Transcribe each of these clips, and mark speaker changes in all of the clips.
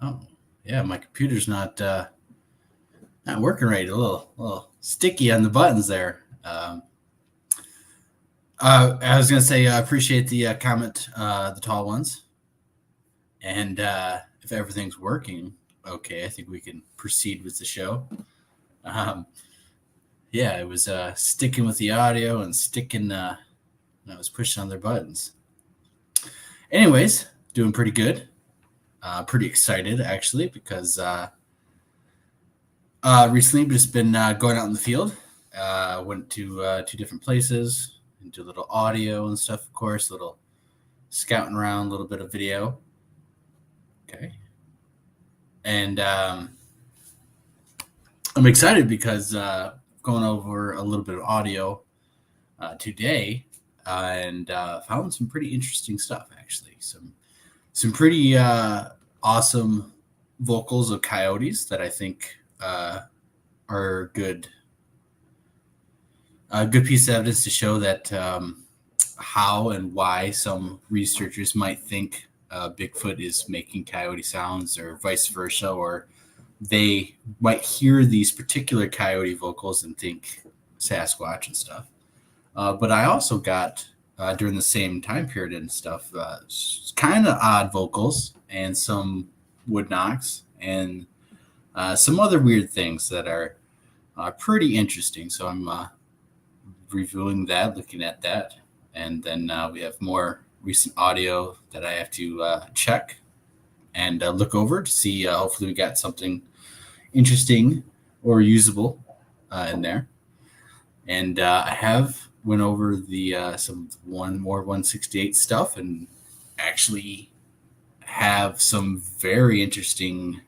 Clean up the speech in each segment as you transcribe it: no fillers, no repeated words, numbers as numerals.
Speaker 1: Oh, yeah, my computer's not working right. A little sticky on the buttons there. I was gonna say I appreciate the comment, the tall ones, and if everything's working okay, I think we can proceed with the show. Um, yeah, it was sticking with the audio and sticking. I was pushing on their buttons. Anyways, doing pretty good. Pretty excited actually because recently I've just been going out in the field. Went to two different places and do a little audio and stuff, of course, a little scouting around, a little bit of video. Okay. And I'm excited because going over a little bit of audio today and found some pretty interesting stuff, actually. Some pretty awesome vocals of coyotes that I think are good. A good piece of evidence to show that how and why some researchers might think Bigfoot is making coyote sounds or vice versa, or they might hear these particular coyote vocals and think Sasquatch and stuff. But I also got during the same time period and stuff, kind of odd vocals and some wood knocks and some other weird things that are pretty interesting. So I'm reviewing that, looking at that, and then we have more recent audio that I have to check and look over to see. Hopefully, we got something interesting or usable in there. And I have went over the some more 168 stuff and actually have some very interesting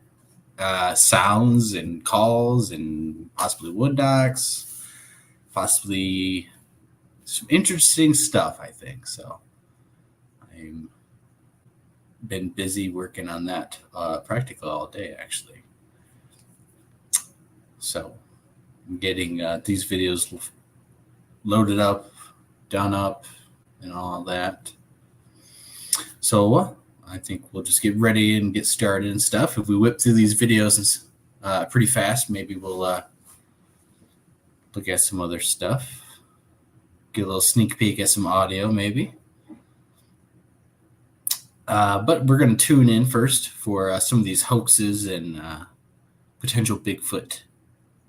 Speaker 1: sounds and calls and possibly wood knocks, possibly some interesting stuff, I think. So I've been busy working on that practically all day, actually. So I'm getting these videos loaded up done up and all that. So I think we'll just get ready and get started and stuff. If we whip through these videos pretty fast, maybe we'll look at some other stuff. Get a little sneak peek at some audio, maybe. But we're going to tune in first for some of these hoaxes and potential Bigfoot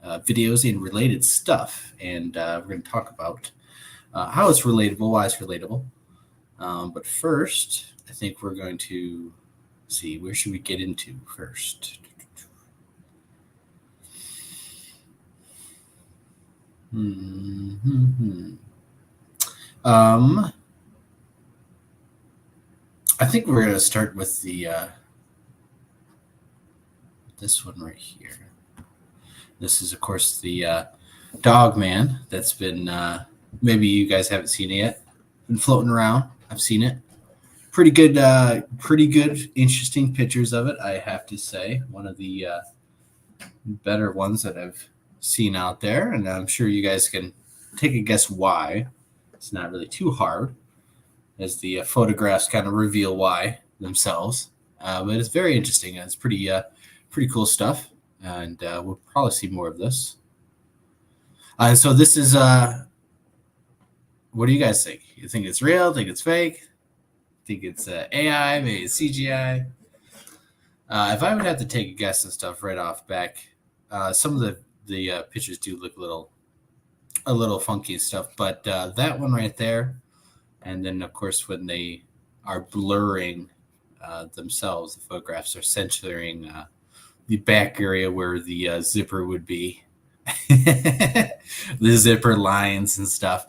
Speaker 1: videos and related stuff. And we're going to talk about how it's relatable, why it's relatable. But first, I think we're going to see, where should we get into first? I think we're going to start with the this one right here. This is, of course, the dog man that's been, maybe you guys haven't seen it yet, been floating around. I've seen it. Pretty good, interesting pictures of it, I have to say. One of the better ones that I've seen out there, and I'm sure you guys can take a guess why. It's not really too hard, as the photographs kind of reveal why themselves. But it's very interesting. It's pretty cool stuff, and we'll probably see more of this. So this is, what do you guys think? You think it's real? Think it's fake? Think it's AI? Maybe it's CGI? If I would have to take a guess and stuff right off back, some of the pictures do look a little funky and stuff, but that one right there, and then of course when they are blurring themselves, the photographs are censoring the back area where the zipper would be, the zipper lines and stuff.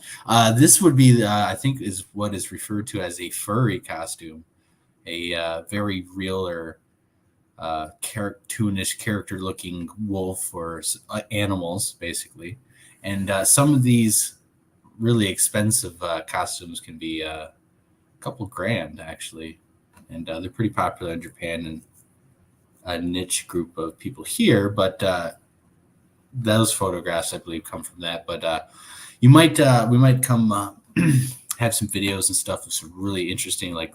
Speaker 1: This would be, I think, is what is referred to as a furry costume, a very real or cartoonish character-looking wolf or animals, basically. And some of these really expensive costumes can be a couple grand, actually. And they're pretty popular in Japan and a niche group of people here. But those photographs, I believe, come from that. But we might come have some videos and stuff of some really interesting, like,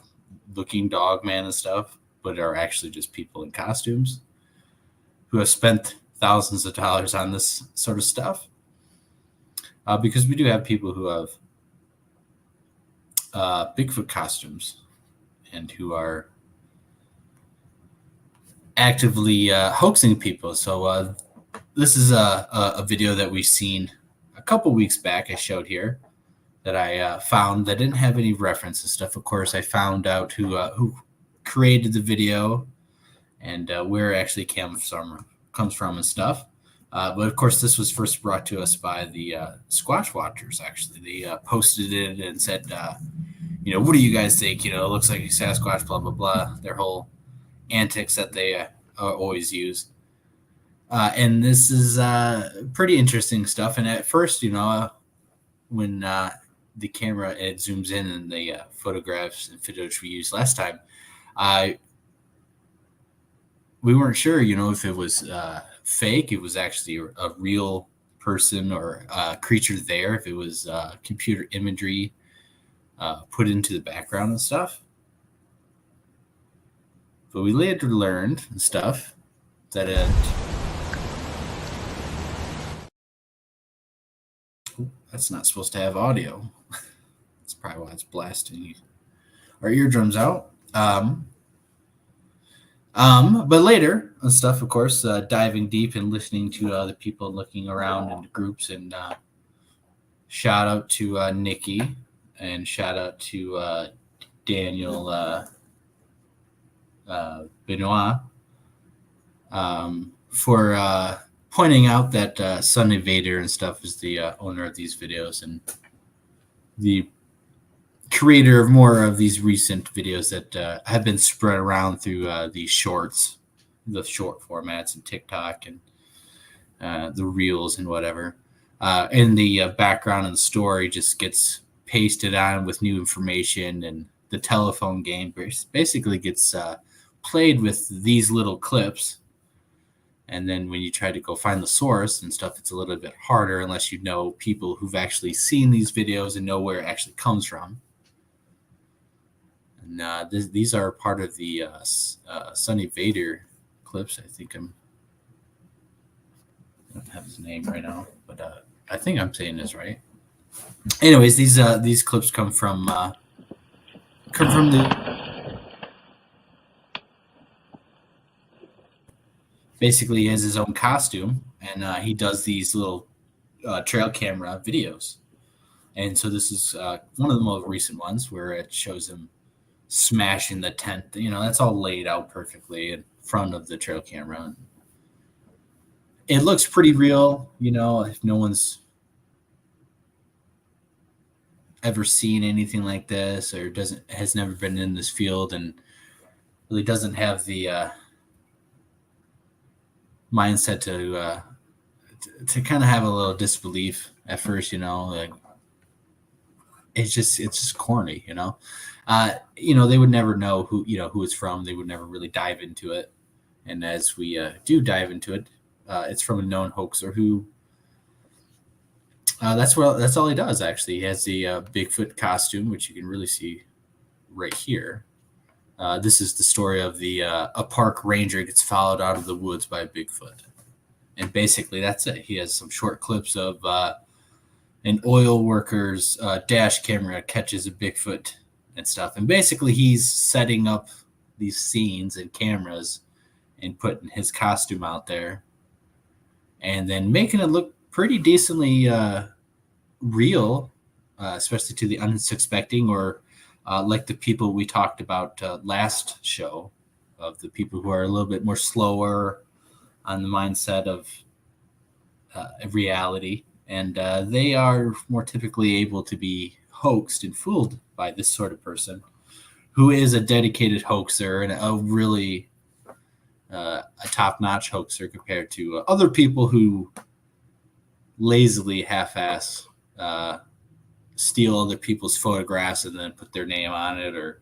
Speaker 1: looking dog man and stuff, but are actually just people in costumes who have spent thousands of dollars on this sort of stuff. Because we do have people who have Bigfoot costumes and who are actively hoaxing people. So this is a video that we've seen a couple weeks back. I showed here that I found that didn't have any reference and stuff. Of course, I found out who created the video and where it actually comes from and stuff. But of course, this was first brought to us by the Squatch Watchers. Actually, they posted it and said, what do you guys think? It looks like a Sasquatch, blah blah blah. Their whole antics that they always use. And this is pretty interesting stuff. And at first, when the camera it zooms in and the photographs and footage we used last time, we weren't sure, if it was fake, it was actually a real person or a creature there, if it was computer imagery put into the background and stuff. But we later learned and stuff that that's not supposed to have audio. That's probably why it's blasting our eardrums out. But later and stuff, of course, diving deep and listening to other people looking around in groups, and shout out to Nikki and shout out to Daniel Benoit for pointing out that Sun Invader and stuff is the owner of these videos and the creator of more of these recent videos that have been spread around through these shorts, the short formats and TikTok and the reels and whatever. And the background and the story just gets pasted on with new information, and the telephone game basically gets played with these little clips. And then when you try to go find the source and stuff, it's a little bit harder unless you know people who've actually seen these videos and know where it actually comes from. And these are part of the Sonny Vader clips. I don't have his name right now, but I think I'm saying this right. Anyways, these clips come from basically he has his own costume, and he does these little trail camera videos. And so this is one of the most recent ones where it shows him smashing the tent. That's all laid out perfectly in front of the trail camera. It looks pretty real, if no one's ever seen anything like this or has never been in this field and really doesn't have the mindset to kind of have a little disbelief at first, like it's just corny, they would never know who it's from. They would never really dive into it. And as we do dive into it, it's from a known hoaxer who that's all he does. Actually, he has the Bigfoot costume, which you can really see right here. This is the story of a park ranger gets followed out of the woods by a Bigfoot. And basically that's it. He has some short clips of an oil worker's dash camera catches a Bigfoot and stuff. And basically he's setting up these scenes and cameras and putting his costume out there and then making it look pretty decently real, especially to the unsuspecting or like the people we talked about last show, of the people who are a little bit more slower on the mindset of reality. And they are more typically able to be hoaxed and fooled by this sort of person who is a dedicated hoaxer and a really a top-notch hoaxer compared to other people who lazily half-ass steal other people's photographs and then put their name on it, or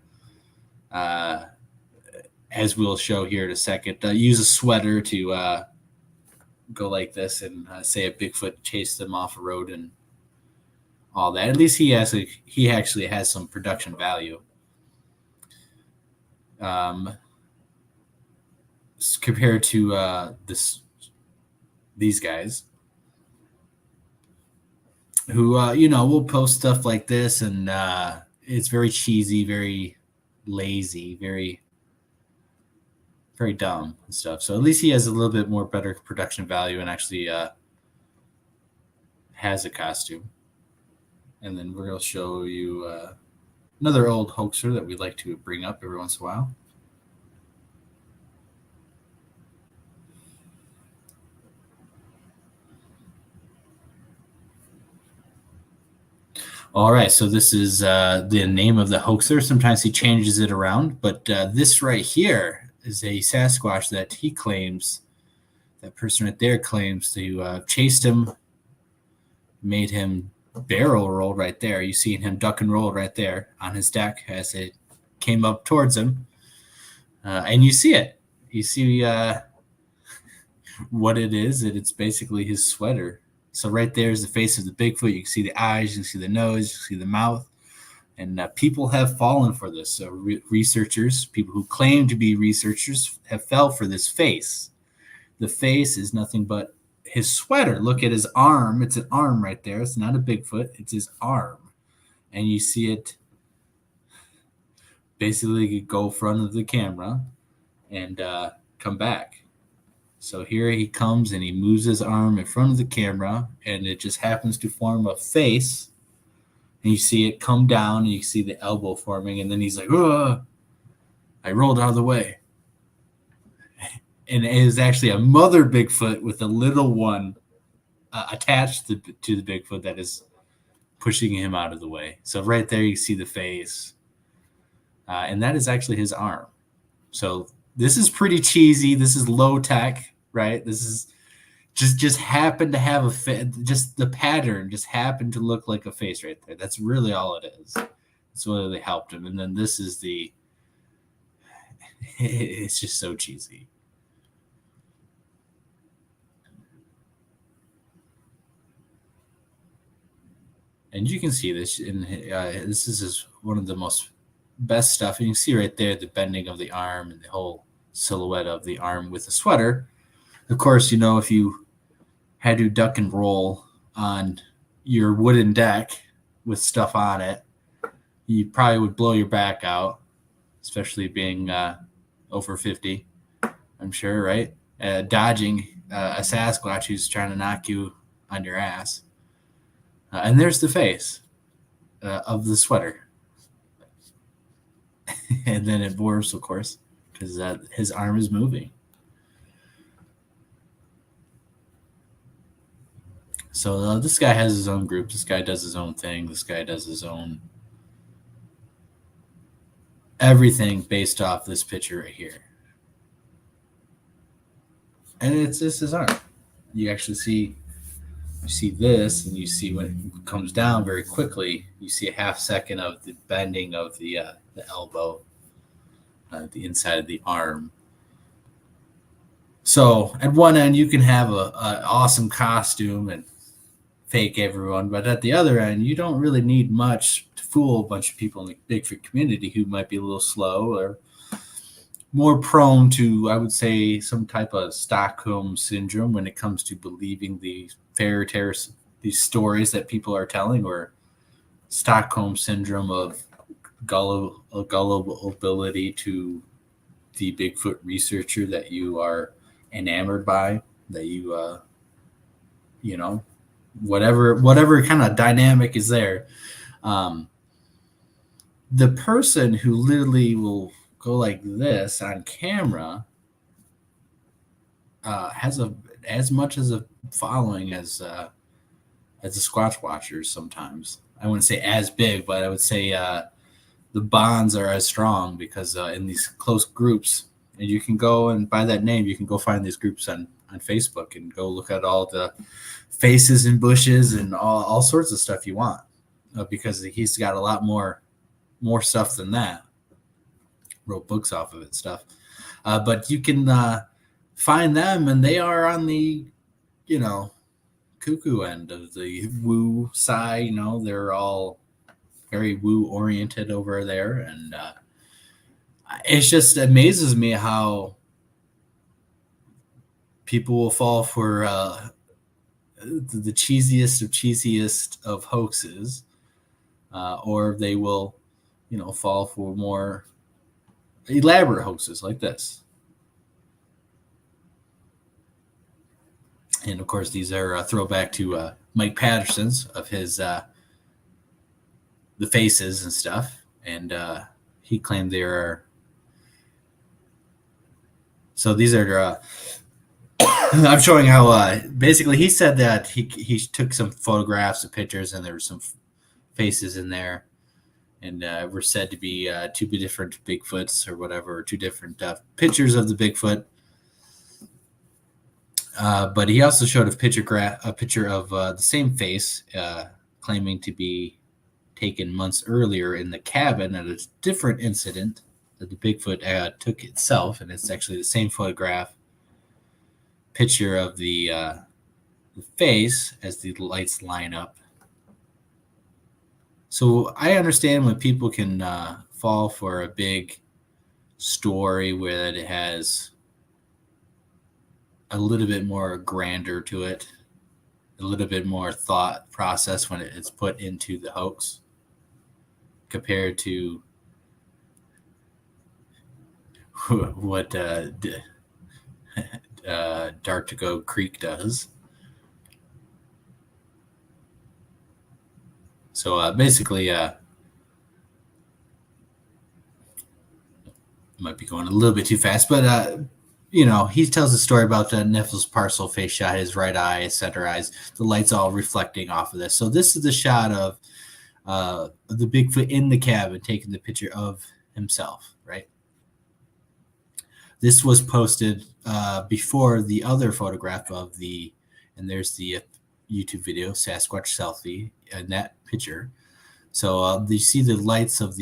Speaker 1: as we'll show here in a second, use a sweater to go like this and say a Bigfoot chased them off a road and all that. At least he actually has some production value. Compared to these guys who will post stuff like this, and it's very cheesy, very lazy, very very dumb and stuff. So at least he has a little bit more better production value and actually has a costume. And then we're going to show you another old hoaxer that we like to bring up every once in a while. All right, so this is the name of the hoaxer. Sometimes he changes it around, but this right here is a Sasquatch that he claims, that person right there claims to chased him, made him barrel roll right there. You see him duck and roll right there on his deck as it came up towards him. And you see it. You see what it is, and it's basically his sweater. So right there is the face of the Bigfoot. You can see the eyes, you can see the nose, you can see the mouth. And people have fallen for this. So researchers, people who claim to be researchers, have fell for this face. The face is nothing but his sweater. Look at his arm. It's an arm right there. It's not a Bigfoot. It's his arm. And you see it basically go front of the camera and come back. So here he comes and he moves his arm in front of the camera, and it just happens to form a face. And you see it come down, and you see the elbow forming, and then he's like, "Oh, I rolled out of the way." And it is actually a mother Bigfoot with a little one attached to the Bigfoot that is pushing him out of the way. So right there you see the face. And that is actually his arm. So this is pretty cheesy. This is low tech, right? This is just happened to have just the pattern just happened to look like a face right there. That's really all it is. That's why they helped him. And then this is it's just so cheesy. And you can see this in this is one of the most best stuff. And you can see right there the bending of the arm and the whole silhouette of the arm with the sweater. Of course, if you had to duck and roll on your wooden deck with stuff on it, you probably would blow your back out, especially being over 50, I'm sure, right? Dodging a Sasquatch who's trying to knock you on your ass. And there's the face of the sweater. And then it morphs, of course, because his arm is moving. So this guy has his own group. This guy does his own thing. This guy does his own everything based off this picture right here. And it's just his arm. You actually see this, and you see when it comes down very quickly, you see a half second of the bending of the elbow, the inside of the arm. So at one end, you can have an awesome costume and fake everyone, but at the other end, you don't really need much to fool a bunch of people in the Bigfoot community who might be a little slow or more prone to, I would say, some type of Stockholm syndrome when it comes to believing the fairy tales, these stories that people are telling, or Stockholm syndrome of gullibility to the Bigfoot researcher that you are enamored by, that you, whatever kind of dynamic is there. The person who literally will go like this on camera has as much as a following as the Squatch Watchers sometimes. I wouldn't say as big, but I would say the bonds are as strong because in these close groups, and you can go, and by that name, you can go find these groups on Facebook and go look at all the faces and bushes and all sorts of stuff you want, because he's got a lot more stuff than that. Wrote books off of it stuff. But you can find them, and they are on the, cuckoo end of the woo side. They're all very woo oriented over there. And it just amazes me how people will fall for the cheesiest of hoaxes, or they will, fall for more elaborate hoaxes like this. And of course, these are a throwback to Mike Patterson's of his the faces and stuff, and he claimed there are. So these are. I'm showing how basically he said that he took some photographs and pictures, and there were some faces in there, and were said to be two different Bigfoots or whatever, or two different pictures of the Bigfoot. But he also showed a picture of the same face, claiming to be taken months earlier in the cabin at a different incident that the Bigfoot took itself, and it's actually the same photograph. Picture of the face as the lights line up. So I understand when people can fall for a big story where it has a little bit more grander to it, a little bit more thought process when it's put into the hoax compared to what Dark to Go Creek does. So basically, might be going a little bit too fast, but he tells a story about the Nephilim's parcel face shot, his right eye, his center eyes, the lights all reflecting off of this. So this is the shot of the Bigfoot in the cabin taking the picture of himself, right? This was posted before the other photograph of and there's the YouTube video, Sasquatch selfie, and that picture. So you see the lights of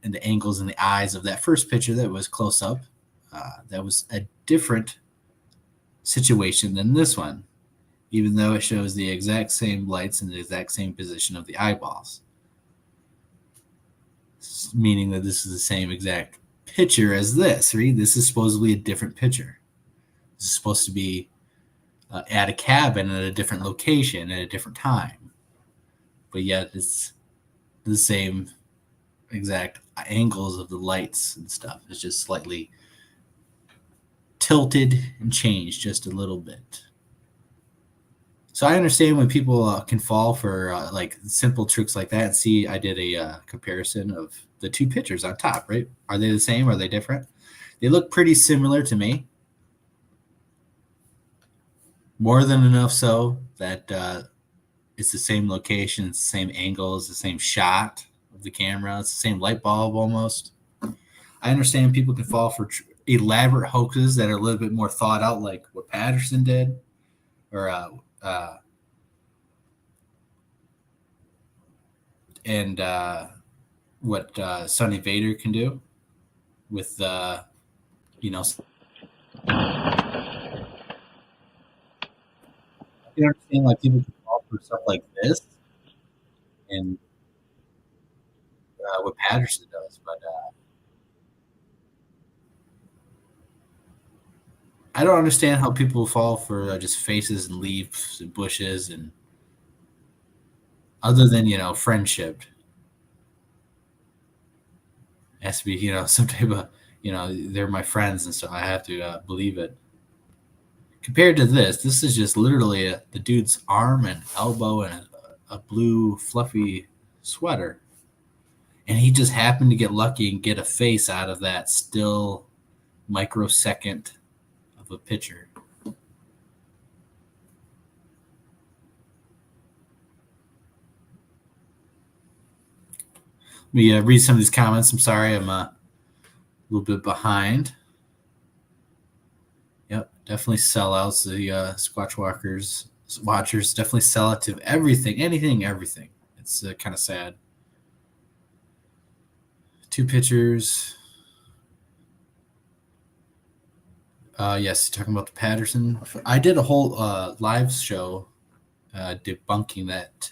Speaker 1: and the angles in the eyes of that first picture that was close up. That was a different situation than this one. even though it shows the exact same lights in the exact same position of the eyeballs. Meaning that this is the same exact picture as this, right? This is supposedly a different picture. This is supposed to be at a cabin at a different location at a different time. But yet it's the same exact angles of the lights and stuff. It's just slightly tilted and changed just a little bit. So I understand when people can fall for like simple tricks like that. And see, I did a comparison of the two pictures on top, right? Are they the same? Are they different? They look pretty similar to me. More than enough so that it's the same location, it's the same angles, the same shot of the camera. It's the same light bulb almost. I understand people can fall for elaborate hoaxes that are a little bit more thought out, like what Patterson did, or what Sonny Vader can do with, you know, you understand, like people can fall for stuff like this and what Patterson does, but I don't understand how people fall for just faces and leaves and bushes, and other than friendship. It has to be some type of they're my friends, and so I have to believe it. Compared to this is just literally the dude's arm and elbow and a blue fluffy sweater, and he just happened to get lucky and get a face out of that still microsecond of a picture. Let me read some of these comments. I'm sorry, I'm a little bit behind. Yep, definitely sellouts. The Squatch watchers definitely sell it to everything, anything, everything. It's kind of sad. Two pictures. Yes, talking about the Patterson. I did a whole live show debunking that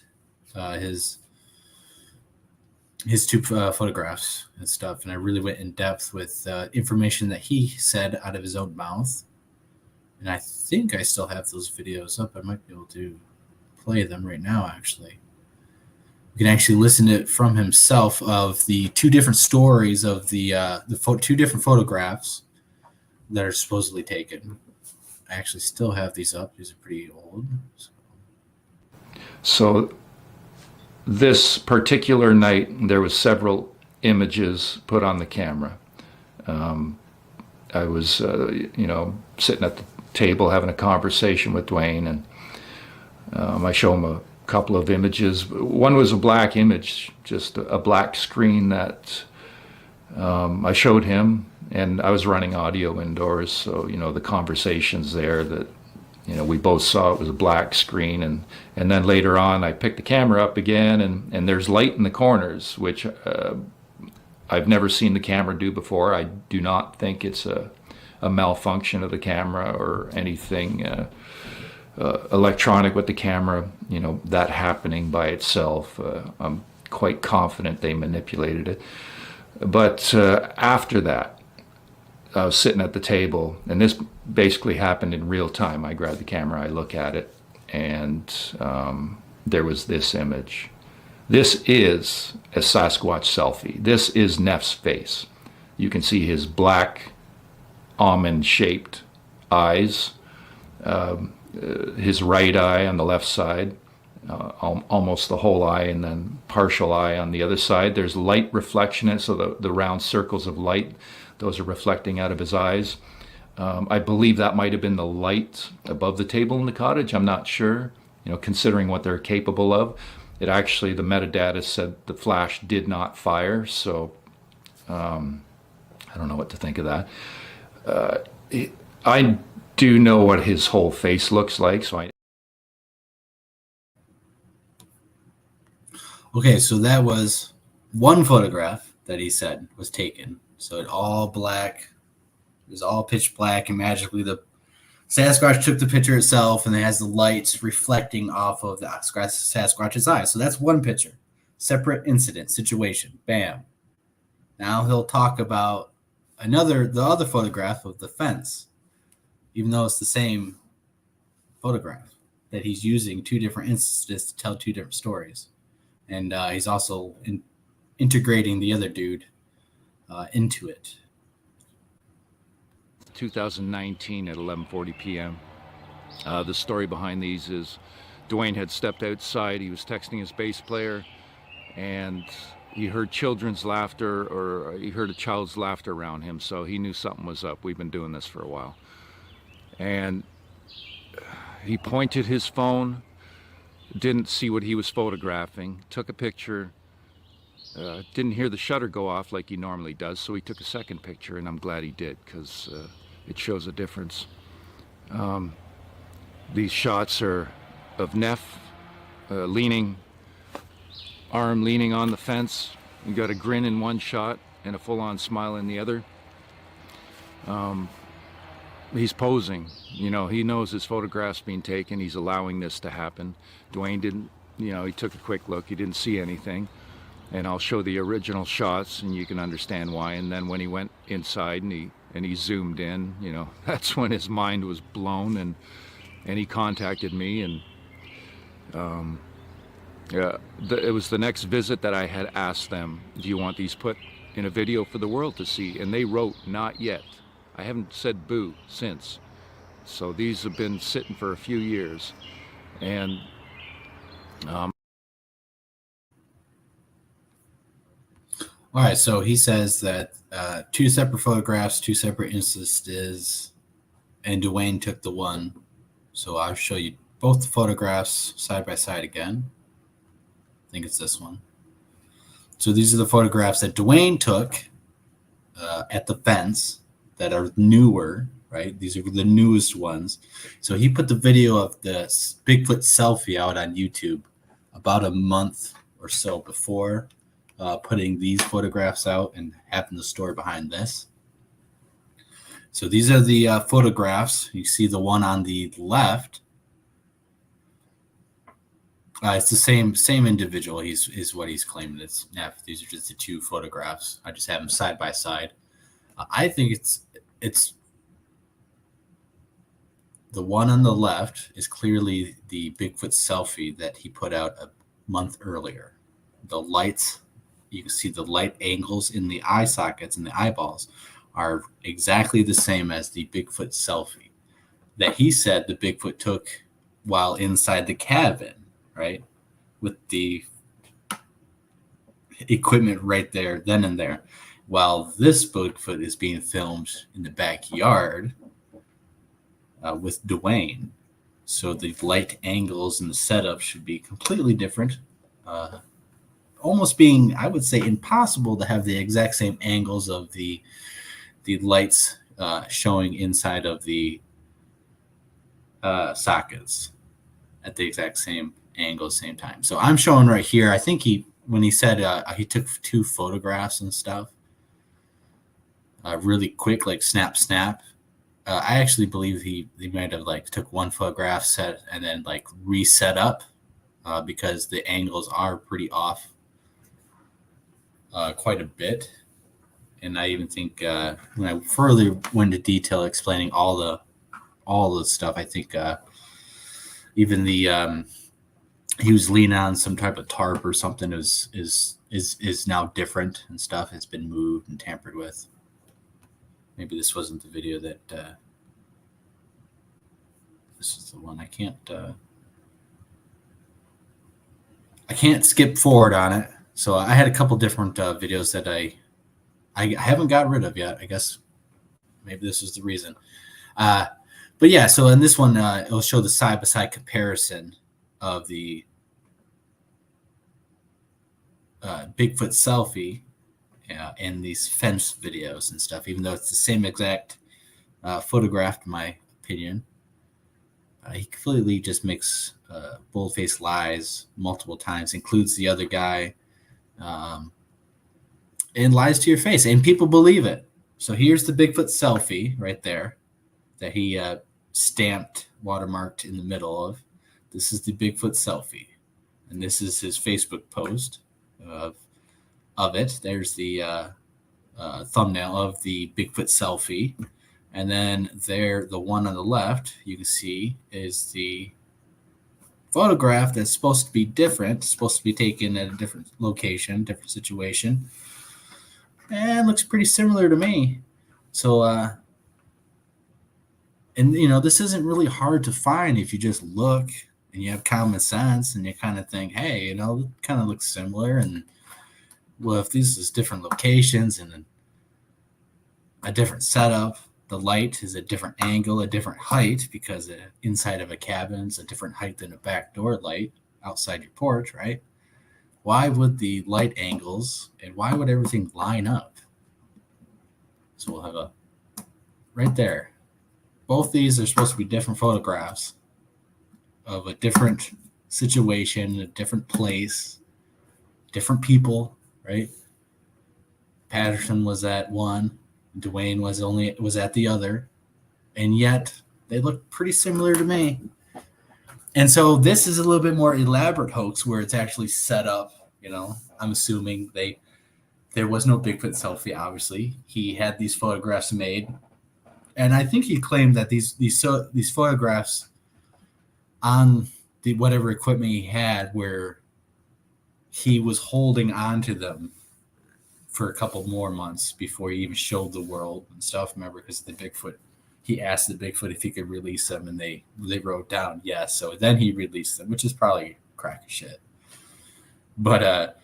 Speaker 1: his two photographs and stuff, and I really went in depth with information that he said out of his own mouth. And I think I still have those videos up. I might be able to play them right now, actually. You can actually listen to it from himself of the two different stories of the two different photographs that are supposedly taken. I actually still have these up. These are pretty old.
Speaker 2: So this particular night, there was several images put on the camera. I was, sitting at the table having a conversation with Dwayne, and I show him a couple of images. One was a black image, just a black screen that I showed him, and I was running audio indoors, so the conversations there that we both saw, it was a black screen, and then later on I picked the camera up again, and there's light in the corners, which I've never seen the camera do before. I do not think it's a malfunction of the camera or anything electronic with the camera, that happening by itself. I'm quite confident they manipulated it. But after that, I was sitting at the table, and this basically happened in real time. I grabbed the camera, I look at it, and there was this image. This is a Sasquatch selfie. This is Neff's face. You can see his black almond-shaped eyes, his right eye on the left side, almost the whole eye, and then partial eye on the other side. There's light reflection in it, so the round circles of light, those are reflecting out of his eyes. I believe that might have been the light above the table in the cottage. I'm not sure, considering what they're capable of. It actually, the metadata said the flash did not fire, so I don't know what to think of that. I do know what his whole face looks like, so
Speaker 1: Okay, so that was one photograph that he said was taken. So it all black. It was all pitch black, and magically the Sasquatch took the picture itself, and it has the lights reflecting off of the Sasquatch's eyes. So that's one picture. Separate incident, situation. Bam. Now he'll talk about the other photograph of the fence, even though it's the same photograph, that he's using two different instances to tell two different stories. And he's also integrating the other dude into it.
Speaker 2: 2019 at 11:40 p.m. The story behind these is Dwayne had stepped outside. He was texting his bass player, and he heard children's laughter, or he heard a child's laughter around him, so he knew something was up. We've been doing this for a while. And he pointed his phone, didn't see what he was photographing, took a picture, didn't hear the shutter go off like he normally does, so he took a second picture, and I'm glad he did, because it shows a difference. These shots are of Neff arm leaning on the fence. You got a grin in one shot and a full-on smile in the other. He's posing, you know, he knows his photograph's being taken. He's allowing this to happen. Dwayne didn't, you know, he took a quick look. He didn't see anything. And I'll show the original shots and you can understand why. And then when he went inside and he zoomed in, you know, that's when his mind was blown, and he contacted me, and it was the next visit that I had asked them, do you want these put in a video for the world to see? And they wrote, not yet. I haven't said boo since. So these have been sitting for a few years. And
Speaker 1: all right, so he says that two separate photographs, two separate instances, and Dwayne took the one. So I'll show you both the photographs side by side again. I think it's this one. So these are the photographs that Dwayne took at the fence that are newer, right? These are the newest ones. So he put the video of the Bigfoot selfie out on YouTube about a month or so before putting these photographs out and having the story behind this. So these are the photographs. You see the one on the left. It's the same individual. Is what he's claiming. It's these are just the two photographs. I just have them side by side. I think it's the one on the left is clearly the Bigfoot selfie that he put out a month earlier. The lights, you can see the light angles in the eye sockets and the eyeballs are exactly the same as the Bigfoot selfie that he said the Bigfoot took while inside the cabin, right? With the equipment right there, then and there. While this Bigfoot is being filmed in the backyard with Dwayne. So the light angles and the setup should be completely different. Almost being, I would say, impossible to have the exact same angles of the lights showing inside of the sockets at the exact same angle, same time. So I'm showing right here. I think when he said he took two photographs and stuff really quick, like snap. I actually believe he might have like took one photograph set and then like reset up because the angles are pretty off quite a bit. And I even think when I further went into detail explaining all the stuff, I think even the he was leaning on some type of tarp or something is now different and stuff. It's been moved and tampered with. Maybe this wasn't the video that this is the one. I can't skip forward on it. So I had a couple different videos that I haven't got rid of yet. I guess maybe this is the reason. But yeah, so in this one, it'll show the side-by-side comparison of the Bigfoot selfie and these fence videos and stuff, even though it's the same exact photograph, in my opinion. He completely just makes bold-faced lies multiple times, includes the other guy, and lies to your face, and people believe it. So here's the Bigfoot selfie right there that he stamped, watermarked in the middle of. This is the Bigfoot selfie. And this is his Facebook post of it. There's the thumbnail of the Bigfoot selfie. And then there, the one on the left, you can see, is the photograph that's supposed to be different, supposed to be taken at a different location, different situation. And looks pretty similar to me. So, and this isn't really hard to find if you just look and you have common sense and you kind of think, hey, it kind of looks similar. And well, if this is different locations and a different setup, the light is a different angle, a different height, because inside of a cabin is a different height than a back door light outside your porch, right? Why would the light angles and why would everything line up? So we'll have right there. Both these are supposed to be different photographs of a different situation, a different place, different people, right? Patterson was at one, Dwayne was at the other, and yet they look pretty similar to me. And so this is a little bit more elaborate hoax where it's actually set up. I'm assuming there was no Bigfoot selfie. Obviously, he had these photographs made, and I think he claimed that these photographs on the whatever equipment he had, where he was holding on to them for a couple more months before he even showed the world and stuff. Remember, because the Bigfoot, he asked the Bigfoot if he could release them, and they wrote down yes. So then he released them, which is probably a crack of shit. But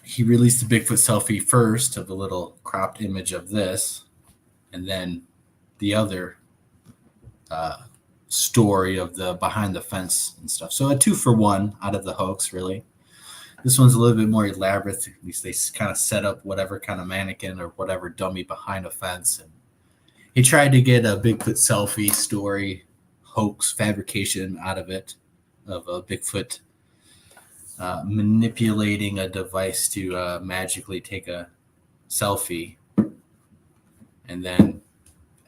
Speaker 1: he released the Bigfoot selfie first of a little cropped image of this, and then the other story of the behind the fence and stuff. So a 2-for-1 out of the hoax, really. This one's a little bit more elaborate. At least they kind of set up whatever kind of mannequin or whatever dummy behind a fence. And he tried to get a Bigfoot selfie story, hoax, fabrication out of it, of a Bigfoot manipulating a device to magically take a selfie and then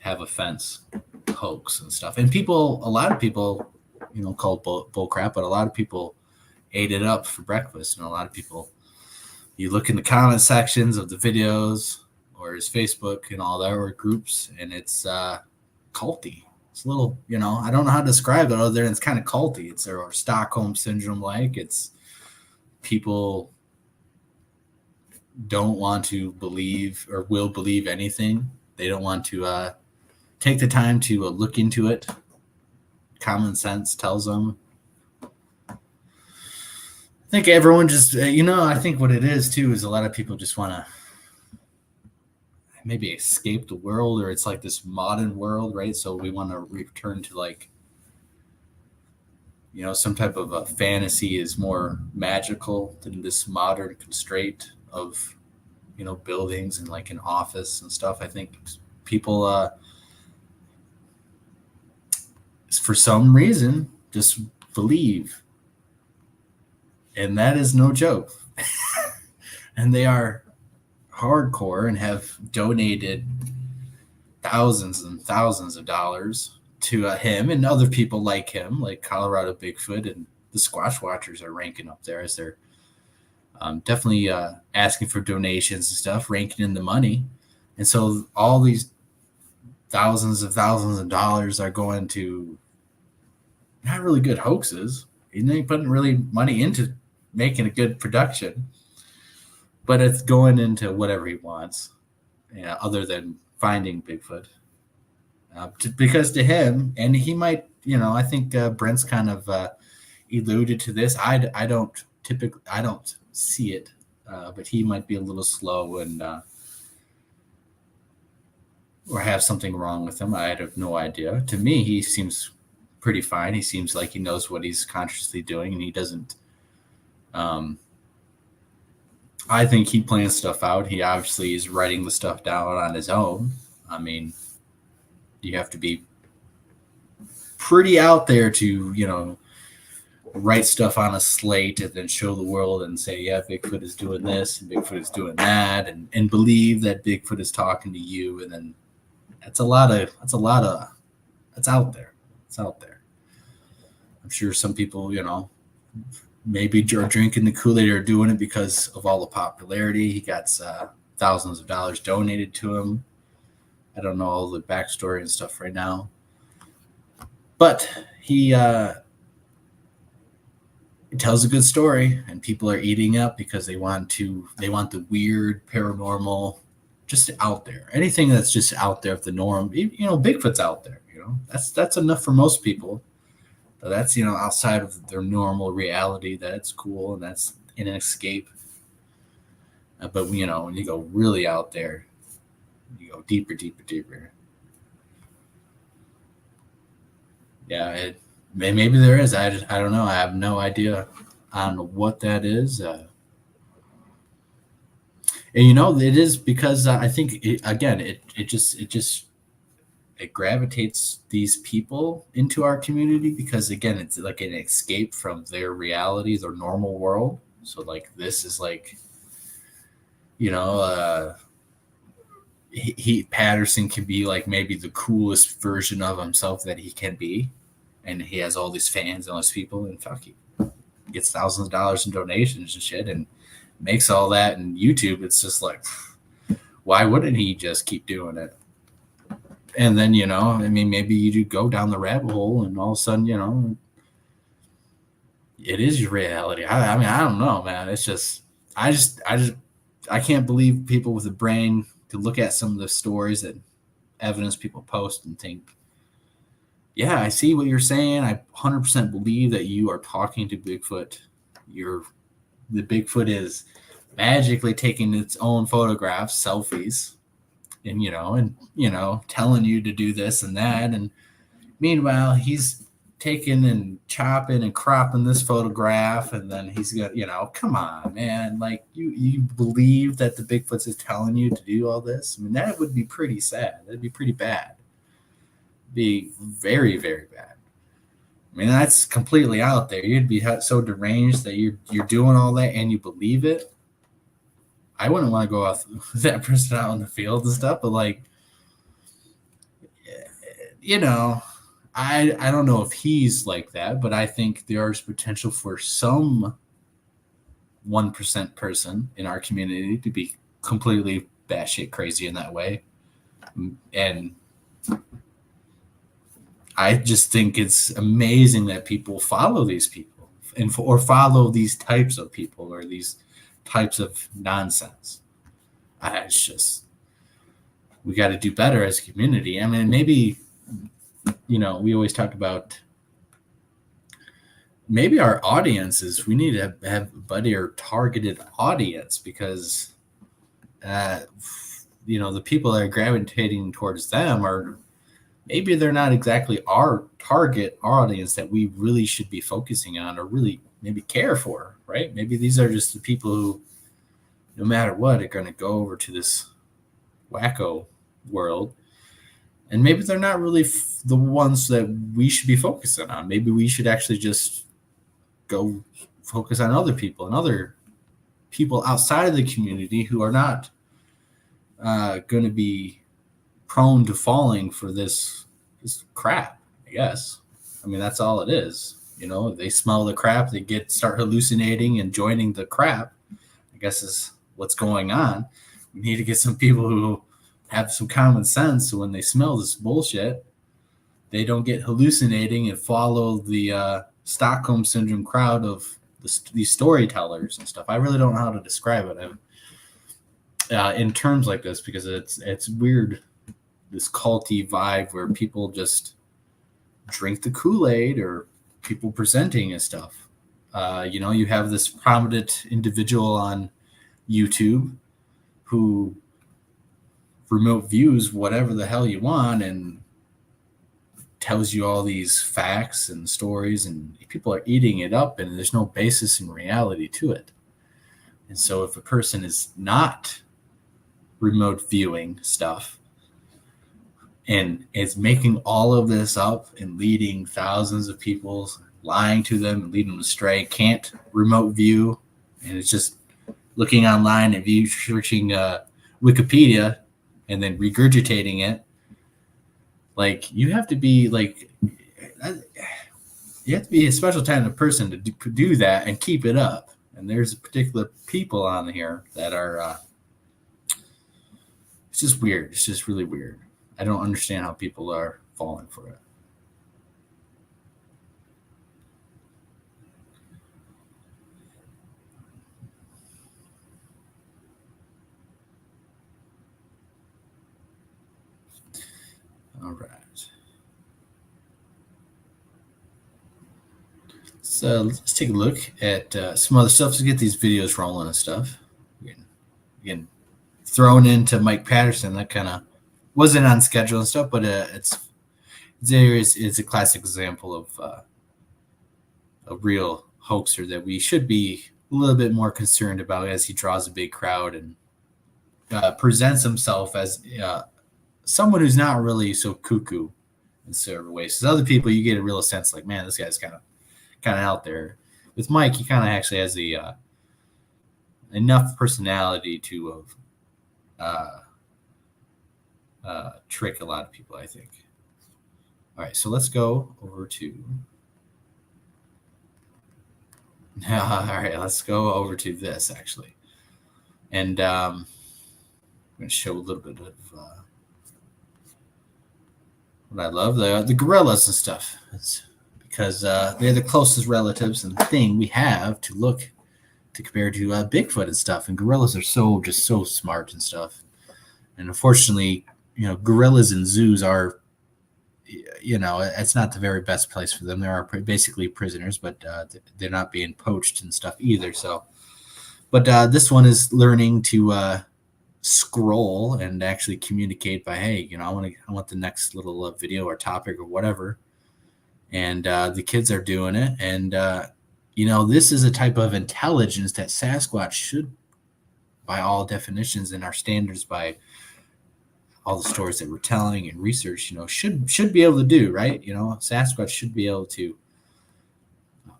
Speaker 1: have a fence hoax and stuff. And a lot of people, called bull crap, but a lot of people ate it up for breakfast. And a lot of people, you look in the comment sections of the videos or his Facebook and all that, or groups, and it's culty. It's a little, I don't know how to describe it other than it's kind of culty. It's or Stockholm syndrome like. It's people don't want to believe or will believe anything. They don't want to take the time to look into it. Common sense tells them. I think everyone just, I think what it is too is a lot of people just want to maybe escape the world, or it's like this modern world, right? So we want to return to some type of a fantasy is more magical than this modern constraint of, buildings and like an office and stuff. I think people, for some reason, just believe. And that is no joke. And they are hardcore and have donated thousands and thousands of dollars to him and other people like him, like Colorado Bigfoot, and the Squatch Watchers are ranking up there as they're definitely asking for donations and stuff, ranking in the money. And so all these thousands of dollars are going to not really good hoaxes. He's not putting really money into making a good production, but it's going into whatever he wants, other than finding Bigfoot. Because to him, and he might, I think Brent's kind of alluded to this. I don't see it, but he might be a little slow and or have something wrong with him. I have no idea. To me, he seems pretty fine. He seems like he knows what he's consciously doing, and he doesn't. I think he plans stuff out. He obviously is writing the stuff down on his own. I mean, you have to be pretty out there to, write stuff on a slate and then show the world and say, yeah, Bigfoot is doing this and Bigfoot is doing that, and believe that Bigfoot is talking to you. And then that's out there. It's out there. I'm sure some people, maybe are drinking the Kool-Aid or doing it because of all the popularity. He got thousands of dollars donated to him. I don't know all the backstory and stuff right now. But he tells a good story, and people are eating up because they want the weird, paranormal, just out there. Anything that's just out there of the norm. Bigfoot's out there. That's enough for most people. But that's outside of their normal reality. That's cool, and that's an escape. But when you go really out there, you go deeper. Yeah, maybe there is. I don't know. I have no idea on what that is. And it is because I think it gravitates these people into our community because, again, it's like an escape from their reality, their normal world. So like this is like, Patterson can be like maybe the coolest version of himself that he can be. And he has all these fans and all these people, and he gets thousands of dollars in donations and shit and makes all that. And YouTube, it's just like, why wouldn't he just keep doing it? And then, maybe you do go down the rabbit hole and all of a sudden, it is your reality. I don't know, man. It's just, I can't believe people with a brain to look at some of the stories and evidence people post and think, yeah, I see what you're saying. I 100% believe that you are talking to Bigfoot. The Bigfoot is magically taking its own photographs, selfies, and telling you to do this and that. And meanwhile, he's taking and chopping and cropping this photograph, and then he's got, come on, man. Like you believe that the Bigfoot is telling you to do all this? I mean, that would be pretty sad. That'd be pretty bad. Be very, very bad. I mean, that's completely out there. You'd be so deranged that you're doing all that and you believe it. I wouldn't want to go out with that person out in the field and stuff, but like, I don't know if he's like that, but I think there's potential for some 1% person in our community to be completely batshit crazy in that way. And I just think it's amazing that people follow these people or follow these types of people or these types of nonsense. It's just, we got to do better as a community. I mean, maybe, we always talk about maybe our audiences, we need to have a better targeted audience because, the people that are gravitating towards them are, maybe they're not exactly our target audience that we really should be focusing on or really maybe care for, right? Maybe these are just the people who, no matter what, are going to go over to this wacko world. And maybe they're not really the ones that we should be focusing on. Maybe we should actually just go focus on other people and other people outside of the community who are not going to be prone to falling for this crap, I guess. I mean, that's all it is. They smell the crap, they start hallucinating and joining the crap, I guess is what's going on. We need to get some people who have some common sense, so when they smell this bullshit, they don't get hallucinating and follow the Stockholm Syndrome crowd of these storytellers and stuff. I really don't know how to describe it in terms like this because it's weird, this culty vibe where people just drink the Kool-Aid or people presenting and stuff. You have this prominent individual on YouTube who remote views whatever the hell you want and tells you all these facts and stories, and people are eating it up and there's no basis in reality to it. And so if a person is not remote viewing stuff and is making all of this up and leading thousands of people lying to them and leading them astray, can't remote view, and it's just looking online and searching Wikipedia and then regurgitating it. Like, you have to be like, you have to be a special kind of person to do that and keep it up. And there's particular people on here that are, it's just weird. It's just really weird. I don't understand how people are falling for it. All right. So let's take a look at some other stuff to get these videos rolling and stuff. Again, thrown into Mike Patterson, that kind of wasn't on schedule and stuff, but it's a classic example of a real hoaxer that we should be a little bit more concerned about as he draws a big crowd and presents himself as someone who's not really so cuckoo in certain ways. Because other people, you get a real sense like, man, this guy's kind of out there. With Mike, he kind of actually has the enough personality to trick a lot of people, I think. All right, so let's go over to. All right, let's go over to this actually, and I'm going to show a little bit of what I love, the gorillas and stuff. It's because they're the closest relatives and thing we have to look to compare to Bigfoot and stuff. And gorillas are so smart and stuff. And unfortunately, gorillas in zoos are, it's not the very best place for them. They are basically prisoners, but they're not being poached and stuff either. So, but this one is learning to scroll and actually communicate by, hey, I want the next little video or topic or whatever. And the kids are doing it. And, this is a type of intelligence that Sasquatch should, by all definitions and our standards, by all the stories that we're telling and research, should be able to do, right? Sasquatch should be able to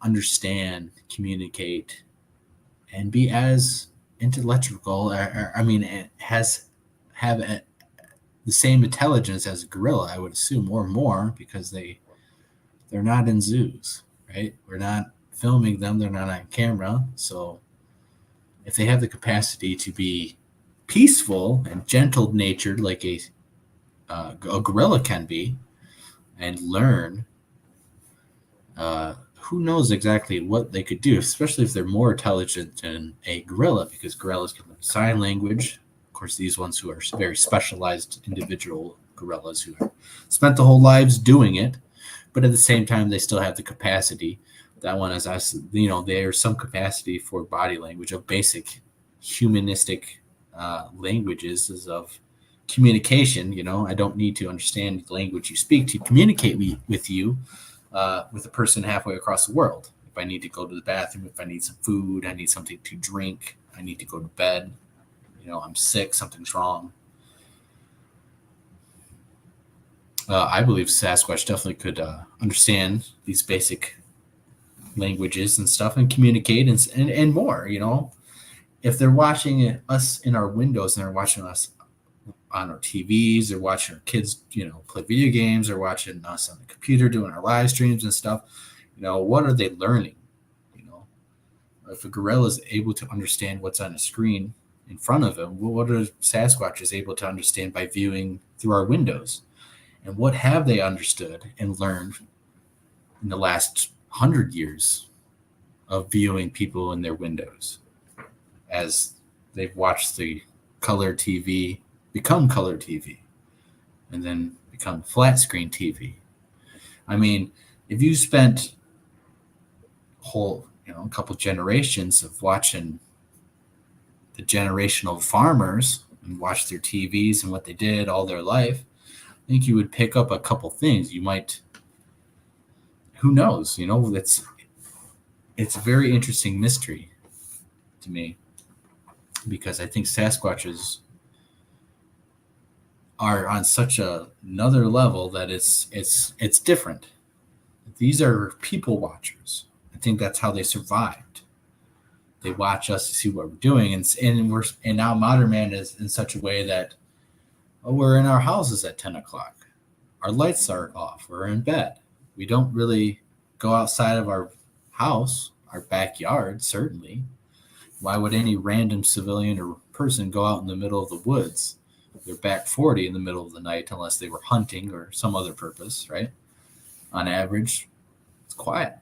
Speaker 1: understand, communicate, and be as intellectual, have the same intelligence as a gorilla, I would assume, or more, because they're not in zoos, right? We're not filming them. They're not on camera. So if they have the capacity to be peaceful and gentle-natured like a gorilla can be and learn, who knows exactly what they could do, especially if they're more intelligent than a gorilla, because gorillas can learn sign language. Of course, these ones who are very specialized individual gorillas who have spent the whole lives doing it, but at the same time, they still have the capacity. That one is us, there's some capacity for body language of basic humanistic languages of communication. I don't need to understand the language you speak to communicate with you, with a person halfway across the world. If I need to go to the bathroom, if I need some food, I need something to drink, I need to go to bed, I'm sick, something's wrong. I believe Sasquatch definitely could understand these basic languages and stuff and communicate and more, If they're watching us in our windows and they're watching us on our TVs, they're watching our kids, play video games, or watching us on the computer doing our live streams and stuff, what are they learning? If a gorilla is able to understand what's on a screen in front of him, what are Sasquatches able to understand by viewing through our windows? And what have they understood and learned in the last 100 years of viewing people in their windows as they've watched the color TV become color TV and then become flat screen TV? I mean, if you spent a couple generations of watching the generational farmers and watch their TVs and what they did all their life, I think you would pick up a couple things. You might, who knows, it's a very interesting mystery to me, because I think Sasquatches are on such another level that it's different. These are people watchers. I think that's how they survived. They watch us to see what we're doing, and now modern man is in such a way that we're in our houses at 10 o'clock. Our lights are off. We're in bed. We don't really go outside of our house, our backyard, certainly. Why would any random civilian or person go out in the middle of the woods, their back 40 in the middle of the night, unless they were hunting or some other purpose, right? On average, it's quiet,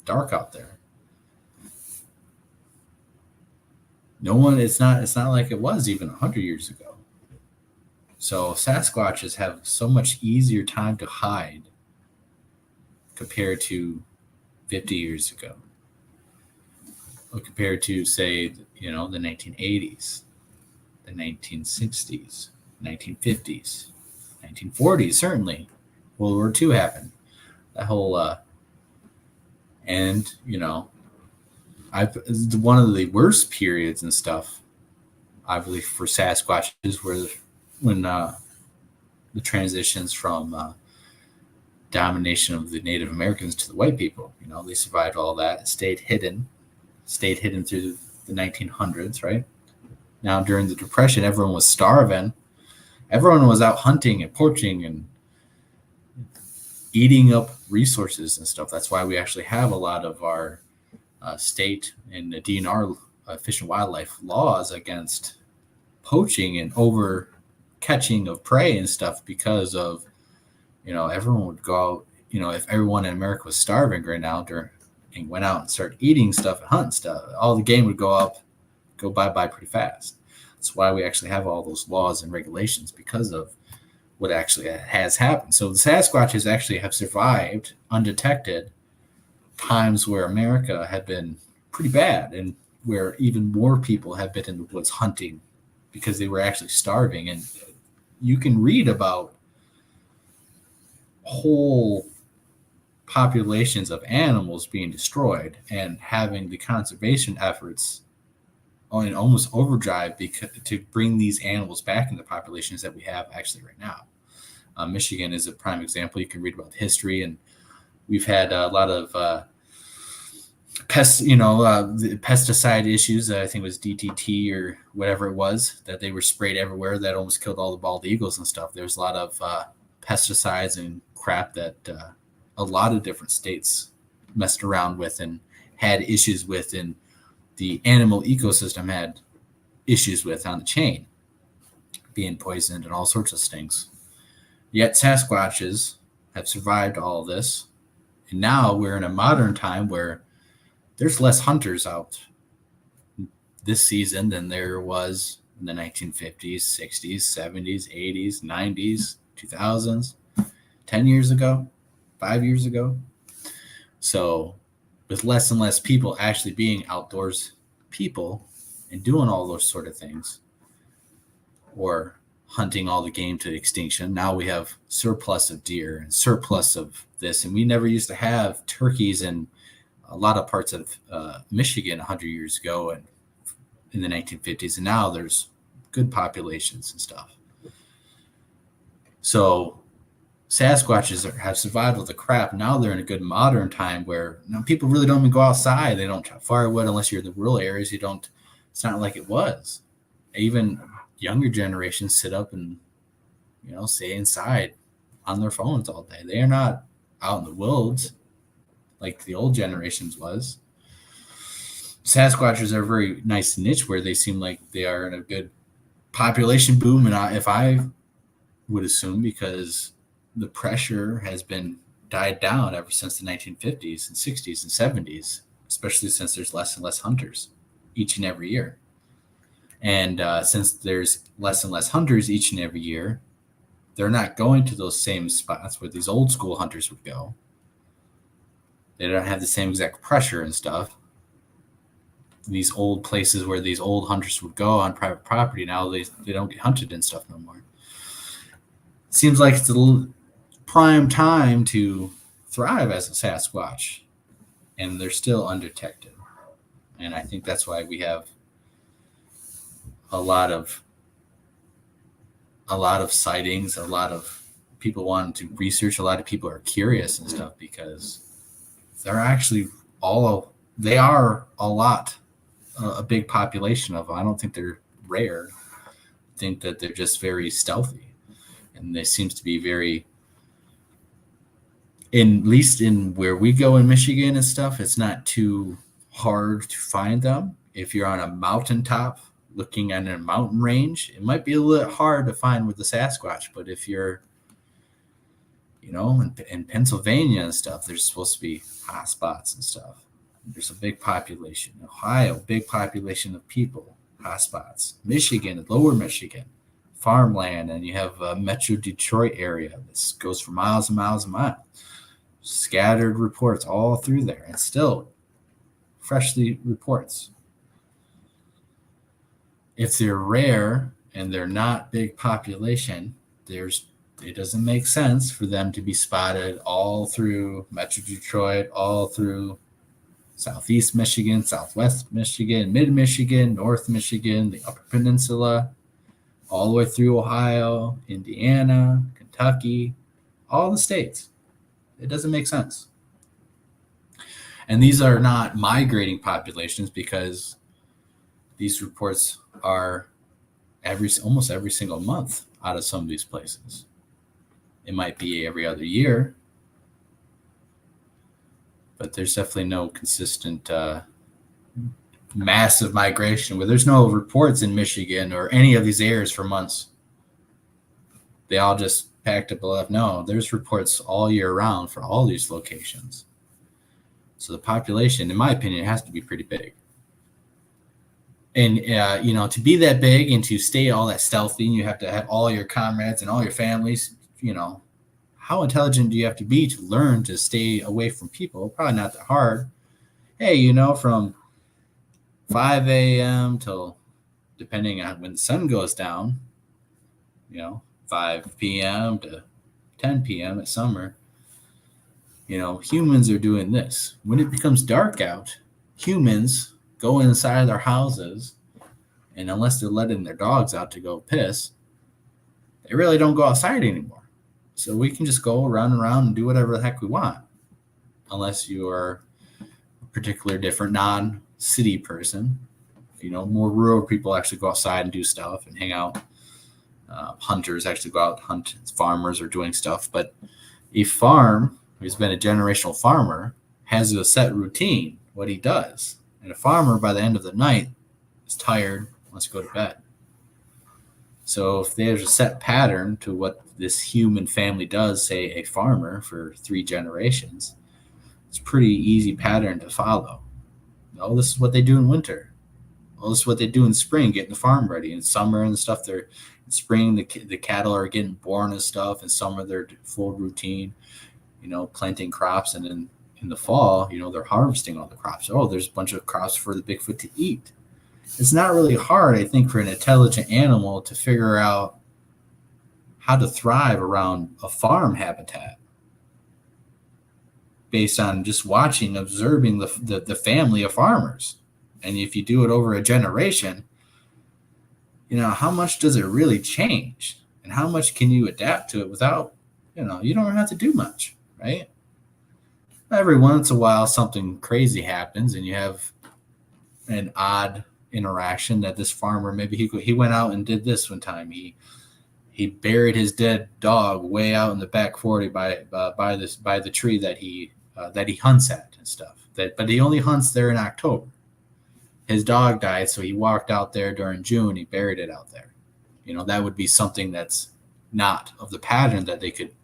Speaker 1: dark out there. No one, it's not like it was even 100 years ago. So Sasquatches have so much easier time to hide compared to 50 years ago, or compared to, say, the 1980s, the 1960s, 1950s, 1940s, certainly. World War II happened. That whole, and, one of the worst periods and stuff, I believe, for Sasquatches were when the transitions from domination of the Native Americans to the white people. They survived all that, stayed hidden through the 1900s, right? Now, during the Depression, everyone was starving. Everyone was out hunting and poaching and eating up resources and stuff. That's why we actually have a lot of our state and the DNR Fish and Wildlife laws against poaching and over catching of prey and stuff, because of everyone would go out. If everyone in America was starving right now and went out and started eating stuff and hunting stuff, all the game would go bye pretty fast. That's why we actually have all those laws and regulations, because of what actually has happened. So the Sasquatches actually have survived undetected times where America had been pretty bad, and where even more people have been in the woods hunting because they were actually starving. And you can read about whole populations of animals being destroyed and having the conservation efforts on an almost overdrive to bring these animals back in the populations that we have actually right now. Michigan is a prime example. You can read about the history, and we've had a lot of the pesticide issues. I think it was DDT or whatever it was, that they were sprayed everywhere, that almost killed all the bald eagles and stuff. There's a lot of pesticides and crap that a lot of different states messed around with and had issues with, and the animal ecosystem had issues with on the chain, being poisoned and all sorts of things. Yet Sasquatches have survived all of this, and now we're in a modern time where there's less hunters out this season than there was in the 1950s, 60s, 70s, 80s, 90s, 2000s, 10 years ago, 5 years ago. So with less and less people actually being outdoors people and doing all those sort of things, or hunting all the game to extinction, now we have surplus of deer and surplus of this. And we never used to have turkeys in a lot of parts of Michigan 100 years ago and in the 1950s. And now there's good populations and stuff. So Sasquatches have survived with the crap. Now they're in a good modern time where people really don't even go outside. They don't chop firewood unless you're in the rural areas. It's not like it was. Even younger generations sit up and, stay inside on their phones all day. They are not out in the woods like the old generations was. Sasquatches are a very nice niche where they seem like they are in a good population boom. And if I would assume, because the pressure has been died down ever since the 1950s and 60s and 70s, especially since there's less and less hunters each and every year. And since there's less and less hunters each and every year, they're not going to those same spots where these old school hunters would go. They don't have the same exact pressure and stuff. These old places where these old hunters would go on private property, now they don't get hunted and stuff no more. It seems like it's a little prime time to thrive as a Sasquatch, and they're still undetected. And I think that's why we have a lot of sightings, a lot of people wanting to research. A lot of people are curious and stuff because they're actually they are a lot, a big population of them. I don't think they're rare. I think that they're just very stealthy, and they seems to be very, at least in where we go in Michigan and stuff, it's not too hard to find them. If you're on a mountaintop looking at a mountain range, it might be a little hard to find with the Sasquatch. But if you're, in Pennsylvania and stuff, there's supposed to be hot spots and stuff. There's a big population. Ohio, big population of people, hot spots. Michigan, lower Michigan, farmland, and you have a Metro Detroit area. This goes for miles and miles and miles. Scattered reports all through there, and still freshly reports. If they're rare and they're not big population, it doesn't make sense for them to be spotted all through Metro Detroit, all through Southeast Michigan, Southwest Michigan, Mid Michigan, North Michigan, the Upper Peninsula, all the way through Ohio, Indiana, Kentucky, all the states. It doesn't make sense. And these are not migrating populations because these reports are almost every single month out of some of these places. It might be every other year, but there's definitely no consistent massive migration where there's no reports in Michigan or any of these areas for months. They all just packed up and left. No, there's reports all year round for all these locations. So the population, in my opinion, has to be pretty big. And, to be that big and to stay all that stealthy, and you have to have all your comrades and all your families, how intelligent do you have to be to learn to stay away from people? Probably not that hard. Hey, from 5 a.m. till, depending on when the sun goes down, 5 p.m. to 10 p.m. at summer, humans are doing this. When it becomes dark out, humans go inside their houses, and unless they're letting their dogs out to go piss, they really don't go outside anymore. So we can just go run around and do whatever the heck we want, unless you are a particular different non-city person. More rural people actually go outside and do stuff and hang out. Hunters actually go out and hunt. Farmers are doing stuff. But a farm who's been a generational farmer has a set routine, what he does. And a farmer, by the end of the night, is tired, wants to go to bed. So if there's a set pattern to what this human family does, say a farmer for 3 generations, it's a pretty easy pattern to follow. Oh, this is what they do in winter. Oh, this is what they do in spring, getting the farm ready. In summer and stuff, in spring, the cattle are getting born and stuff. In summer, they're full routine, planting crops. And then in the fall, they're harvesting all the crops. Oh, there's a bunch of crops for the Bigfoot to eat. It's not really hard, I think, for an intelligent animal to figure out how to thrive around a farm habitat based on just observing the family of farmers. And if you do it over a generation, how much does it really change? And how much can you adapt to it without, you don't have to do much, right? Every once in a while, something crazy happens and you have an odd interaction that this farmer, maybe he went out and did this one time. He buried his dead dog way out in the back 40 by the tree that he hunts at and stuff. But he only hunts there in October. His dog died, so he walked out there during June. He buried it out there. That would be something that's not of the pattern that they could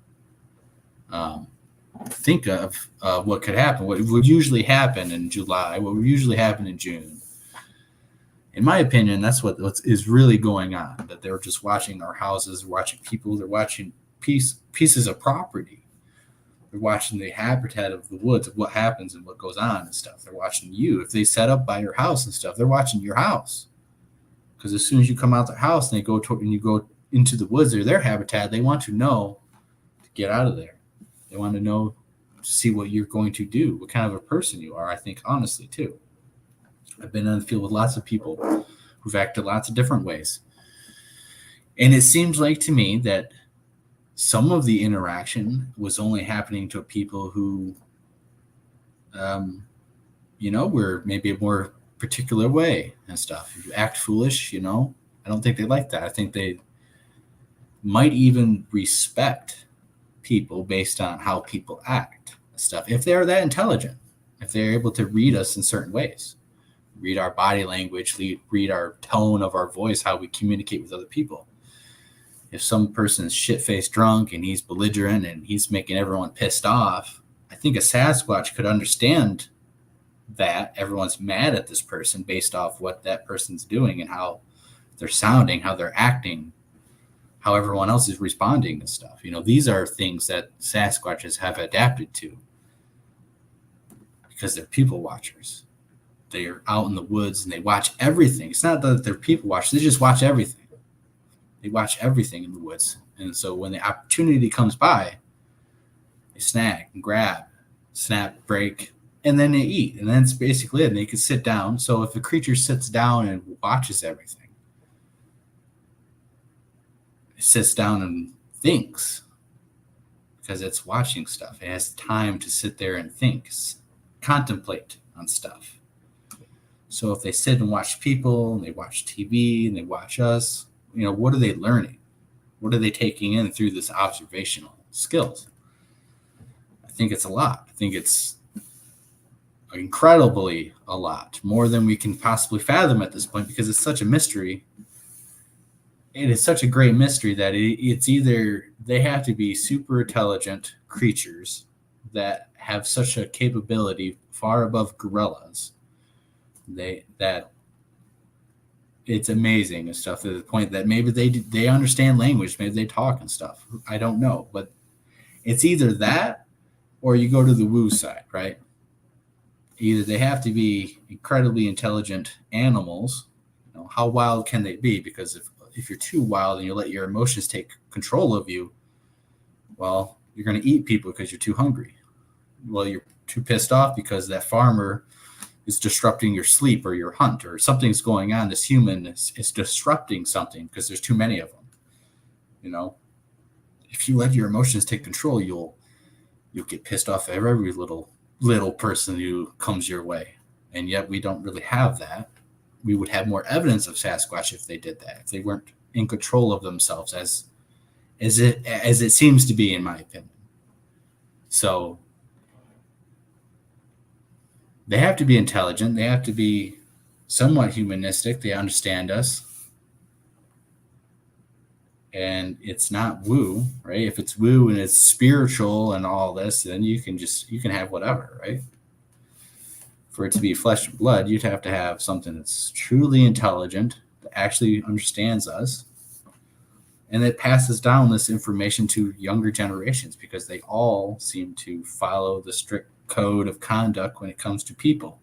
Speaker 1: think of what could happen. What would usually happen in July, what would usually happen in June. In my opinion, that's what is really going on, that they're just watching our houses, watching people, they're watching pieces of property. They're watching the habitat of the woods, of what happens and what goes on and stuff. They're watching you. If they set up by your house and stuff, they're watching your house. Because as soon as you come out the house and you go into the woods or their habitat, they want to know to get out of there. They want to know to see what you're going to do, what kind of a person you are, I think, honestly, too. I've been in the field with lots of people who've acted lots of different ways. And it seems like to me that some of the interaction was only happening to people who, were maybe a more particular way and stuff. If you act foolish, I don't think they like that. I think they might even respect people based on how people act and stuff. If they're that intelligent, if they're able to read us in certain ways, read our body language, read our tone of our voice, how we communicate with other people. If some person's shit-faced drunk and he's belligerent and he's making everyone pissed off, I think a Sasquatch could understand that everyone's mad at this person based off what that person's doing and how they're sounding, how they're acting, how everyone else is responding and stuff. These are things that Sasquatches have adapted to because they're people watchers. They're out in the woods and they watch everything. It's not that they're people watchers. They just watch everything. They watch everything in the woods. And so when the opportunity comes by, they snag and grab, snap, break, and then they eat. And that's basically it. And they can sit down. So if a creature sits down and watches everything, it sits down and thinks because it's watching stuff. It has time to sit there and think, contemplate on stuff. So if they sit and watch people and they watch TV and they watch us, what are they learning? What are they taking in through this observational skills? I think it's a lot. I think it's incredibly a lot, more than we can possibly fathom at this point, because it's such a mystery. It is such a great mystery that it's either they have to be super intelligent creatures that have such a capability far above gorillas, that it's amazing and stuff, to the point that maybe they understand language, maybe they talk and stuff. I don't know, but it's either that or you go to the woo side, right? Either they have to be incredibly intelligent animals. How wild can they be? Because if you're too wild and you let your emotions take control of you, well, you're going to eat people because you're too hungry. Well, you're too pissed off because that farmer is disrupting your sleep or your hunt, or something's going on. This human is disrupting something because there's too many of them. If you let your emotions take control, you'll get pissed off at every little person who comes your way. And yet we don't really have that. We would have more evidence of Sasquatch if they did that, if they weren't in control of themselves, as it seems to be, in my opinion. So they have to be intelligent. They have to be somewhat humanistic. They understand us. And it's not woo, right? If it's woo and it's spiritual and all this, then you can have whatever, right? For it to be flesh and blood, you'd have to have something that's truly intelligent, that actually understands us, and that passes down this information to younger generations, because they all seem to follow the strict code of conduct when it comes to people.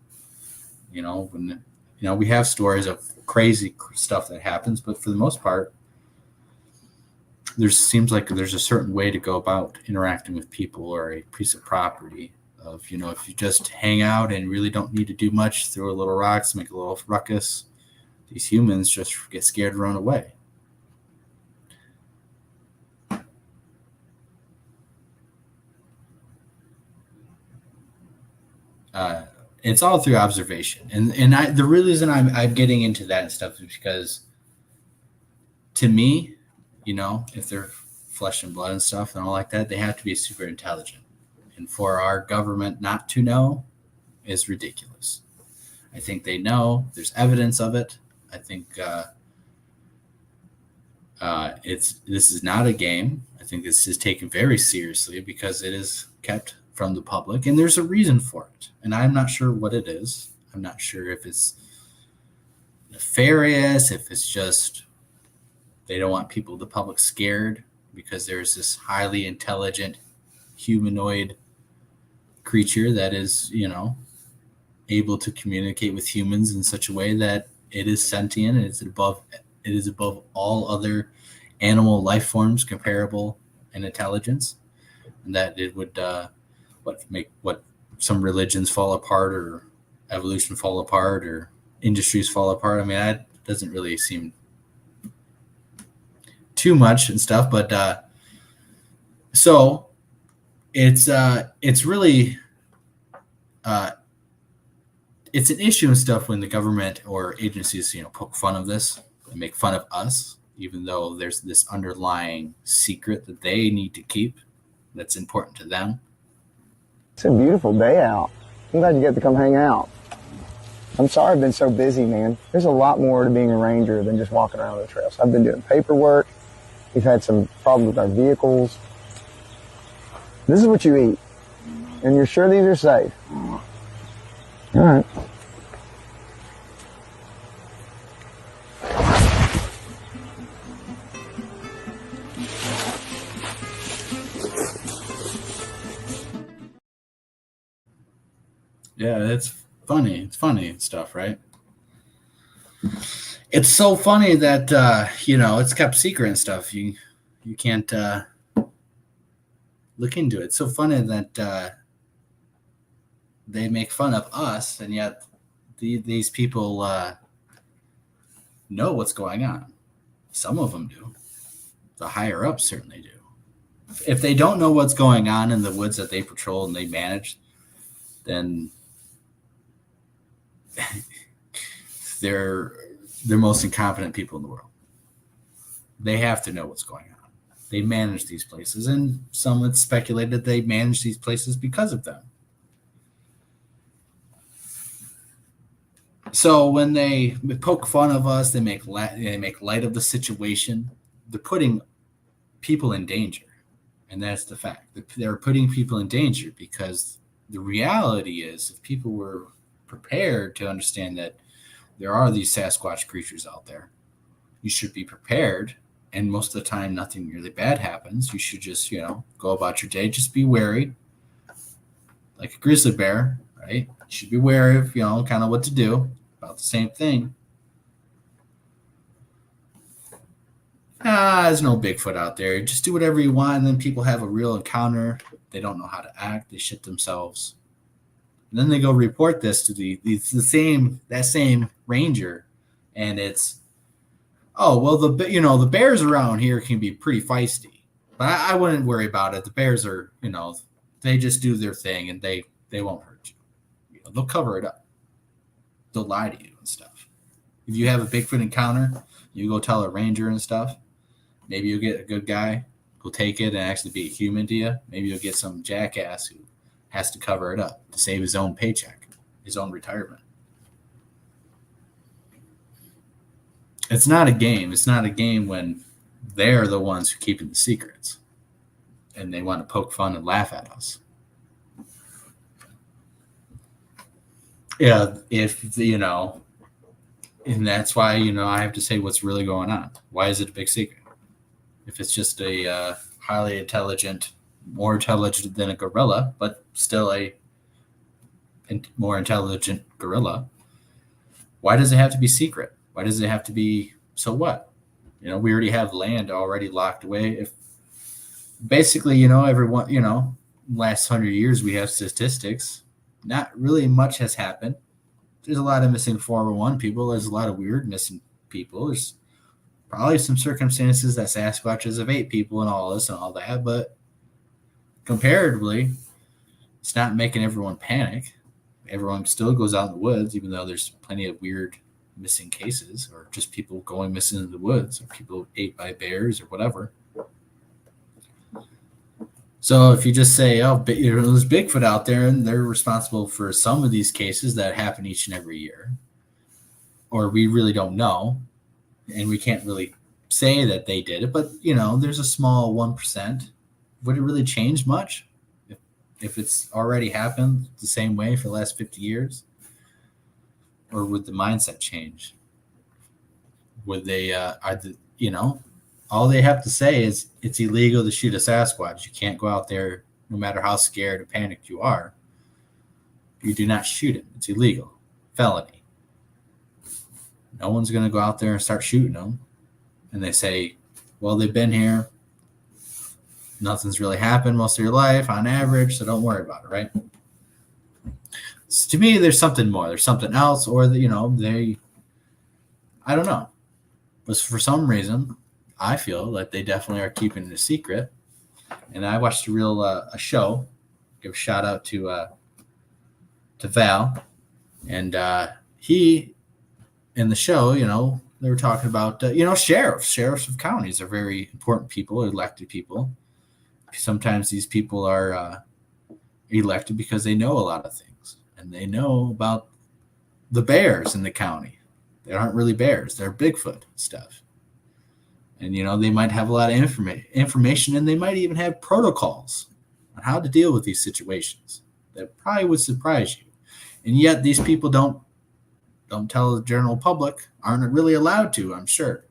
Speaker 1: We have stories of crazy stuff that happens, but for the most part, seems like there's a certain way to go about interacting with people or a piece of property. If you just hang out and really don't need to do much, throw a little rocks, make a little ruckus, these humans just get scared and run away. It's all through observation, and the reason I'm getting into that and stuff is because, to me, if they're flesh and blood and stuff and all like that, they have to be super intelligent. And for our government not to know is ridiculous. I think they know. There's evidence of it. I think this is not a game. I think this is taken very seriously because it is kept from the public, and there's a reason for it. And I'm not sure what it is. I'm not sure if it's nefarious, if it's just they don't want the public scared because there's this highly intelligent humanoid creature that is, able to communicate with humans in such a way that it is sentient and it is above all other animal life forms comparable in intelligence, and that it would make some religions fall apart, or evolution fall apart, or industries fall apart. I mean, that doesn't really seem too much and stuff, but So it's really it's an issue and stuff when the government or agencies, poke fun of this and make fun of us, even though there's this underlying secret that they need to keep that's important to them.
Speaker 3: It's a beautiful day out. I'm glad you get to come hang out. I'm sorry I've been so busy, man. There's a lot more to being a ranger than just walking around the trails. I've been doing paperwork. We've had some problems with our vehicles. This is what you eat. And you're sure these are safe? All right.
Speaker 1: Yeah, it's funny. It's funny and stuff, right? It's so funny that it's kept secret and stuff. You can't look into it. It's so funny that they make fun of us, and yet these people know what's going on. Some of them do. The higher ups certainly do. If they don't know what's going on in the woods that they patrol and they manage, then they're the most incompetent people in the world. They have to know what's going on. They manage these places, and some have speculated they manage these places because of them. So when they poke fun of us, they make light of the situation. They're putting people in danger, and that's the fact. They're putting people in danger because the reality is, if people were prepared to understand that there are these Sasquatch creatures out there, you should be prepared. And most of the time, nothing really bad happens. You should just, go about your day. Just be wary, like a grizzly bear, right? You should be wary of, kind of what to do. About the same thing. There's no Bigfoot out there. Just do whatever you want, and then people have a real encounter. They don't know how to act. They shit themselves. And then they go report this to that same ranger, and it's, oh well, the bears around here can be pretty feisty, but I wouldn't worry about it. The bears are, they just do their thing, and they won't hurt you. They'll cover it up. They'll lie to you and stuff. If you have a Bigfoot encounter, you go tell a ranger and stuff. Maybe you'll get a good guy who'll take it and actually be a human to you. Maybe you'll get some jackass who has to cover it up to save his own paycheck, his own retirement. It's not a game. It's not a game when they're the ones who are keeping the secrets and they want to poke fun and laugh at us. Yeah, and that's why, I have to say what's really going on. Why is it a big secret? If it's just a highly intelligent, more intelligent than a gorilla, but still a more intelligent gorilla, why does it have to be secret? Why does it have to be, so what? We already have land already locked away. If basically, everyone, last 100 years we have statistics. Not really much has happened. There's a lot of missing 401 people. There's a lot of weird missing people. There's probably some circumstances that Sasquatches have ate people and all this and all that, but comparatively, it's not making everyone panic. Everyone still goes out in the woods, even though there's plenty of weird missing cases, or just people going missing in the woods, or people ate by bears or whatever. So if you just say, oh, there's Bigfoot out there, and they're responsible for some of these cases that happen each and every year, or we really don't know, and we can't really say that they did it, but, there's a small 1%. Would it really change much if it's already happened the same way for the last 50 years? Or would the mindset change? Would they, all they have to say is it's illegal to shoot a Sasquatch. You can't go out there, no matter how scared or panicked you are. You do not shoot him. It's illegal. Felony. No one's going to go out there and start shooting them. And they say, well, they've been here. Nothing's really happened most of your life on average, so don't worry about it, right? So to me, there's something more. There's something else, or I don't know. But for some reason, I feel like they definitely are keeping it a secret. And I watched a show. Give a shout out to Val, and he in the show, they were talking about sheriffs of counties are very important people, elected people. Sometimes these people are elected because they know a lot of things, and they know about the bears in the county. They aren't really bears; they're Bigfoot stuff. And they might have a lot of information, and they might even have protocols on how to deal with these situations that probably would surprise you. And yet these people don't tell the general public, aren't really allowed to, I'm sure,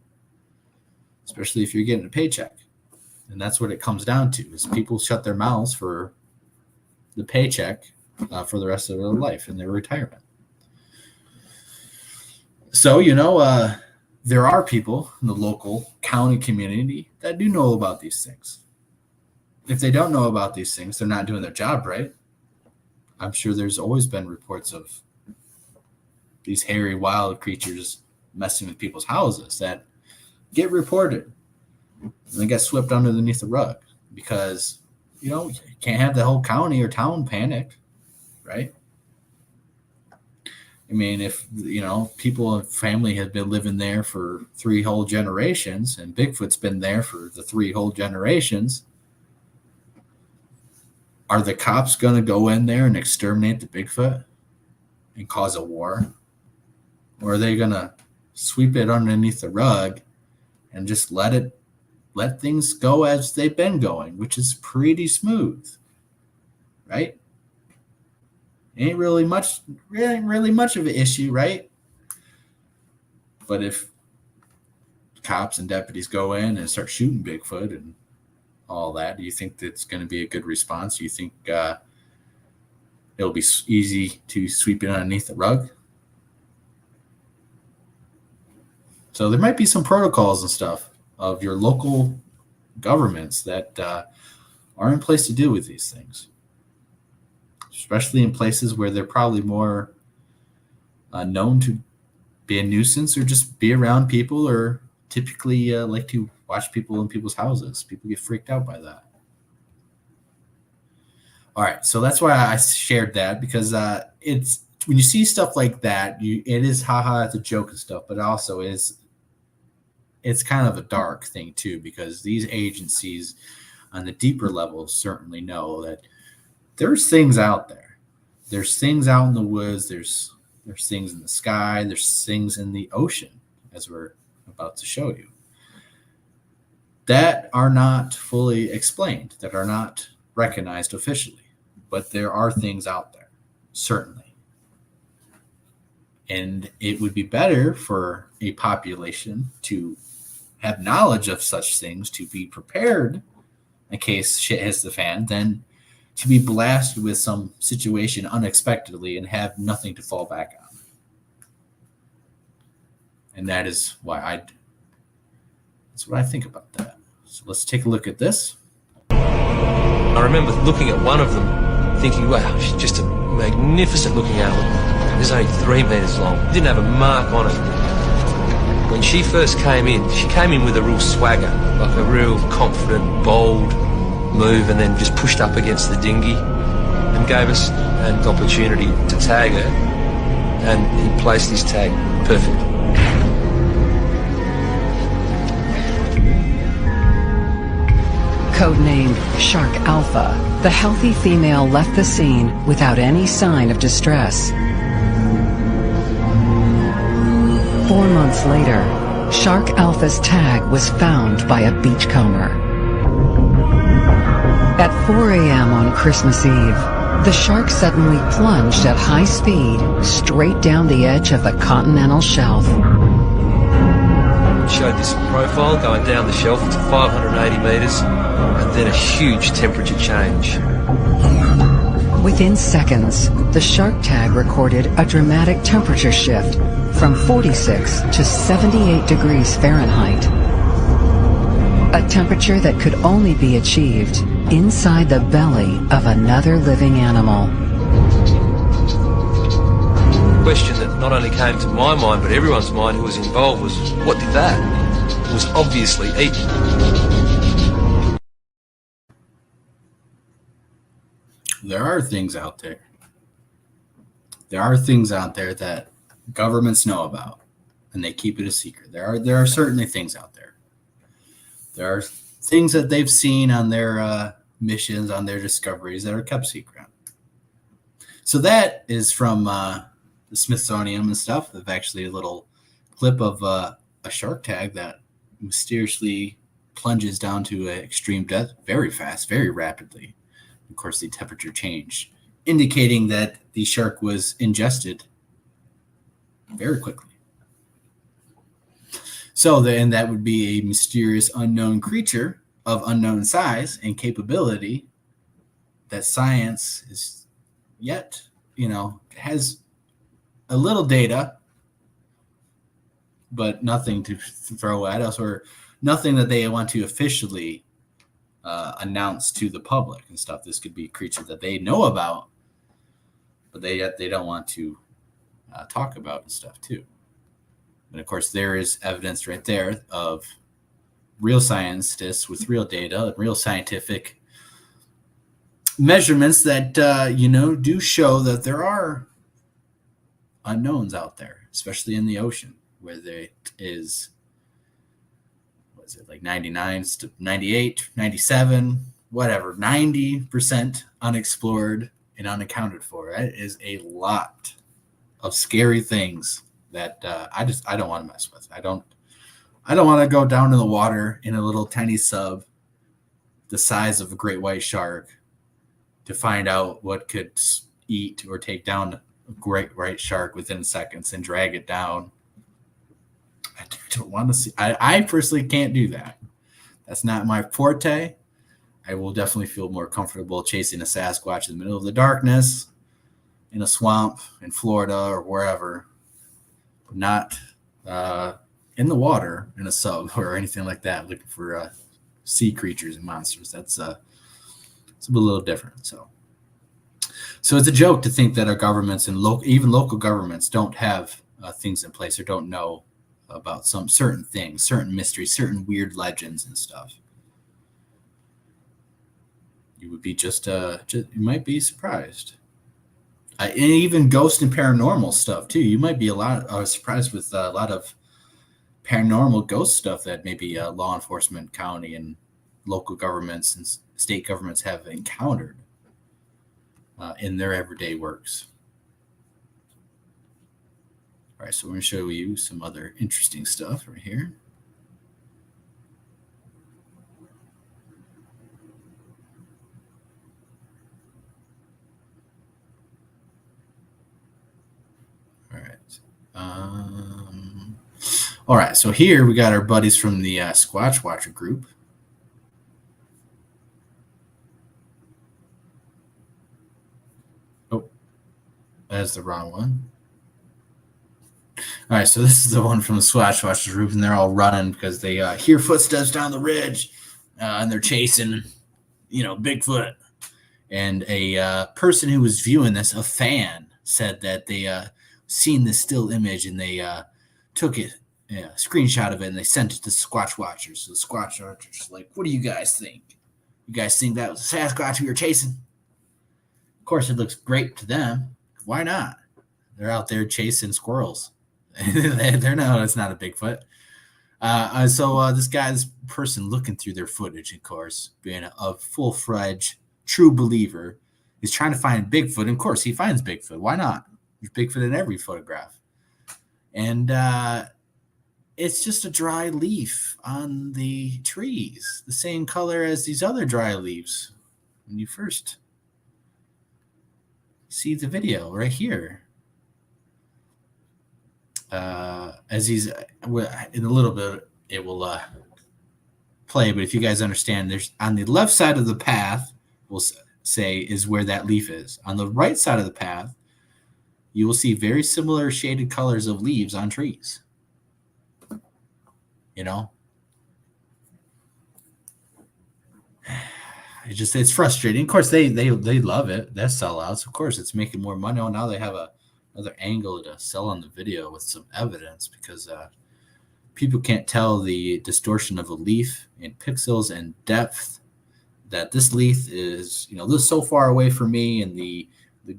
Speaker 1: especially if you're getting a paycheck. And that's what it comes down to, is people shut their mouths for the paycheck for the rest of their life and their retirement. So, there are people in the local county community that do know about these things. If they don't know about these things, they're not doing their job right. I'm sure there's always been reports of these hairy wild creatures messing with people's houses that get reported and they get swept underneath the rug because, you can't have the whole county or town panicked, right? I mean, if, people and family have been living there for 3 whole generations and Bigfoot's been there for the 3 whole generations, are the cops going to go in there and exterminate the Bigfoot and cause a war? Or are they going to sweep it underneath the rug and just let things go as they've been going, which is pretty smooth, right? Ain't really much of an issue, right? But if cops and deputies go in and start shooting Bigfoot and all that, do you think that's going to be a good response? Do you think it'll be easy to sweep it underneath the rug? So there might be some protocols and stuff of your local governments that are in place to deal with these things, especially in places where they're probably more known to be a nuisance or just be around people, or typically like to watch people in people's houses. People get freaked out by that. All right, so that's why I shared that, because it's when you see stuff like that, it is haha, it's a joke and stuff, but also it's kind of a dark thing too, because these agencies on the deeper levels certainly know that there's things out there. There's things out in the woods. There's things in the sky. There's things in the ocean, as we're about to show you, that are not fully explained, that are not recognized officially. But there are things out there, certainly. And it would be better for a population to have knowledge of such things, to be prepared in case shit hits the fan, than to be blasted with some situation unexpectedly and have nothing to fall back on. And that is why that's what I think about that. So let's take a look at this.
Speaker 4: I remember looking at one of them, thinking, wow, she's just a magnificent looking animal. It's only 3 meters long. Didn't have a mark on it. When she first came in with a real swagger, like a real confident, bold move, and then just pushed up against the dinghy and gave us an opportunity to tag her, and he placed his tag perfect.
Speaker 5: Codenamed Shark Alpha, the healthy female left the scene without any sign of distress. 4 months later, Shark Alpha's tag was found by a beachcomber. At 4 a.m. on Christmas Eve, the shark suddenly plunged at high speed straight down the edge of the continental shelf.
Speaker 4: It showed this profile going down the shelf to 580 meters, and then a huge temperature change.
Speaker 5: Within seconds, the shark tag recorded a dramatic temperature shift from 46 to 78 degrees Fahrenheit. A temperature that could only be achieved inside the belly of another living animal.
Speaker 4: The question that not only came to my mind, but everyone's mind who was involved was, what did that? It was obviously eaten.
Speaker 1: there are things out there. There are things out there that governments know about, and they keep it a secret. There are certainly things out there. There are things that they've seen on their missions, on their discoveries that are kept secret. So that is from the Smithsonian and stuff. There's actually a little clip of a shark tag that mysteriously plunges down to an extreme depth very fast, very rapidly. Of course, the temperature changed, indicating that the shark was ingested very quickly. So then that would be a mysterious unknown creature of unknown size and capability that science is yet, has a little data, but nothing to throw at us, or nothing that they want to officially announce to the public and stuff. This could be a creature that they know about, but they don't want to talk about and stuff too. And of course, there is evidence right there of real scientists with real data and real scientific measurements that do show that there are unknowns out there, especially in the ocean, where there is, what is it, like 99 to 98, 97, whatever, 90% unexplored and unaccounted for. That is a lot of scary things that I don't want to mess with. I don't want to go down in the water in a little tiny sub the size of a great white shark to find out what could eat or take down a great white shark within seconds and drag it down. I don't want to see. I personally can't do that. That's not my forte. I will definitely feel more comfortable chasing a Sasquatch in the middle of the darkness in a swamp in Florida or wherever, not in the water in a sub or anything like that, looking for sea creatures and monsters. It's a little different. So it's a joke to think that our governments and even local governments don't have things in place or don't know about some certain things, certain mysteries, certain weird legends and stuff. You would be you might be surprised. And even ghost and paranormal stuff too. You might be surprised with a lot of paranormal ghost stuff that maybe law enforcement, county, and local governments and state governments have encountered in their everyday works. All right, so we're going to show you some other interesting stuff right here. All right, so here we got our buddies from the Squatch Watcher group. Oh, that's the wrong one. All right, so this is the one from the Squatch Watcher group, and they're all running because they hear footsteps down the ridge, and they're chasing, Bigfoot. And a person who was viewing this, a fan, said that they seen this still image, and they took it, a screenshot of it, and they sent it to Squatch Watchers. So the Squatch Watchers like, what do you guys think? You guys think that was a Sasquatch we were chasing? Of course, it looks great to them. Why not? They're out there chasing squirrels. They're no, it's not a Bigfoot. So this person looking through their footage, of course, being a full-fledged true believer, is trying to find Bigfoot. And of course, he finds Bigfoot. Why not? There's Bigfoot in every photograph. And it's just a dry leaf on the trees, the same color as these other dry leaves when you first see the video right here. As he's in a little bit, it will play. But if you guys understand, there's on the left side of the path, we'll say, is where that leaf is. On the right side of the path, you will see very similar shaded colors of leaves on trees. It's frustrating. Of course, they love it. They're sellouts. Of course, it's making more money. Now they have another angle to sell on the video with some evidence, because people can't tell the distortion of a leaf in pixels and depth that this leaf is, this so far away from me, and the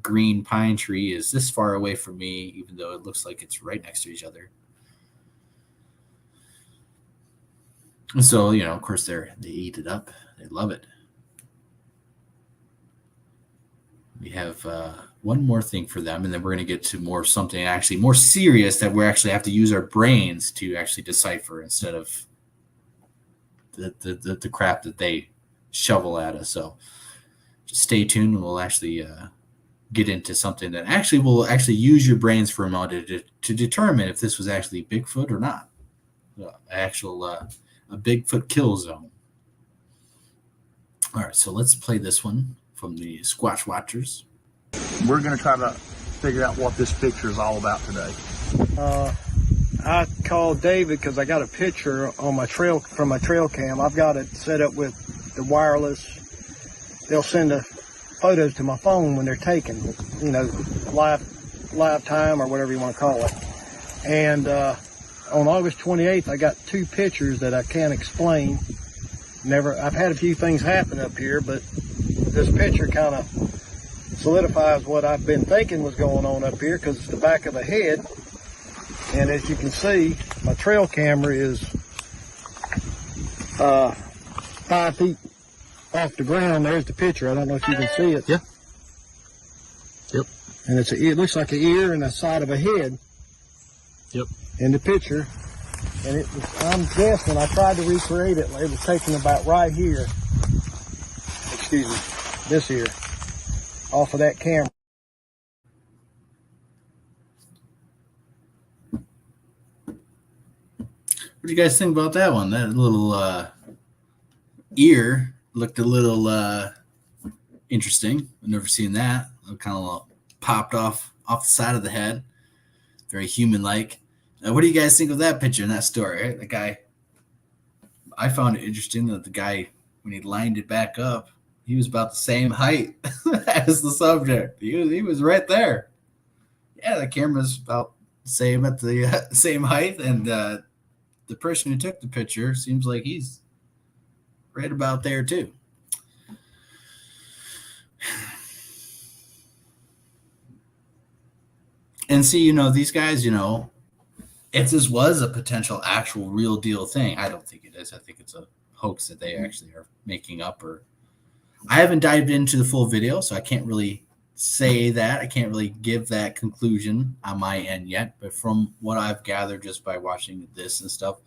Speaker 1: green pine tree is this far away from me, even though it looks like it's right next to each other. And so, of course, they eat it up. They love it. We have one more thing for them, and then we're going to get to something actually more serious that we actually have to use our brains to actually decipher instead of the crap that they shovel at us. So just stay tuned, and we'll actually get into something that actually will actually use your brains for a moment to determine if this was actually Bigfoot or not. A Bigfoot kill zone. All right, so let's play this one from the Squatch Watchers.
Speaker 6: We're going to try to figure out what this picture is all about today.
Speaker 7: I called David because I got a picture on my trail from my trail cam. I've got it set up with the wireless. They'll send photos to my phone when they're taken, live time or whatever you want to call it. And on August 28th, I got 2 pictures that I can't explain. I've had a few things happen up here, but this picture kind of solidifies what I've been thinking was going on up here, because it's the back of the head. And as you can see, my trail camera is 5 feet off the ground. There's the picture. I don't know if you can see it.
Speaker 6: Yeah. Yep.
Speaker 7: And it looks like an ear and the side of a head.
Speaker 6: Yep.
Speaker 7: In the picture. And I'm guessing, I tried to recreate it. It was taken about right here. Excuse me. This here. Off of that camera.
Speaker 1: What do you guys think about that one? That little ear looked a little interesting. I've never seen that. It kind of popped off the side of the head. Very human-like. What do you guys think of that picture and that story? Right? The guy, I found it interesting that the guy, when he lined it back up, he was about the same height as the subject. He was right there. Yeah, the camera's about the same at the same height, and the person who took the picture seems like he's right about there too. And see, these guys, if this was a potential actual real deal thing, I don't think it is. I think it's a hoax that they actually are making up. Or I haven't dived into the full video, so I can't really say that. I can't really give that conclusion on my end yet. But from what I've gathered just by watching this and stuff,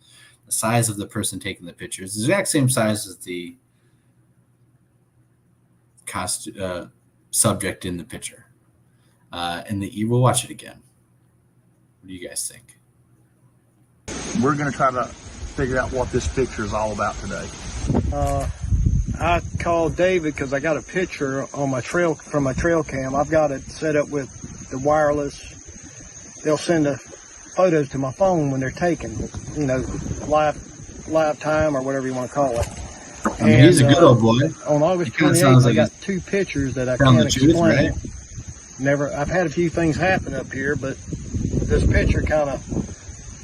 Speaker 1: the size of the person taking the picture is the exact same size as the subject in the picture. And we'll watch it again. What do you guys think?
Speaker 6: We're going to try to figure out what this picture is all about today.
Speaker 7: I called David because I got a picture on my trail from my trail cam. I've got it set up with the wireless. They'll send photos to my phone when they're taken, live time or whatever you want to call it.
Speaker 1: I mean, he's a good old boy.
Speaker 7: On August 28th, I got 2 pictures that I can't explain.
Speaker 1: Right?
Speaker 7: I've had a few things happen up here, but this picture kind of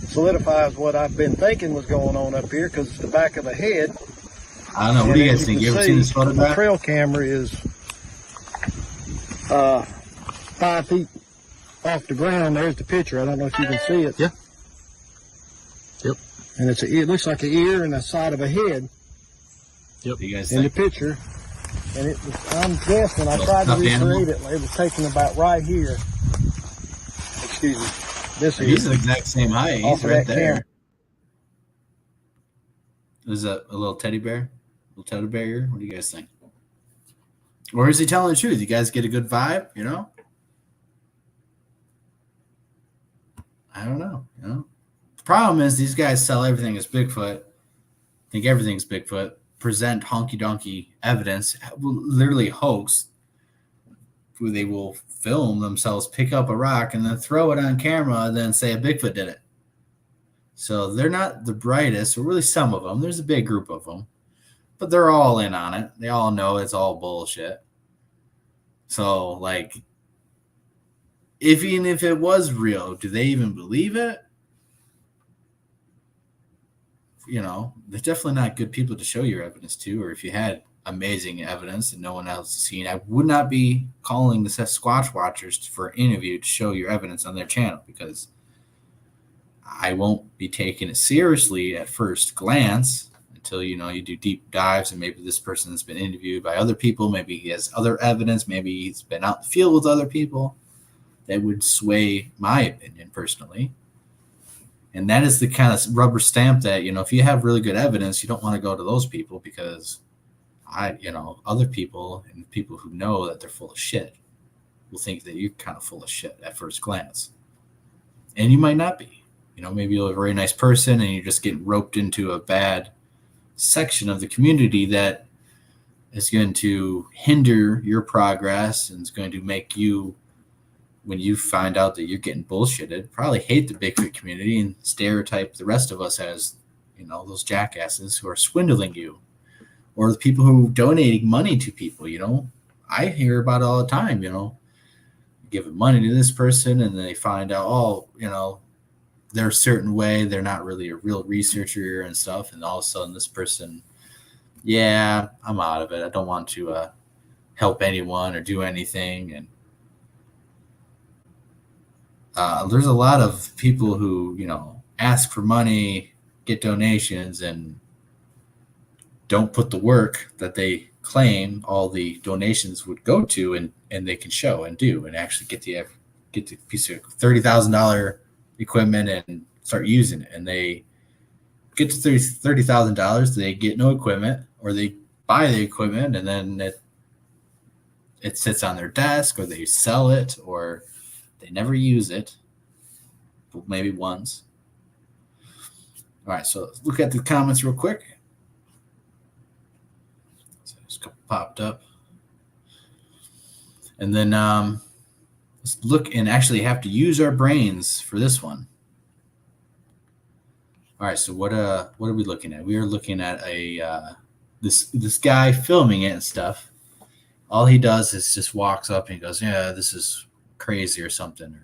Speaker 7: solidifies what I've been thinking was going on up here, because it's the back of the head.
Speaker 1: I don't know. What do you guys think? You ever seen this photograph?
Speaker 7: My trail camera is 5 feet off the ground. There's the picture. I don't know if you can see it.
Speaker 6: Yeah. Yep.
Speaker 7: And it looks like an ear and the side of a head.
Speaker 6: Yep.
Speaker 1: You guys
Speaker 7: in
Speaker 1: think?
Speaker 7: the picture. And I'm guessing, I tried to recreate it. It was taken about right here. Excuse me. This
Speaker 1: He's the exact same height. He's right there.
Speaker 7: Camera.
Speaker 1: Is that a little teddy bear? A little teddy bear here? What do you guys think? Or is he telling the truth? You guys get a good vibe, I don't know, The problem is these guys sell everything as Bigfoot, think everything's Bigfoot, present honky-donkey evidence, literally hoax, who they will film themselves pick up a rock and then throw it on camera and then say a Bigfoot did it. So they're not the brightest, or really some of them. There's a big group of them, but they're all in on it. They all know it's all bullshit. So, even if it was real, do they even believe it? They're definitely not good people to show your evidence to. Or if you had amazing evidence that no one else has seen, I would not be calling the Sasquatch Watchers for an interview to show your evidence on their channel, because I won't be taking it seriously at first glance until, you do deep dives, and maybe this person has been interviewed by other people. Maybe he has other evidence. Maybe he's been out in the field with other people that would sway my opinion personally. And that is the kind of rubber stamp that, if you have really good evidence, you don't want to go to those people, because other people and people who know that they're full of shit will think that you're kind of full of shit at first glance. And you might not be. Maybe you're a very nice person and you're just getting roped into a bad section of the community that is going to hinder your progress and is going to make you, when you find out that you're getting bullshitted, probably hate the Bigfoot community and stereotype the rest of us as, those jackasses who are swindling you, or the people who are donating money to people. I hear about it all the time, giving money to this person and they find out, they're a certain way, they're not really a real researcher and stuff, and all of a sudden this person, I'm out of it, I don't want to help anyone or do anything. And there's a lot of people who ask for money, get donations, and don't put the work that they claim all the donations would go to, and they can show and do, and actually get the piece of $30,000 equipment and start using it. And they get to $30,000, they get no equipment, or they buy the equipment and then it sits on their desk, or they sell it, or they never use it, maybe once. All right, so let's look at the comments real quick. So there's a couple popped up. And then let's look and actually have to use our brains for this one. All right, so what are we looking at? We are looking at this guy filming it and stuff. All he does is just walks up and he goes, "Yeah, this is crazy," or something,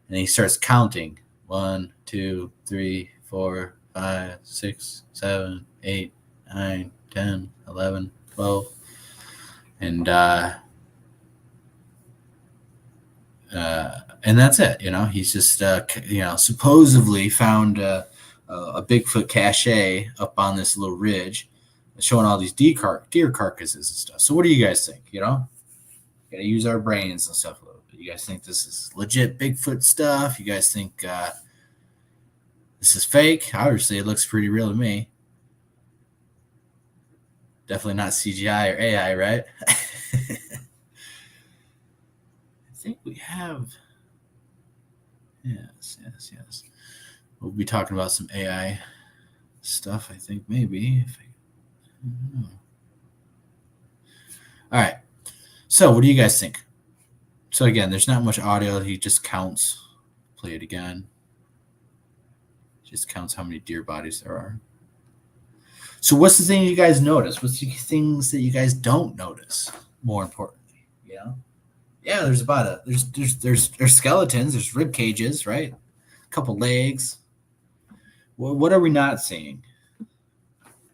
Speaker 1: and he starts counting 1, 2, 3, 4, 5, 6, 7, 8, 9, 10, 11, 12, and that's it. He's just supposedly found a Bigfoot cache up on this little ridge, showing all these deer carcasses and stuff. So what do you guys think? Gotta use our brains and stuff a little bit. You guys think this is legit Bigfoot stuff? You guys think this is fake? Obviously, it looks pretty real to me. Definitely not CGI or AI, right? I think we have. Yes. We'll be talking about some AI stuff, I think, maybe. I don't know. All right. So what do you guys think? So again, there's not much audio. He just counts. Play it again. Just counts how many deer bodies there are. So what's the thing you guys notice? What's the things that you guys don't notice? More importantly, yeah, there's there's skeletons, there's rib cages, right? A couple legs. What are we not seeing?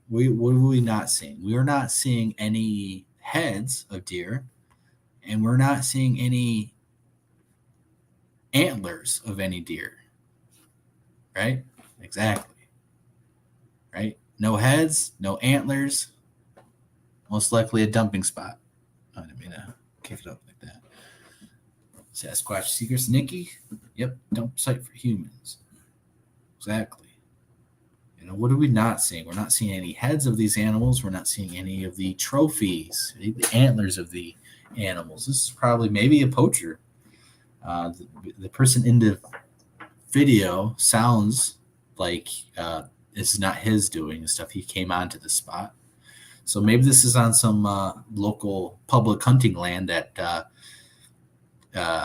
Speaker 1: What are we not seeing? We are not seeing any heads of deer, and we're not seeing any antlers of any deer. Right? Exactly. Right? No heads, no antlers. Most likely a dumping spot. I didn't mean to kick it up like that. Sasquatch Secrets, Nikki. Yep, dump site for humans. Exactly. What are we not seeing? We're not seeing any heads of these animals. We're not seeing any of the trophies, the antlers of the animals. This is probably maybe a poacher. The person in the video sounds like this is not his doing and stuff. He came onto the spot. So maybe this is on some local public hunting land that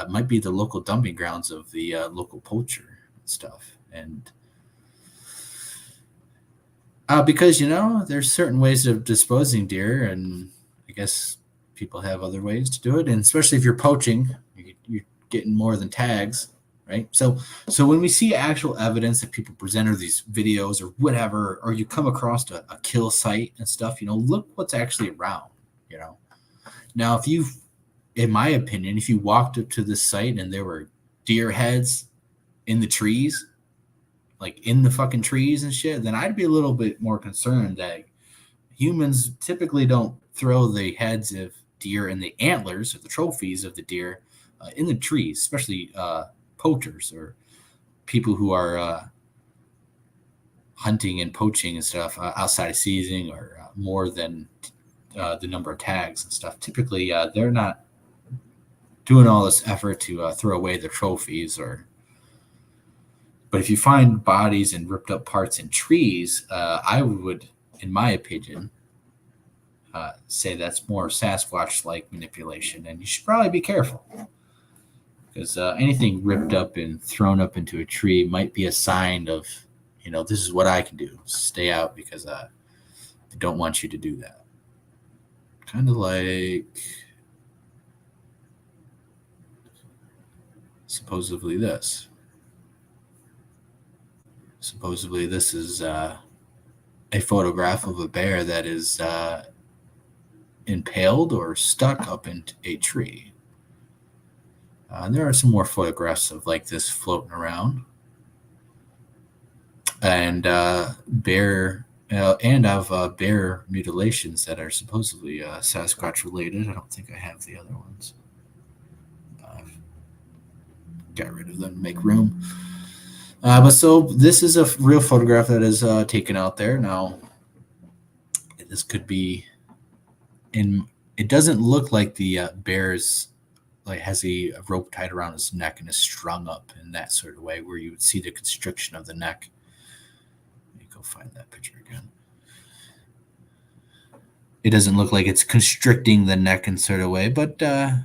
Speaker 1: might be the local dumping grounds of the local poacher and stuff. And because, there's certain ways of disposing deer, and I guess people have other ways to do it. And especially if you're poaching, you're getting more than tags, right? So when we see actual evidence that people present, or these videos or whatever, or you come across a kill site and stuff, look what's actually around. you know. Now, in my opinion, if you walked up to this site and there were deer heads in the trees, like in the fucking trees and shit, then I'd be a little bit more concerned that humans typically don't throw the heads of deer and the antlers or the trophies of the deer in the trees, especially poachers or people who are hunting and poaching and stuff outside of season or more than the number of tags and stuff. Typically, they're not doing all this effort to throw away the trophies. But if you find bodies and ripped up parts in trees, I would, in my opinion, say that's more Sasquatch-like manipulation, and you should probably be careful, because anything ripped up and thrown up into a tree might be a sign of, this is what I can do. Stay out, because I don't want you to do that. Kind of like supposedly this. Supposedly this is a photograph of a bear that is impaled or stuck up in a tree. There are some more photographs of like this floating around, and bear mutilations that are supposedly Sasquatch related. I don't think I have the other ones. Got rid of them to make room. But so this is a real photograph that is taken out there. Now, this could be it doesn't look like the bear's has a rope tied around his neck and is strung up in that sort of way where you would see the constriction of the neck. Let me go find that picture again. It doesn't look like it's constricting the neck in sort of way, but I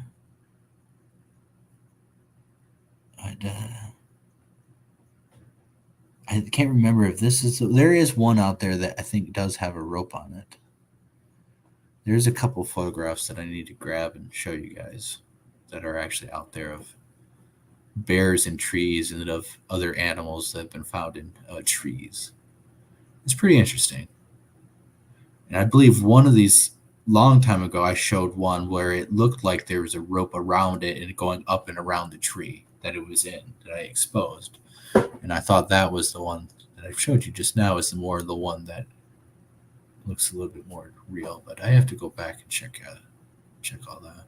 Speaker 1: can't remember if this is. There is one out there that I think does have a rope on it. There's a couple photographs that I need to grab and show you guys that are actually out there of bears in trees and of other animals that have been found in trees. It's pretty interesting. And I believe one of these, long time ago, I showed one where it looked like there was a rope around it and going up and around the tree that it was in, that I exposed. And I thought that was the one that I showed you just now is the one that looks a little bit more real. But I have to go back and check all that.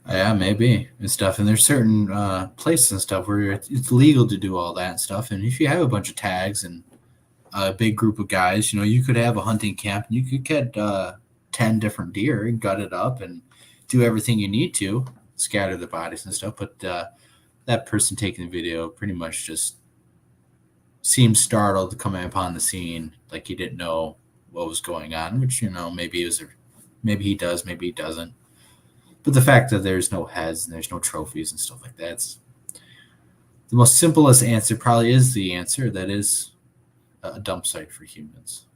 Speaker 1: Yeah, maybe and stuff. And there's certain places and stuff where it's legal to do all that and stuff. And if you have a bunch of tags and a big group of guys, you could have a hunting camp and you could get 10 different deer and gut it up and do everything you need to, scatter the bodies and stuff. But that person taking the video pretty much just seemed startled to come upon the scene, like he didn't know what was going on, which, maybe he does, maybe he doesn't. But the fact that there's no heads and there's no trophies and stuff like that, the most simplest answer probably is the answer that is a dump site for humans.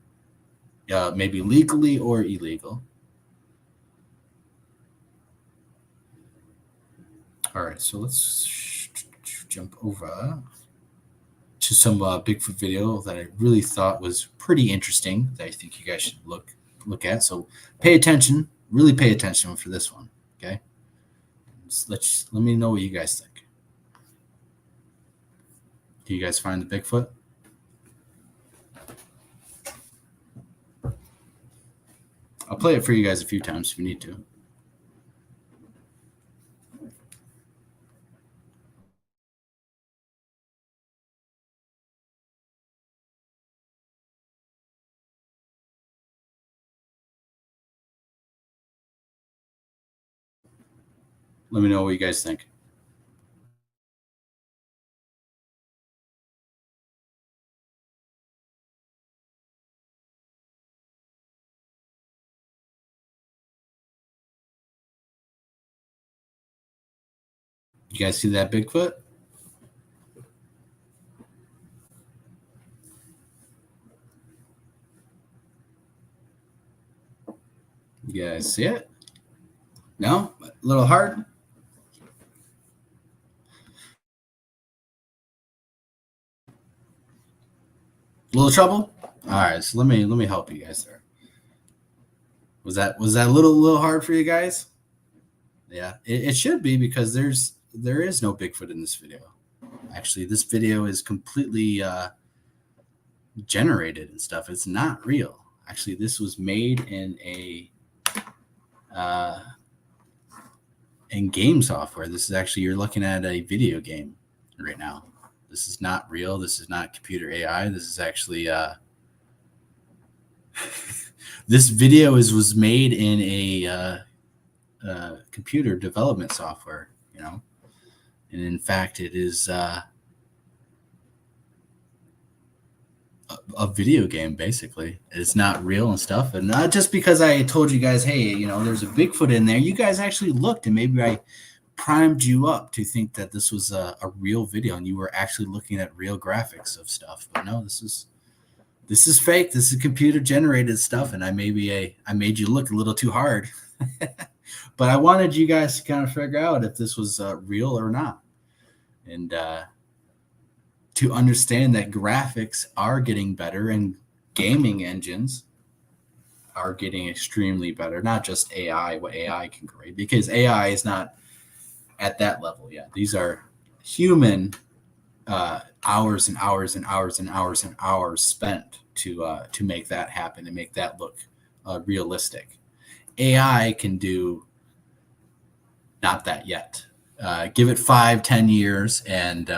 Speaker 1: Maybe legally or illegal. All right, so let's jump over to some Bigfoot video that I really thought was pretty interesting that I think you guys should look at. So pay attention, really pay attention for this one. Okay, let me know what you guys think. Do you guys find the Bigfoot? I'll play it for you guys a few times if you need to. Let me know what you guys think. You guys see that Bigfoot? You guys see it? No? A little hard? A little trouble? All right, so let me help you guys there. Was that a little hard for you guys? Yeah, it should be, because there is no Bigfoot in this video. Actually, this video is completely generated and stuff. It's not real. Actually, this was made in game software. This is actually, you're looking at a video game right now. This is not real. This is not computer AI. This is actually this video was made in a computer development software, you know, and in fact, it is a video game. Basically, it's not real and stuff. And not just because I told you guys, hey, you know, there's a Bigfoot in there. You guys actually looked, and maybe I primed you up to think that this was a real video, and you were actually looking at real graphics of stuff. But no, this is fake. This is computer generated stuff, and I made you look a little too hard. But I wanted you guys to kind of figure out if this was real or not, and to understand that graphics are getting better and gaming engines are getting extremely better. Not just AI, what AI can create, because AI is not at that level yet. These are human hours and hours and hours and hours and hours spent to make that happen and make that look realistic. AI can do not that yet. Give it 5-10 years, and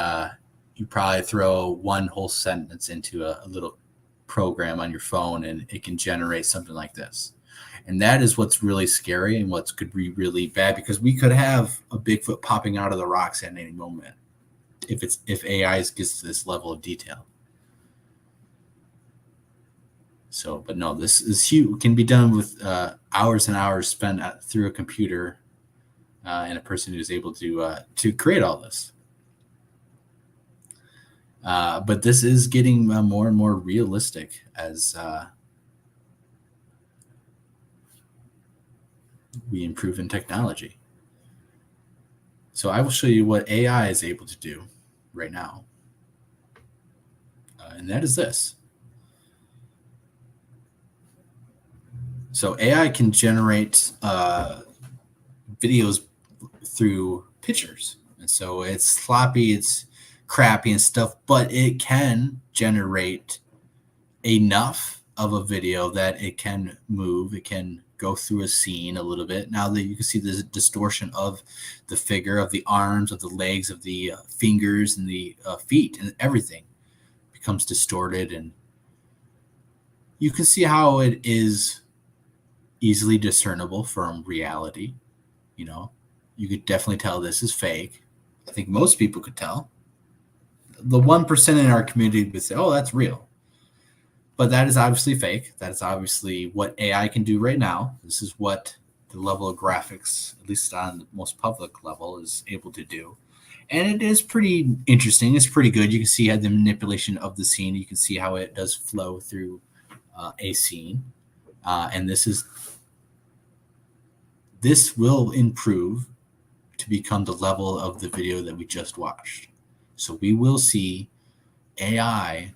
Speaker 1: you probably throw one whole sentence into a little program on your phone, and it can generate something like this. And that is what's really scary, and what could be really bad, because we could have a Bigfoot popping out of the rocks at any moment if AI gets to this level of detail. So, but no, this is huge. Can be done with hours and hours spent through a computer, and a person who's able to create all this. But this is getting more and more realistic as we improve in technology. So I will show you what AI is able to do right now. And that is this. So AI can generate videos through pictures. And so it's sloppy, it's crappy and stuff, but it can generate enough of a video that it can move, it can go through a scene a little bit. Now that you can see the distortion of the figure, of the arms, of the legs, of the fingers, and the feet, and everything becomes distorted, and you can see how it is easily discernible from reality. You know, you could definitely tell this is fake. I think most people could tell. The 1% in our community would say, oh, that's real. But that is obviously fake. That is obviously what AI can do right now. This is what the level of graphics, at least on the most public level, is able to do. And it is pretty interesting. It's pretty good. You can see how the manipulation of the scene. You can see how it does flow through a scene. And this will improve to become the level of the video that we just watched. So we will see AI,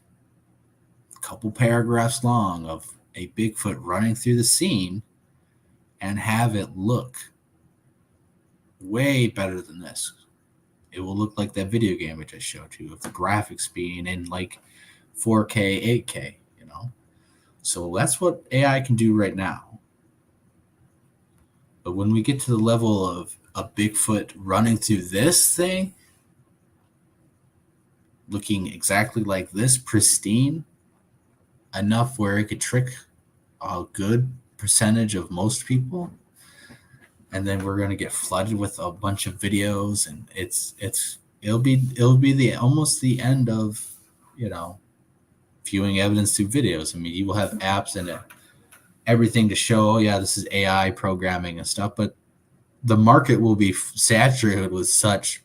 Speaker 1: a couple paragraphs long, of a Bigfoot running through the scene and have it look way better than this. It will look like that video game I just showed you, of the graphics being in like 4K, 8K, you know. So that's what AI can do right now. But when we get to the level of a Bigfoot running through this thing, looking exactly like this, pristine, enough where it could trick a good percentage of most people, and then we're going to get flooded with a bunch of videos, and it'll be almost the end of, you know, viewing evidence through videos. I mean, you will have apps and everything to show, oh yeah, this is AI programming and stuff, but the market will be saturated with such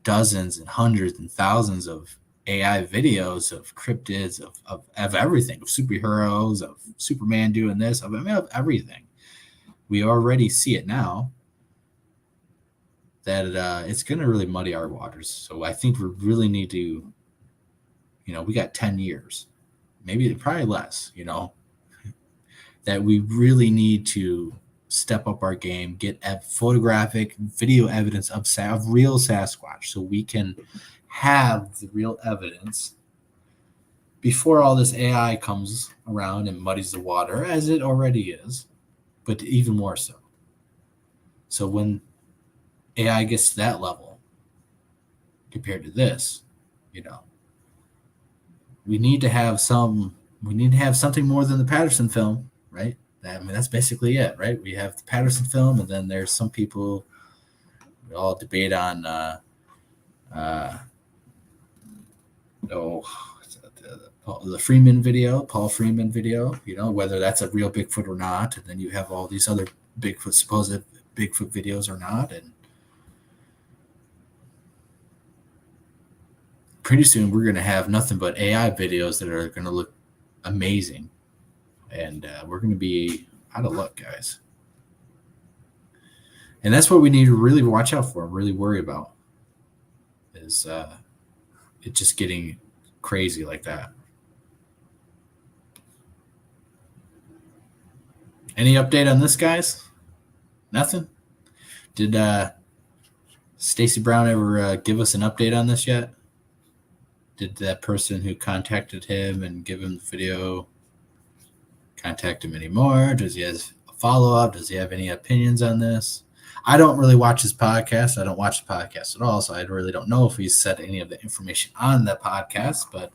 Speaker 1: dozens and hundreds and thousands of AI videos of cryptids, of everything, of superheroes, of Superman doing this, of everything. we already see it now, that it's going to really muddy our waters. So I think we really need to, we got 10 years, maybe probably less, that we really need to step up our game, get photographic video evidence of real Sasquatch, so we can have the real evidence before all this AI comes around and muddies the water, as it already is, but even more so. So when AI gets to that level compared to this, we need to have something more than the Patterson film, right? I mean, that's basically it, right? We have the Patterson film, and then there's some people, we all debate on the Freeman video, Paul Freeman video, whether that's a real Bigfoot or not. And then you have all these other supposed Bigfoot videos or not. And pretty soon we're going to have nothing but AI videos that are going to look amazing. And we're going to be out of luck, guys. And that's what we need to really watch out for, really worry about, is it just getting crazy like that. Any update on this, guys? Nothing? Did Stacy Brown ever give us an update on this yet? Did that person who contacted him and give him the video contact him anymore? Does he have a follow-up? Does he have any opinions on this? I don't really watch his podcast. I don't watch the podcast at all, so I really don't know if he's said any of the information on the podcast, but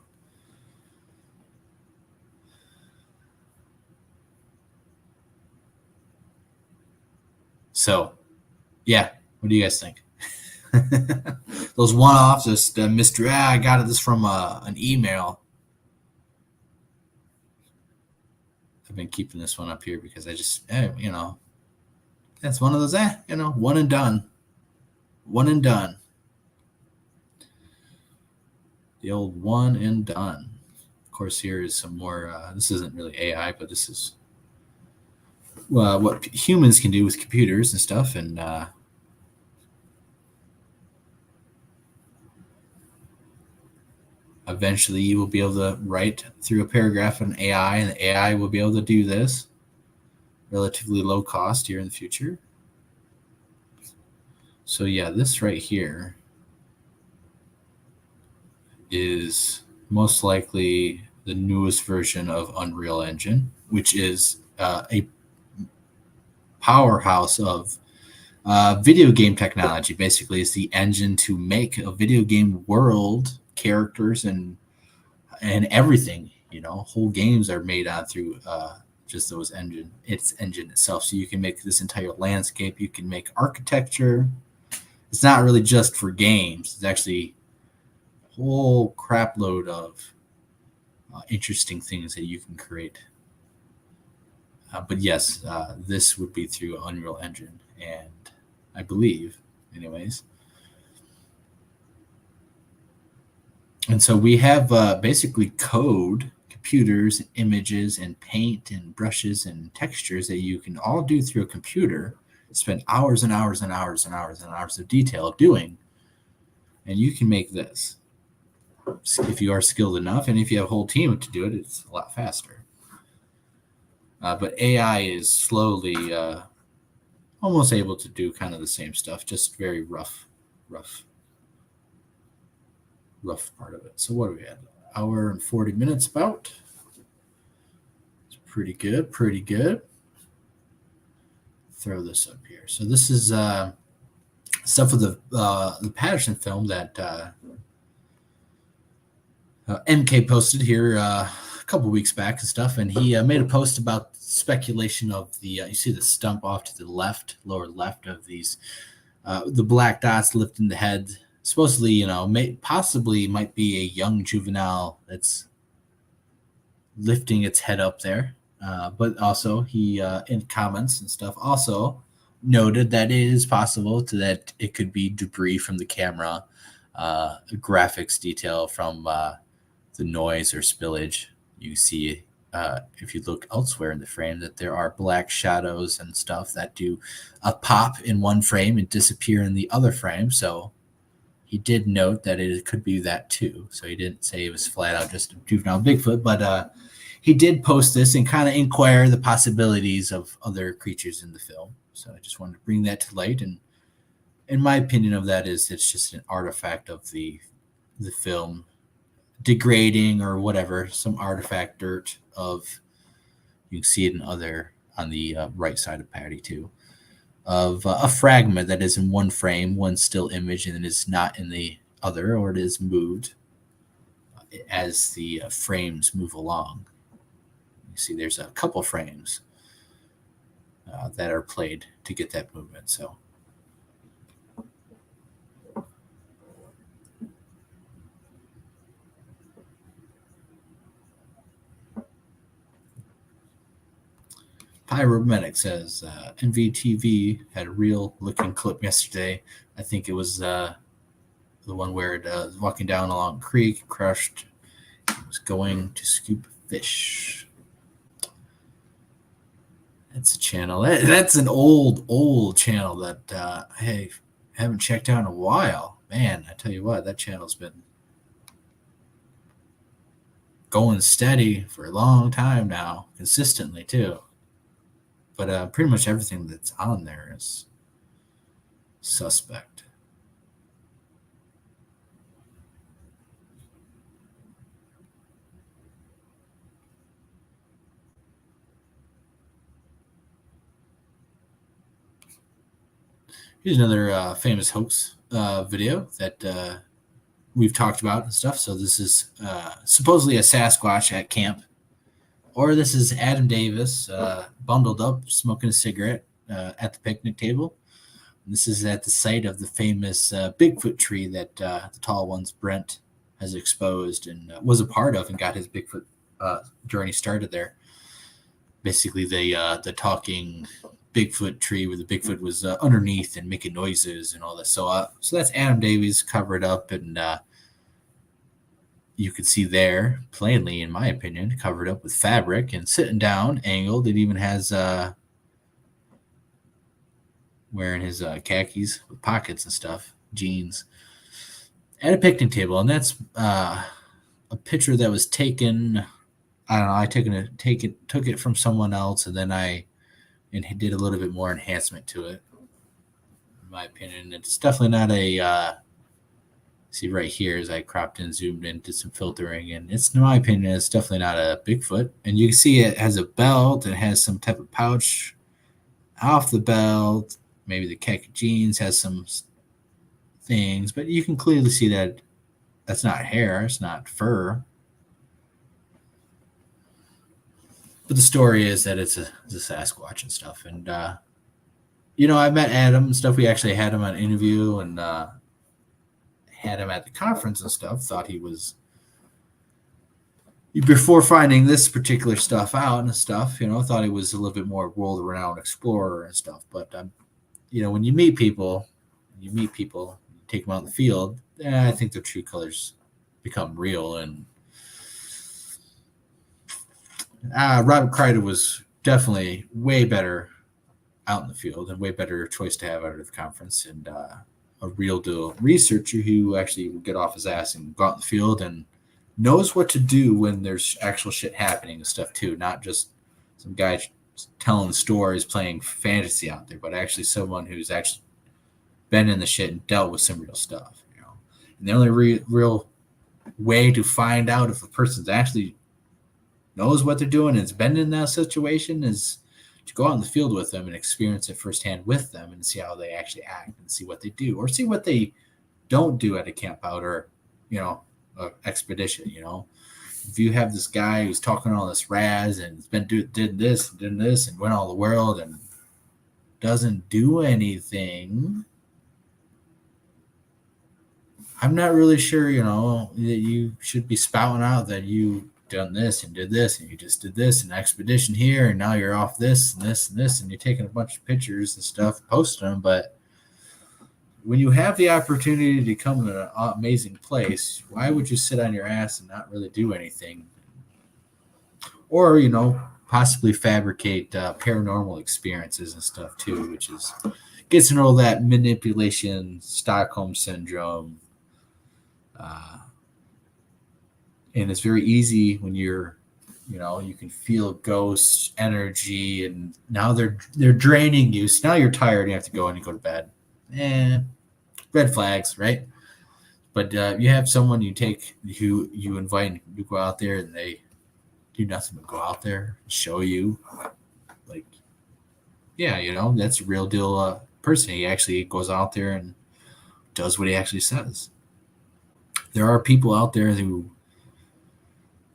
Speaker 1: so, yeah, what do you guys think? Those one-offs, just Mr. I got this from an email. I've been keeping this one up here because I just, that's one of those, one and done. One and done. The old one and done. Of course, here is some more, this isn't really AI, but this is what humans can do with computers and stuff. And eventually you will be able to write through a paragraph in AI, and the AI will be able to do this relatively low cost here in the future. So yeah, this right here is most likely the newest version of Unreal Engine, which is a powerhouse of video game technology. Basically, it's the engine to make a video game world, characters, and everything. Whole games are made on through just its engine itself. So you can make this entire landscape. You can make architecture. It's not really just for games. It's actually a whole crap load of interesting things that you can create. But yes, this would be through Unreal Engine, and I believe, anyways. And so we have basically code, computers, images, and paint, and brushes, and textures that you can all do through a computer, spend hours and hours and hours and hours and hours of detail doing, and you can make this. If you are skilled enough, and if you have a whole team to do it, it's a lot faster. But AI is slowly almost able to do kind of the same stuff, just very rough part of it. So what do we have? Hour and 40 minutes about. It's pretty good. Throw this up here. So this is stuff of the Patterson film that MK posted here a couple weeks back and stuff, and he made a post about speculation of the you see the stump off to the left, lower left of these the black dots lifting the head. Supposedly, possibly might be a young juvenile that's lifting its head up there. But also he, in comments and stuff, also noted that it is possible that it could be debris from the camera, graphics detail from the noise or spillage you see if you look elsewhere in the frame, that there are black shadows and stuff that do a pop in one frame and disappear in the other frame. So he did note that it could be that too. So he didn't say it was flat out just a juvenile Bigfoot, but he did post this and kind of inquire the possibilities of other creatures in the film. So I just wanted to bring that to light. And in my opinion of that is it's just an artifact of the film degrading or whatever, some artifact dirt of, you can see it on the right side of Patty too, of a fragment that is in one frame, one still image, and it is not in the other, or it is moved as the frames move along. You see there's a couple frames that are played to get that movement. So Pyromedic says MVTV had a real looking clip yesterday. I think it was the one where it was walking down along a creek, crushed. It was going to scoop fish. That's a channel. That's an old channel that I haven't checked out in a while. Man, I tell you what, that channel's been going steady for a long time now, consistently too. But pretty much everything that's on there is suspect. Here's another famous hoax video that we've talked about and stuff. So this is supposedly a Sasquatch at camp. Or this is Adam Davis bundled up, smoking a cigarette at the picnic table. And this is at the site of the famous Bigfoot tree that the tall ones Brent has exposed and was a part of and got his Bigfoot journey started there. Basically, the talking Bigfoot tree where the Bigfoot was underneath and making noises and all that. So that's Adam Davies covered up, and you could see there plainly, in my opinion, covered up with fabric and sitting down, angled. It even has wearing his khakis with pockets and stuff, jeans, at a picnic table. And that's a picture that was taken. I don't know. I took it from someone else, and then I did a little bit more enhancement to it. In my opinion, it's definitely not a. See right here as I cropped and zoomed in, did some filtering, and it's, in my opinion, it's definitely not a Bigfoot. And you can see it has a belt and has some type of pouch off the belt. Maybe the khaki jeans has some things, but you can clearly see that that's not hair, it's not fur. But the story is that it's a Sasquatch and stuff. And I met Adam and stuff. We actually had him on an interview and had him at the conference and stuff. Thought he was, before finding this particular stuff out and stuff, thought he was a little bit more world-renowned explorer and stuff. But when you meet people, you take them out in the field, I think their true colors become real. And Robert Kreider was definitely way better out in the field and way better choice to have out of the conference, and a real deal researcher who actually will get off his ass and go out in the field and knows what to do when there's actual shit happening and stuff too. Not just some guy telling stories, playing fantasy out there, but actually someone who's actually been in the shit and dealt with some real stuff. And the only real way to find out if a person's actually knows what they're doing and has been in that situation is to go out in the field with them and experience it firsthand with them and see how they actually act and see what they do or see what they don't do at a camp out or, expedition. If you have this guy who's talking all this razz and did this and went all the world and doesn't do anything, I'm not really sure, that you should be spouting out that you done this and did this and you just did this and expedition here and now you're off this and this and this and you're taking a bunch of pictures and stuff, posting them. But when you have the opportunity to come to an amazing place, why would you sit on your ass and not really do anything? or possibly fabricate paranormal experiences and stuff too, which is gets to know that manipulation, Stockholm syndrome, and it's very easy when you're, you can feel ghost energy, and now they're draining you. So now you're tired, you have to go in and go to bed. Red flags, right? But you have someone who you invite to go out there, and they do nothing but go out there and show you, like, yeah, that's a real deal person. He actually goes out there and does what he actually says. There are people out there who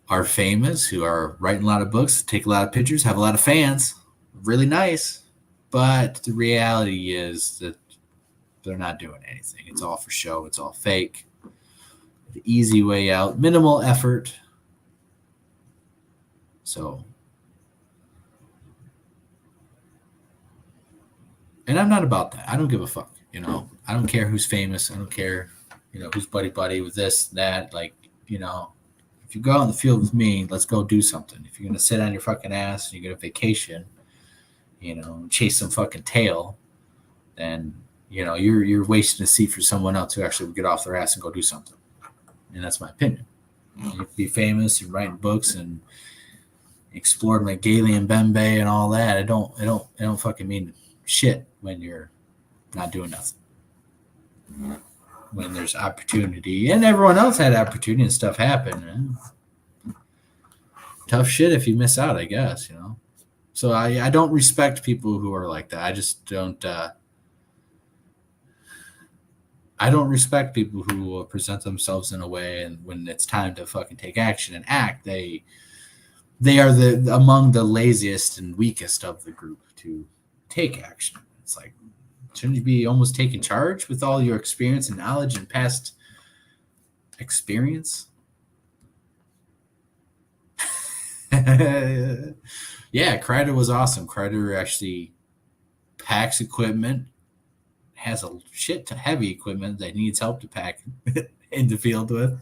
Speaker 1: are famous, who are writing a lot of books, take a lot of pictures, have a lot of fans, really nice. But the reality is that they're not doing anything. It's all for show. It's all fake. The easy way out, minimal effort. So, and I'm not about that. I don't give a fuck. I don't care who's famous. I don't care, who's buddy with this, that. Like, if you go out in the field with me, let's go do something. If you're gonna sit on your fucking ass and you get a vacation, chase some fucking tail, then you're wasting a seat for someone else who actually would get off their ass and go do something. And that's my opinion. You can be famous and writing books and exploring like Gailey and Bembe and all that. It don't fucking mean shit when you're not doing nothing. When there's opportunity, and everyone else had opportunity and stuff happen. Tough shit if you miss out, I guess, So I don't respect people who are like that. I just don't. I don't respect people who present themselves in a way, and when it's time to fucking take action and act, they are among the laziest and weakest of the group to take action. It's like, shouldn't you be almost taking charge with all your experience and knowledge and past experience? Yeah, Kreider was awesome. Kreider actually packs equipment, has a shit to heavy equipment that he needs help to pack in the field with.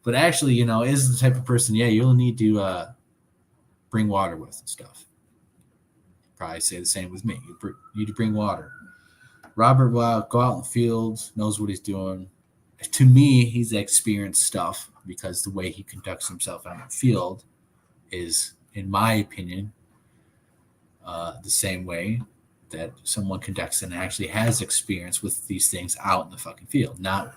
Speaker 1: But actually, is the type of person, you'll need to bring water with and stuff. Probably say the same with me. You need to bring water. Robert will go out in the field, knows what he's doing. To me, he's experienced stuff because the way he conducts himself out in the field is, in my opinion, the same way that someone conducts and actually has experience with these things out in the fucking field. Not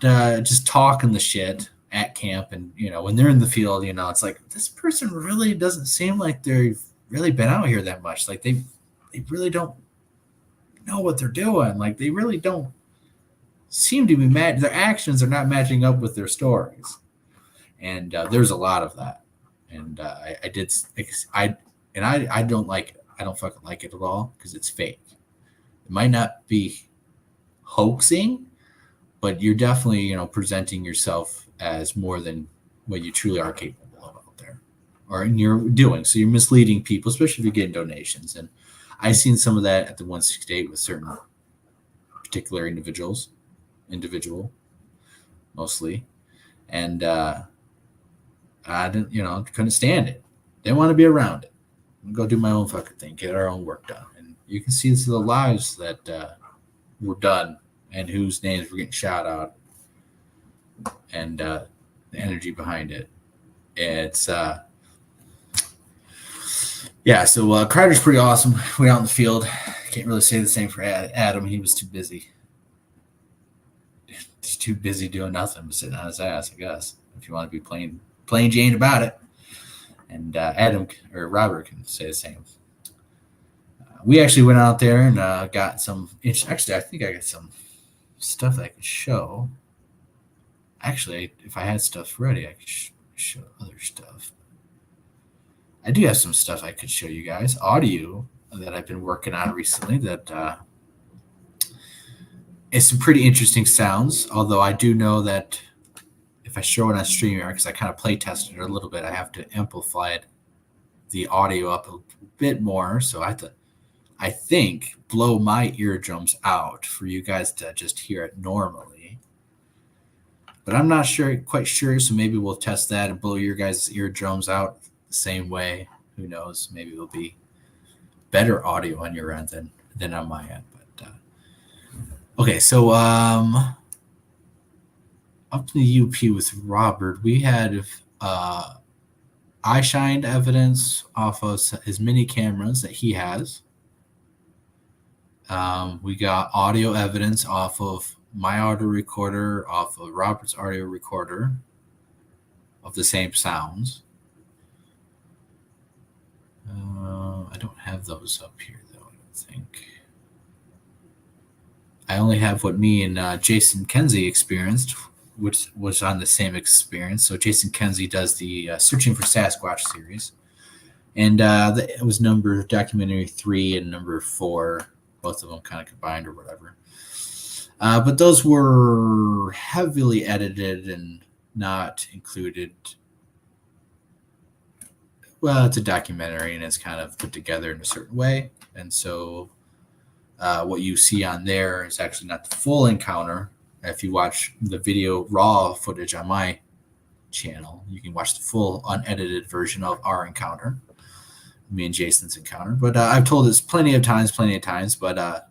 Speaker 1: just talking the shit at camp, and when they're in the field, it's like, this person really doesn't seem like they've really been out here that much. Like they really don't know what they're doing. Like they really don't seem to be their actions are not matching up with their stories. And there's a lot of that. And I don't like it. I don't fucking like it at all because it's fake. It might not be hoaxing, but you're definitely, presenting yourself as more than what you truly are capable of out there, or you're doing. So you're misleading people, especially if you're getting donations. And I've seen some of that at the 168 with certain particular individual mostly. And I didn't, couldn't stand it. Didn't want to be around it. Go do my own fucking thing, get our own work done. And you can see the lives that were done and whose names were getting shout out, and the energy behind it. It's so Kreider's pretty awesome. We out in the field. Can't really say the same for Adam. He was too busy. He's too busy doing nothing but sitting on his ass, I guess, if you want to be plain Jane about it. And Adam or Robert can say the same. We actually went out there and got some. Actually, I think I got some stuff I could show. Actually, if I had stuff ready, I could show other stuff. I do have some stuff I could show you guys. Audio that I've been working on recently that is some pretty interesting sounds. Although I do know that if I show it on StreamYard, because I kind of play tested it a little bit, I have to amplify the audio up a bit more. So I have to, I think, blow my eardrums out for you guys to just hear it normally. But I'm not quite sure. So maybe we'll test that and blow your guys' eardrums out the same way. Who knows? Maybe it'll be better audio on your end than on my end. But okay, so up in the UP with Robert, we had eye shined evidence off of his mini cameras that he has. We got audio evidence off of my audio recorder, off of Robert's audio recorder of the same sounds. I don't have those up here, though, I don't think. I only have what me and Jason Kenzie experienced, which was on the same experience. So Jason Kenzie does the Searching for Sasquatch series. And it was documentary 3 and number 4, both of them kind of combined or whatever. But those were heavily edited and not included. Well, it's a documentary and it's kind of put together in a certain way. And so what you see on there is actually not the full encounter. If you watch the video raw footage on my channel, you can watch the full unedited version of our encounter, me and Jason's encounter. But I've told this plenty of times, but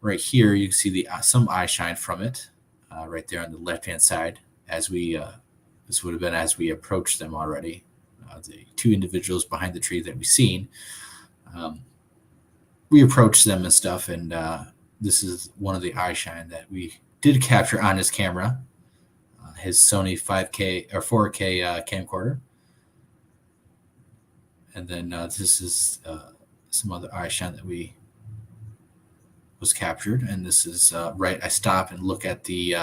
Speaker 1: right here you can see some eye shine from it right there on the left-hand side as we this would have been as we approached them already. The 2 individuals behind the tree that we've seen, we approached them and stuff, and this is one of the eye shine that we did capture on his camera, his Sony 5K or 4K camcorder. And then this is some other eye shine that was captured, and this is right. I stop and look at the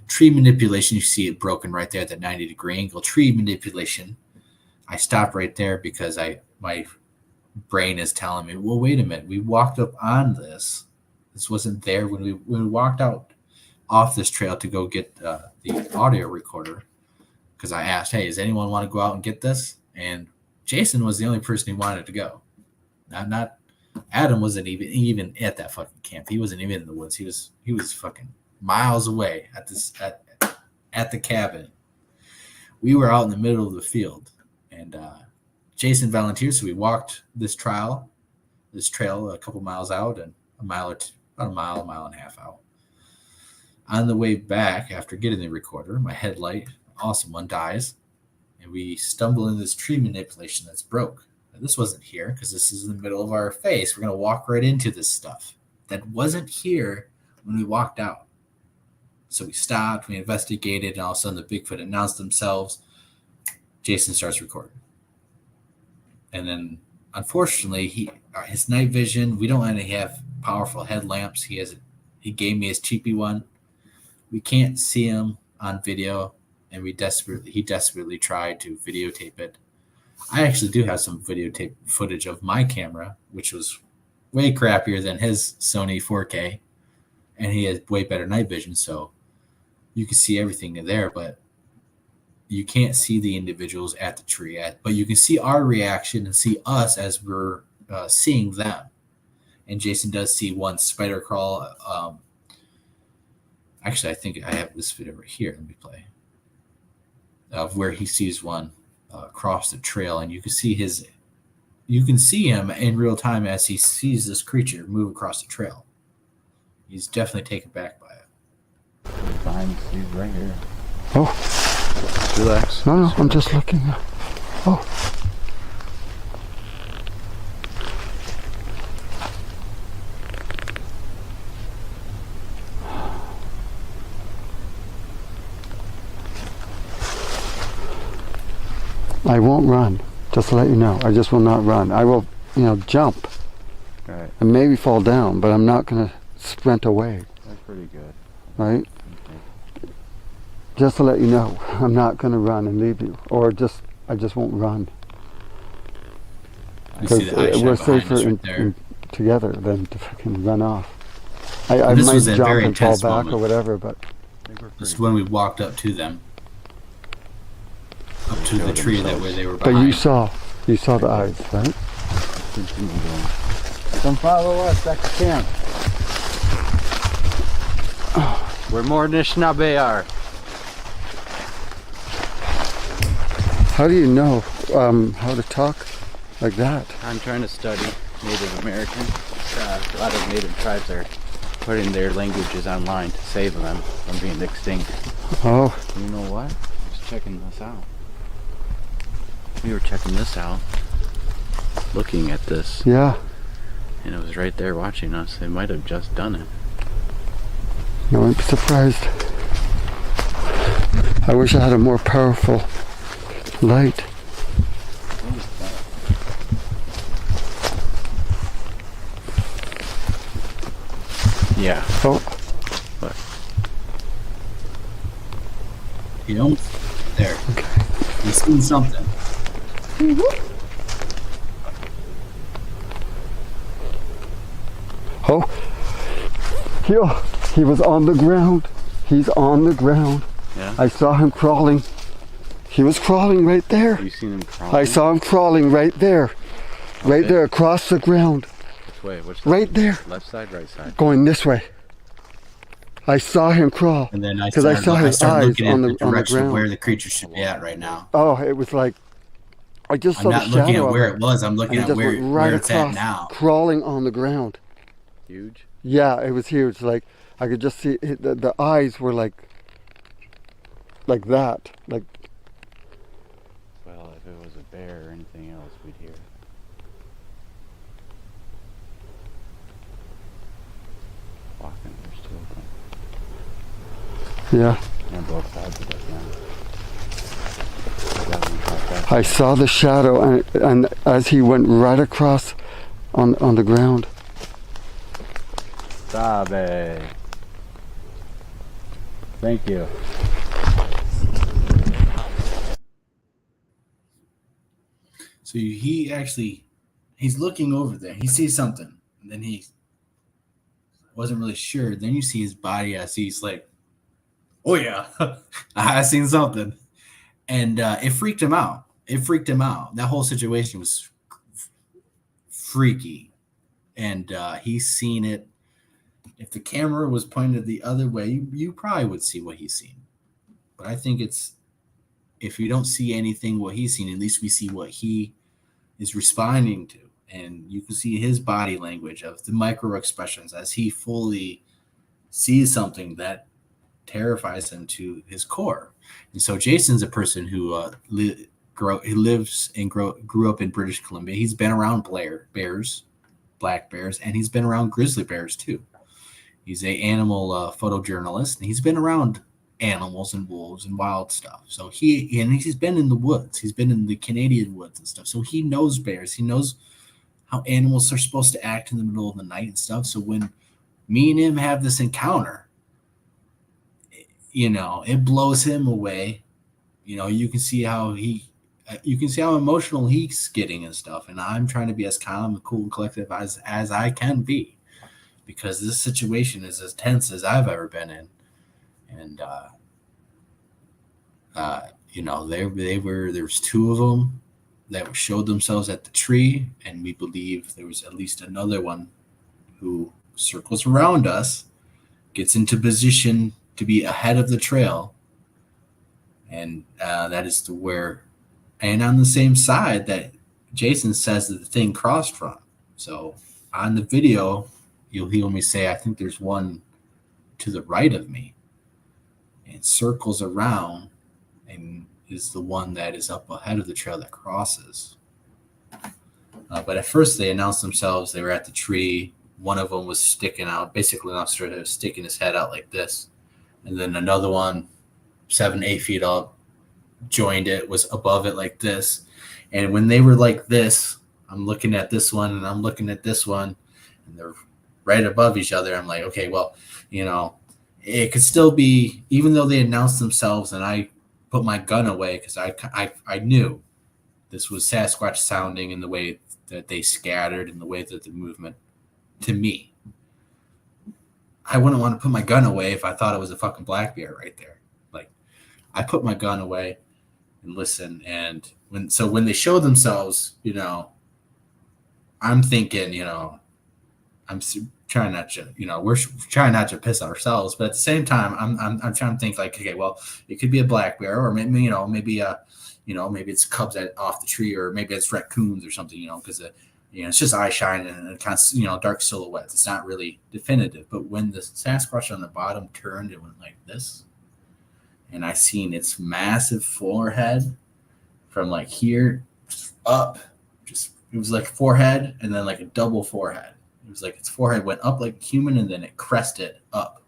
Speaker 1: tree manipulation. You see it broken right there at the 90-degree angle. Tree manipulation. I stop right there because my brain is telling me, well, wait a minute. We walked up on this. This wasn't there when we walked out off this trail to go get the audio recorder, because I asked, hey, does anyone want to go out and get this? And Jason was the only person who wanted to go. Not Adam wasn't even at that fucking camp. He wasn't even in the woods. He was fucking miles away at the cabin. We were out in the middle of the field, and Jason volunteered, so we walked this trail a couple miles out and about a mile and a half out. On the way back, after getting the recorder, my headlight, awesome one, dies, and we stumble into this tree manipulation that's broke. Now, this wasn't here because this is in the middle of our face. We're going to walk right into this stuff that wasn't here when we walked out. So we stopped, we investigated, and all of a sudden the Bigfoot announced themselves. Jason starts recording. And then, unfortunately, his night vision, we don't only have powerful headlamps. He gave me his cheapy one. We can't see him on video, and he desperately tried to videotape it. I actually do have some videotape footage of my camera, which was way crappier than his Sony 4K, and he has way better night vision, so you can see everything in there, but you can't see the individuals at the tree. But you can see our reaction and see us as we're seeing them. And Jason does see one spider crawl. Actually, I think I have this video right here. Let me play. Of where he sees one cross the trail, and you can see him in real time as he sees this creature move across the trail. He's definitely taken back by it.
Speaker 8: Fine, he's right here.
Speaker 3: Oh.
Speaker 8: Relax.
Speaker 3: No, I'm just looking. Oh. I won't run, just to let you know. I just will not run. I will, jump.
Speaker 8: Right.
Speaker 3: And maybe fall down, but I'm not going to sprint away.
Speaker 8: That's pretty good.
Speaker 3: Right?
Speaker 8: Okay.
Speaker 3: Just to let you know, I'm not going to run and leave you. Or I just won't run. Because we're safer together than to fucking run off. I might jump and fall back or whatever, but...
Speaker 1: This is when we walked up to them. Up to the tree that where they were behind.
Speaker 3: But you saw the eyes, right?
Speaker 8: Come follow us back to camp. We're more Anishinaabe are. How do you know how to talk like that?
Speaker 9: I'm trying to study Native American. A lot of Native tribes are putting their languages online to save them from being extinct.
Speaker 8: Oh.
Speaker 9: You know what? I was checking this out. We were checking this out, looking at this.
Speaker 8: Yeah.
Speaker 9: And it was right there watching us. They might have just done it.
Speaker 8: I wouldn't be surprised. I wish I had a more powerful light.
Speaker 9: Yeah.
Speaker 8: Oh.
Speaker 9: What?
Speaker 1: You know, there.
Speaker 8: Okay.
Speaker 1: He's seen something.
Speaker 8: Oh. He was on the ground. He's on the ground.
Speaker 9: Yeah.
Speaker 8: I saw him crawling. He was crawling right there.
Speaker 9: You seen him crawling?
Speaker 8: I saw him crawling right there. Right there across the ground.
Speaker 9: Which way? Which side?
Speaker 8: Right there.
Speaker 9: Left side, right side?
Speaker 8: Going this way. I saw him crawl.
Speaker 1: And then I
Speaker 8: Because I saw his eyes
Speaker 1: looking at
Speaker 8: on
Speaker 1: the
Speaker 8: the
Speaker 1: direction of
Speaker 8: ground.
Speaker 1: where the creature should be at right now.
Speaker 8: Oh, it was like I just
Speaker 1: I'm
Speaker 8: saw
Speaker 1: not
Speaker 8: the
Speaker 1: looking
Speaker 8: shadow
Speaker 1: at
Speaker 8: of
Speaker 1: where
Speaker 8: it.
Speaker 1: it was. I'm looking
Speaker 8: And it
Speaker 1: at
Speaker 8: just
Speaker 1: where,
Speaker 8: went right
Speaker 1: where it's at
Speaker 8: across,
Speaker 1: now.
Speaker 8: crawling on the ground.
Speaker 9: Huge?
Speaker 8: Yeah, it was huge. Like I could just see the eyes were like that. Like
Speaker 9: Well, if it was a bear or anything else, we'd hear it. Walking, there's two of them.
Speaker 8: yeah.
Speaker 9: On both sides of it, yeah. That one caught that.
Speaker 8: I saw the shadow and as he went right across on the ground.
Speaker 9: Sabe. Thank you.
Speaker 1: So he's looking over there. He sees something. And then he wasn't really sure. Then you see his body as he's like, oh yeah, I seen something. And it freaked him out. That whole situation was freaky. And he's seen it. If the camera was pointed the other way, you probably would see what he's seen. But I think if you don't see anything what he's seen, at least we see what he is responding to. And you can see his body language of the micro expressions as he fully sees something that terrifies him to his core. And so Jason's a person who lives and grew up in British Columbia. He's been around bears, black bears, and he's been around grizzly bears too. He's an animal photojournalist, and he's been around animals and wolves and wild stuff. So he's been in the woods. He's been in the Canadian woods and stuff. So he knows bears. He knows how animals are supposed to act in the middle of the night and stuff. So when me and him have this encounter, it blows him away. You can see how emotional he's getting and stuff. And I'm trying to be as calm and cool and collective as I can be, because this situation is as tense as I've ever been in. And, there was two of them that showed themselves at the tree. And we believe there was at least another one who circles around us, gets into position to be ahead of the trail. And that is and on the same side that Jason says that the thing crossed from. So on the video, you'll hear me say, I think there's one to the right of me. And circles around and is the one that is up ahead of the trail that crosses. But at first they announced themselves. They were at the tree. One of them was sticking out, basically sticking his head out like this. And then another one, 7-8 feet up, joined it, was above it like this. And when they were like this, I'm looking at this one and I'm looking at this one, and they're right above each other. I'm like, okay, well, it could still be, even though they announced themselves, and I put my gun away because I knew this was Sasquatch sounding in the way that they scattered and the way that the movement, to me, I wouldn't want to put my gun away if I thought it was a fucking black bear right there. Like, I put my gun away and listen. And when they show themselves, I'm thinking, I'm trying not to, we're trying not to piss ourselves, but at the same time, I'm trying to think like, okay, well, it could be a black bear, or maybe a maybe it's cubs off the tree, or maybe it's raccoons or something, because it's just eye shine and kind of, dark silhouettes. It's not really definitive. But when the Sasquatch on the bottom turned, it went like this. And I seen its massive forehead from like here up. It was like forehead and then like a double forehead. It was like its forehead went up like a human and then it crested up.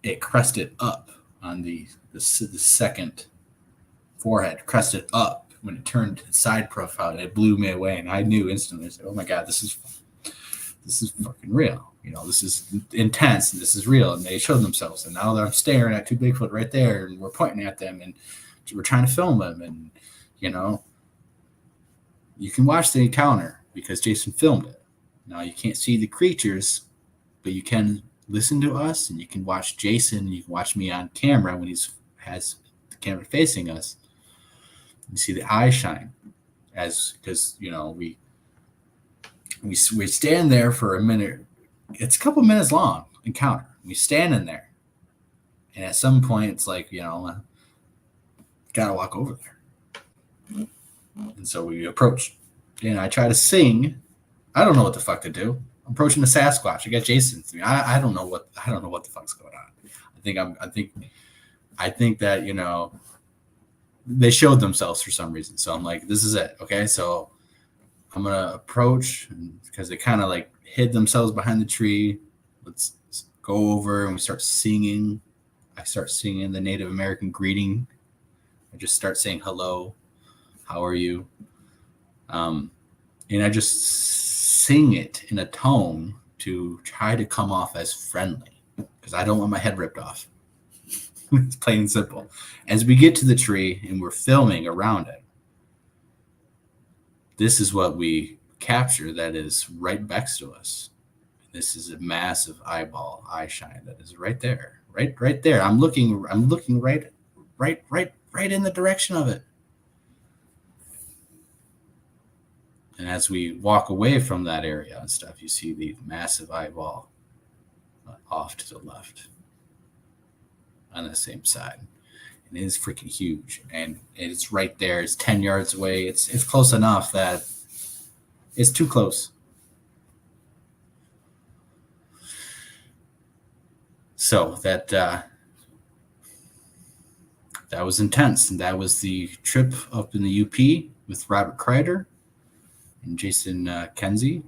Speaker 1: It crested up on the second forehead, crested up when it turned its side profile. It blew me away, and I knew instantly. I said, "Oh my God, this is fucking real. This is intense, and this is real." And they showed themselves, and now I'm staring at two Bigfoot right there, and we're pointing at them, and we're trying to film them, and you can watch the encounter because Jason filmed it. Now you can't see the creatures, but you can listen to us, and you can watch Jason. You can watch me on camera when has the camera facing us. You see the eye shine, because we stand there for a minute. It's a couple minutes long encounter. We stand in there, and at some point, it's like gotta walk over there. And so we approach, and I try to sing. I don't know what the fuck to do. I'm approaching the Sasquatch. I got Jason. I don't know what the fuck's going on. I think that they showed themselves for some reason. So I'm like, this is it. Okay, so I'm gonna approach, because they kind of like hid themselves behind the tree. Let's go over, and we start singing. I start singing the Native American greeting. I just start saying hello. How are you? And I just sing it in a tone to try to come off as friendly, because I don't want my head ripped off. It's plain and simple. As we get to the tree and we're filming around it, this is what we capture that is right next to us. This is a massive eye shine that is right there, right there. I'm looking right in the direction of it. And as we walk away from that area and stuff, you see the massive eyeball off to the left on the same side. And it is freaking huge. And it's right there. It's 10 yards away. It's close enough that it's too close. So that was intense. And that was the trip up in the UP with Robert Kreider and Jason Kenzie.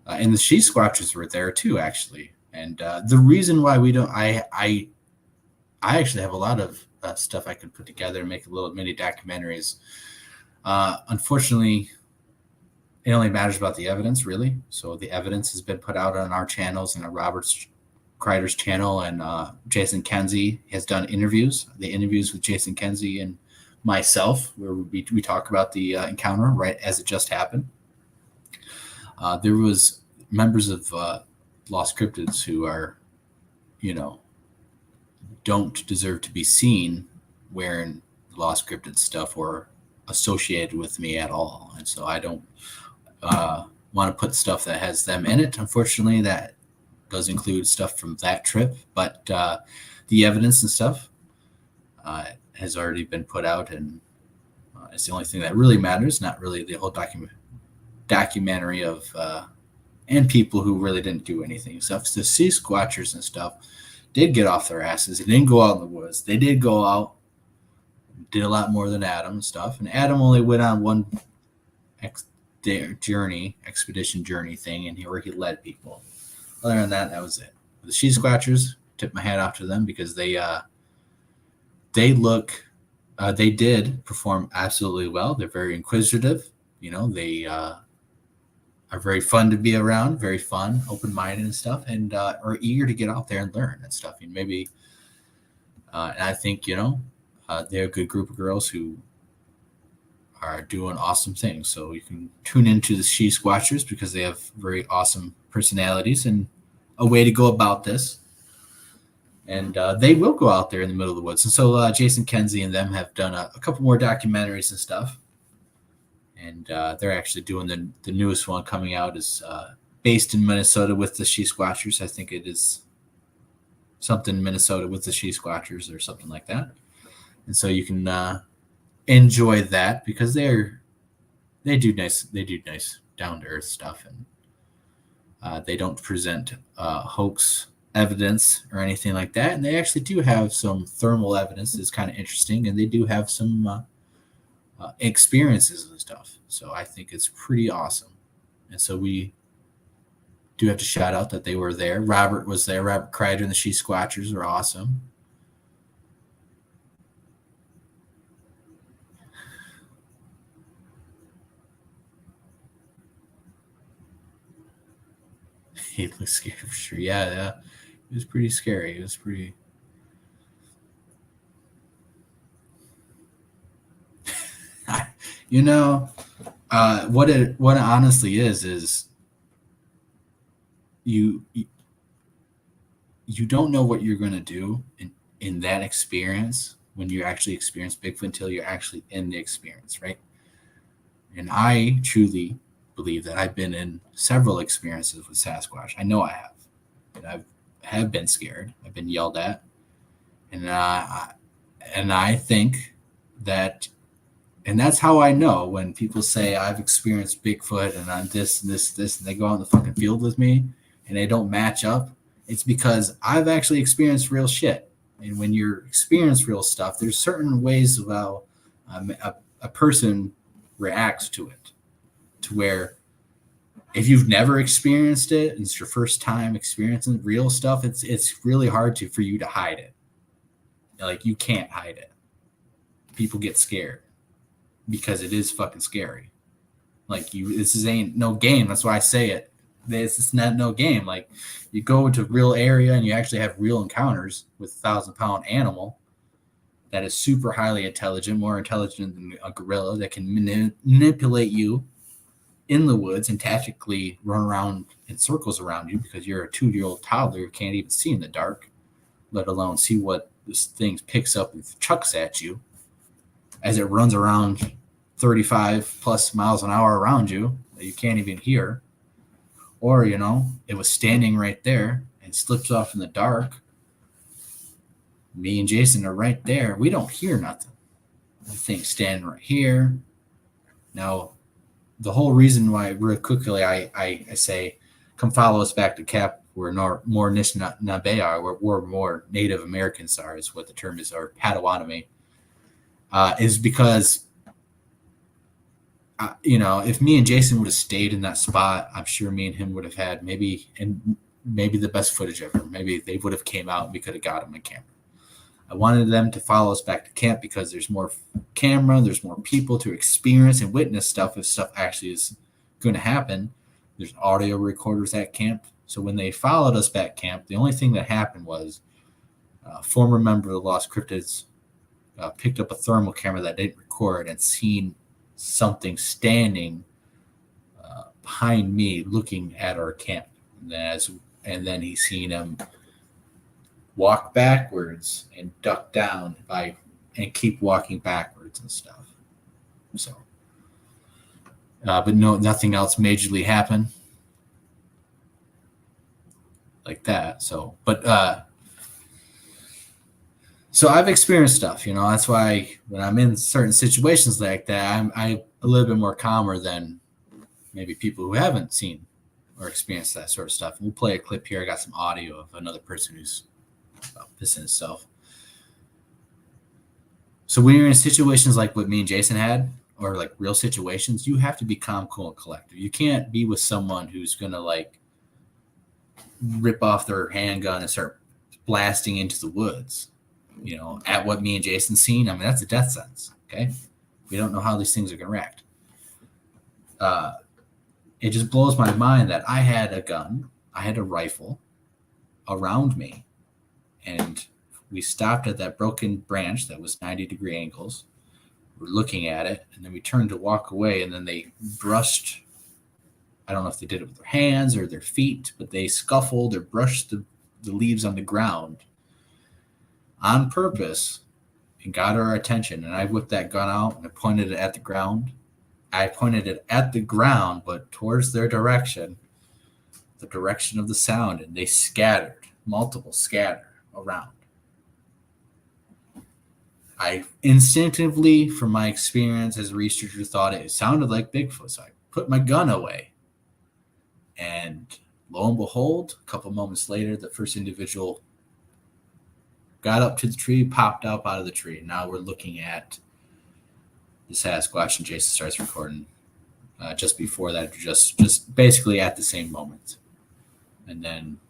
Speaker 1: And the she squatchers were there too, actually. And the reason why we don't, I actually have a lot of stuff I could put together and make a little mini documentaries. Unfortunately, it only matters about the evidence, really. So the evidence has been put out on our channels and on Robert Kreider's channel, and Jason Kenzie has done interviews. The interviews with Jason Kenzie and myself, where we talk about the encounter right as it just happened. There was members of Lost Cryptids who are, don't deserve to be seen wearing Lost Cryptid stuff or associated with me at all. And so I don't want to put stuff that has them in it. Unfortunately, that does include stuff from that trip, but the evidence and stuff has already been put out, and it's the only thing that really matters, not really the whole documentary of and people who really didn't do anything. So the sea squatchers and stuff did get off their asses. They didn't go out in the woods. They did go out, did a lot more than Adam and stuff. And Adam only went on one expedition journey thing, and where he led people. Other than that, that was it. The she squatchers, tip my hat off to them, because they did perform absolutely well. They're very inquisitive. They are very fun to be around, very fun, open-minded and stuff, and are eager to get out there and learn and stuff. And maybe, and I think, they're a good group of girls who are doing awesome things. So you can tune into the she squatchers, because they have very awesome personalities and a way to go about this. And they will go out there in the middle of the woods. And so Jason Kenzie and them have done a couple more documentaries and stuff. And they're actually doing the newest one coming out is based in Minnesota with the she squatchers. I think it is something Minnesota with the she squatchers or something like that. And so you can enjoy that because they do nice down to earth stuff, and they don't present hoax evidence or anything like that. And they actually do have some thermal evidence that's kind of interesting, and they do have some experiences and stuff. So I think it's pretty awesome. And so we do have to shout out that they were there. Robert was there. Robert Kreider and the She Squatchers are awesome. He looks scary for sure. Yeah. It was pretty scary. It was pretty. What it honestly is you don't know what you're going to do in that experience when you actually experience Bigfoot until you're actually in the experience, right? And I truly believe that I've been in several experiences with Sasquatch. I know I have. And I have been scared. I've been yelled at. And I think that, and that's how I know when people say I've experienced Bigfoot and I'm this, and they go out in the fucking field with me and they don't match up. It's because I've actually experienced real shit. And when you experience real stuff, there's certain ways of how a person reacts to it. To where if you've never experienced it, and it's your first time experiencing real stuff, it's really hard for you to hide it. Like, you can't hide it. People get scared because it is fucking scary. Like, this ain't no game. That's why I say it. This is not no game. Like, you go to a real area and you actually have real encounters with a 1,000-pound animal that is super highly intelligent, more intelligent than a gorilla, that can manipulate you in the woods and tactically run around in circles around you because you're a 2-year-old toddler who can't even see in the dark, let alone see what this thing picks up and chucks at you as it runs around 35 plus miles an hour around you that you can't even hear. Or, it was standing right there and slips off in the dark. Me and Jason are right there. We don't hear nothing. The thing's standing right here. Now, the whole reason why, real quickly, I say, come follow us back to Cap. We're more Nishnabea, we're more Native Americans are, is what the term is, or Potawatomi, is because, if me and Jason would have stayed in that spot, I'm sure me and him would have had maybe the best footage ever. Maybe they would have came out and we could have got them on camera. I wanted them to follow us back to camp because there's more camera, there's more people to experience and witness stuff if stuff actually is going to happen. There's audio recorders at camp. So when they followed us back camp, the only thing that happened was a former member of the Lost Cryptids picked up a thermal camera that didn't record and seen something standing behind me looking at our camp. And then he seen him walk backwards and duck down and keep walking backwards and stuff. So, but nothing else majorly happened like that. So, but so I've experienced stuff. That's why when I'm in certain situations like that, I'm a little bit more calmer than maybe people who haven't seen or experienced that sort of stuff. And we'll play a clip here. I got some audio of another person who's pissing himself. So when you're in situations like what me and Jason had, or like real situations, you have to be calm, cool, and collected. You can't be with someone who's going to like rip off their handgun and start blasting into the woods, at what me and Jason seen. I mean, that's a death sentence. Okay. We don't know how these things are going to react. It just blows my mind that I had a gun, I had a rifle around me, and we stopped at that broken branch that was 90-degree angles. We're looking at it, and then we turned to walk away, and then they brushed, I don't know if they did it with their hands or their feet, but they scuffled or brushed the leaves on the ground on purpose and got our attention. And I whipped that gun out and I pointed it at the ground. I pointed it at the ground, but towards their direction, the direction of the sound, and they scattered, multiple scatter around. I instinctively, from my experience as a researcher, thought it sounded like Bigfoot. So I put my gun away. And lo and behold, a couple moments later, the first individual got up to the tree, popped up out of the tree. Now we're looking at the Sasquatch, and Jason starts recording just before that, just basically at the same moment. And then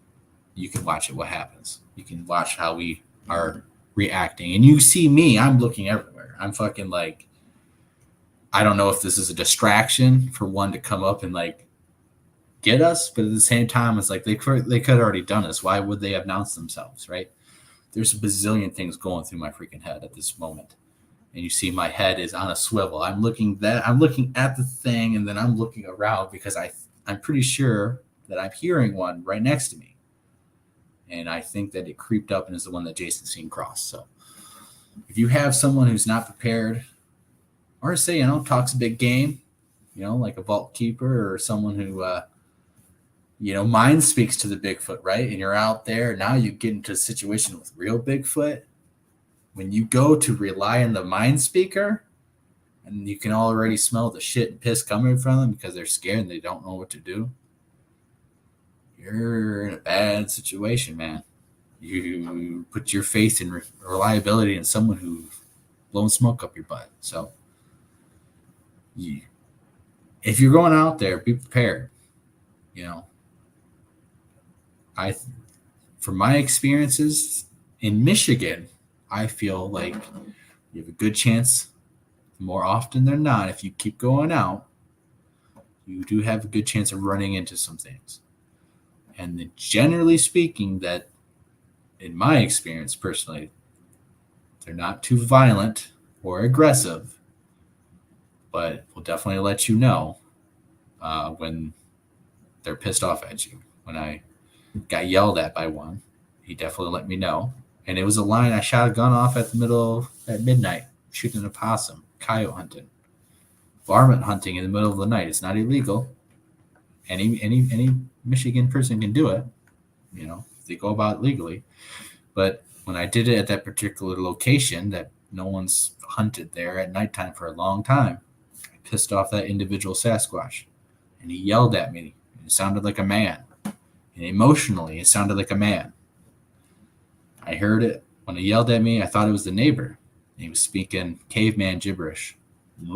Speaker 1: you can watch it, what happens. You can watch how we are reacting. And you see me, I'm looking everywhere. I'm fucking like, I don't know if this is a distraction for one to come up and like get us, but at the same time, it's like they could have already done this. Why would they announce themselves, right? There's a bazillion things going through my freaking head at this moment. And you see my head is on a swivel. I'm looking at the thing, and then I'm looking around because I'm pretty sure that I'm hearing one right next to me. And I think that it creeped up and is the one that Jason's seen cross. So if you have someone who's not prepared, or say, talks a big game, like a vault keeper or someone who, mind speaks to the Bigfoot, right? And you're out there, now you get into a situation with real Bigfoot. When you go to rely on the mind speaker, and you can already smell the shit and piss coming from them because they're scared and they don't know what to do, you're in a bad situation, man. You put your faith and reliability in someone who's blowing smoke up your butt. So if you're going out there, be prepared. From my experiences in Michigan, I feel like you have a good chance, more often than not, if you keep going out, you do have a good chance of running into some things. And then generally speaking, that in my experience personally, they're not too violent or aggressive, but will definitely let you know when they're pissed off at you. When I got yelled at by one, he definitely let me know. And it was a line. I shot a gun off at midnight, shooting a possum, coyote hunting, varmint hunting in the middle of the night. It's not illegal. Any Michigan person can do it, if they go about it legally. But when I did it at that particular location that no one's hunted there at nighttime for a long time, I pissed off that individual Sasquatch, and he yelled at me. It sounded like a man, and emotionally, it sounded like a man. I heard it when he yelled at me. I thought it was the neighbor. He was speaking caveman gibberish. And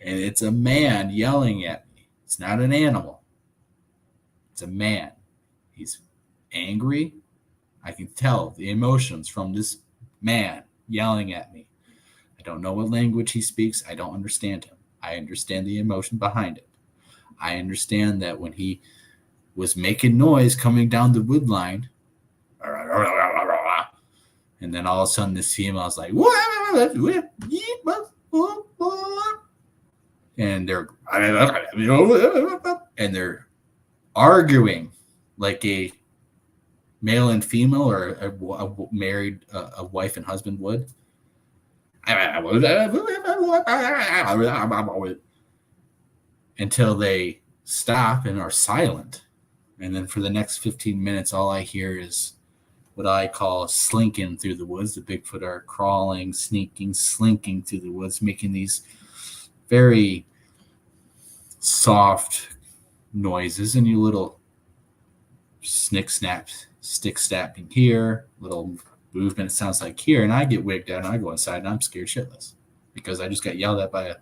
Speaker 1: it's a man yelling at me. It's not an animal. It's a man. He's angry. I can tell the emotions from this man yelling at me. I don't know what language he speaks. I don't understand him. I understand the emotion behind it. I understand that when he was making noise coming down the wood line, and then all of a sudden this female is like, and they're arguing like a male and female, or a married a wife and husband would. Until they stop and are silent. And then for the next 15 minutes, all I hear is what I call slinking through the woods. The Bigfoot are crawling, sneaking, slinking through the woods, making these very soft noises, and you little snick snaps, stick snapping here, little movement, it sounds like here. And I get wigged out and I go inside and I'm scared shitless because I just got yelled at by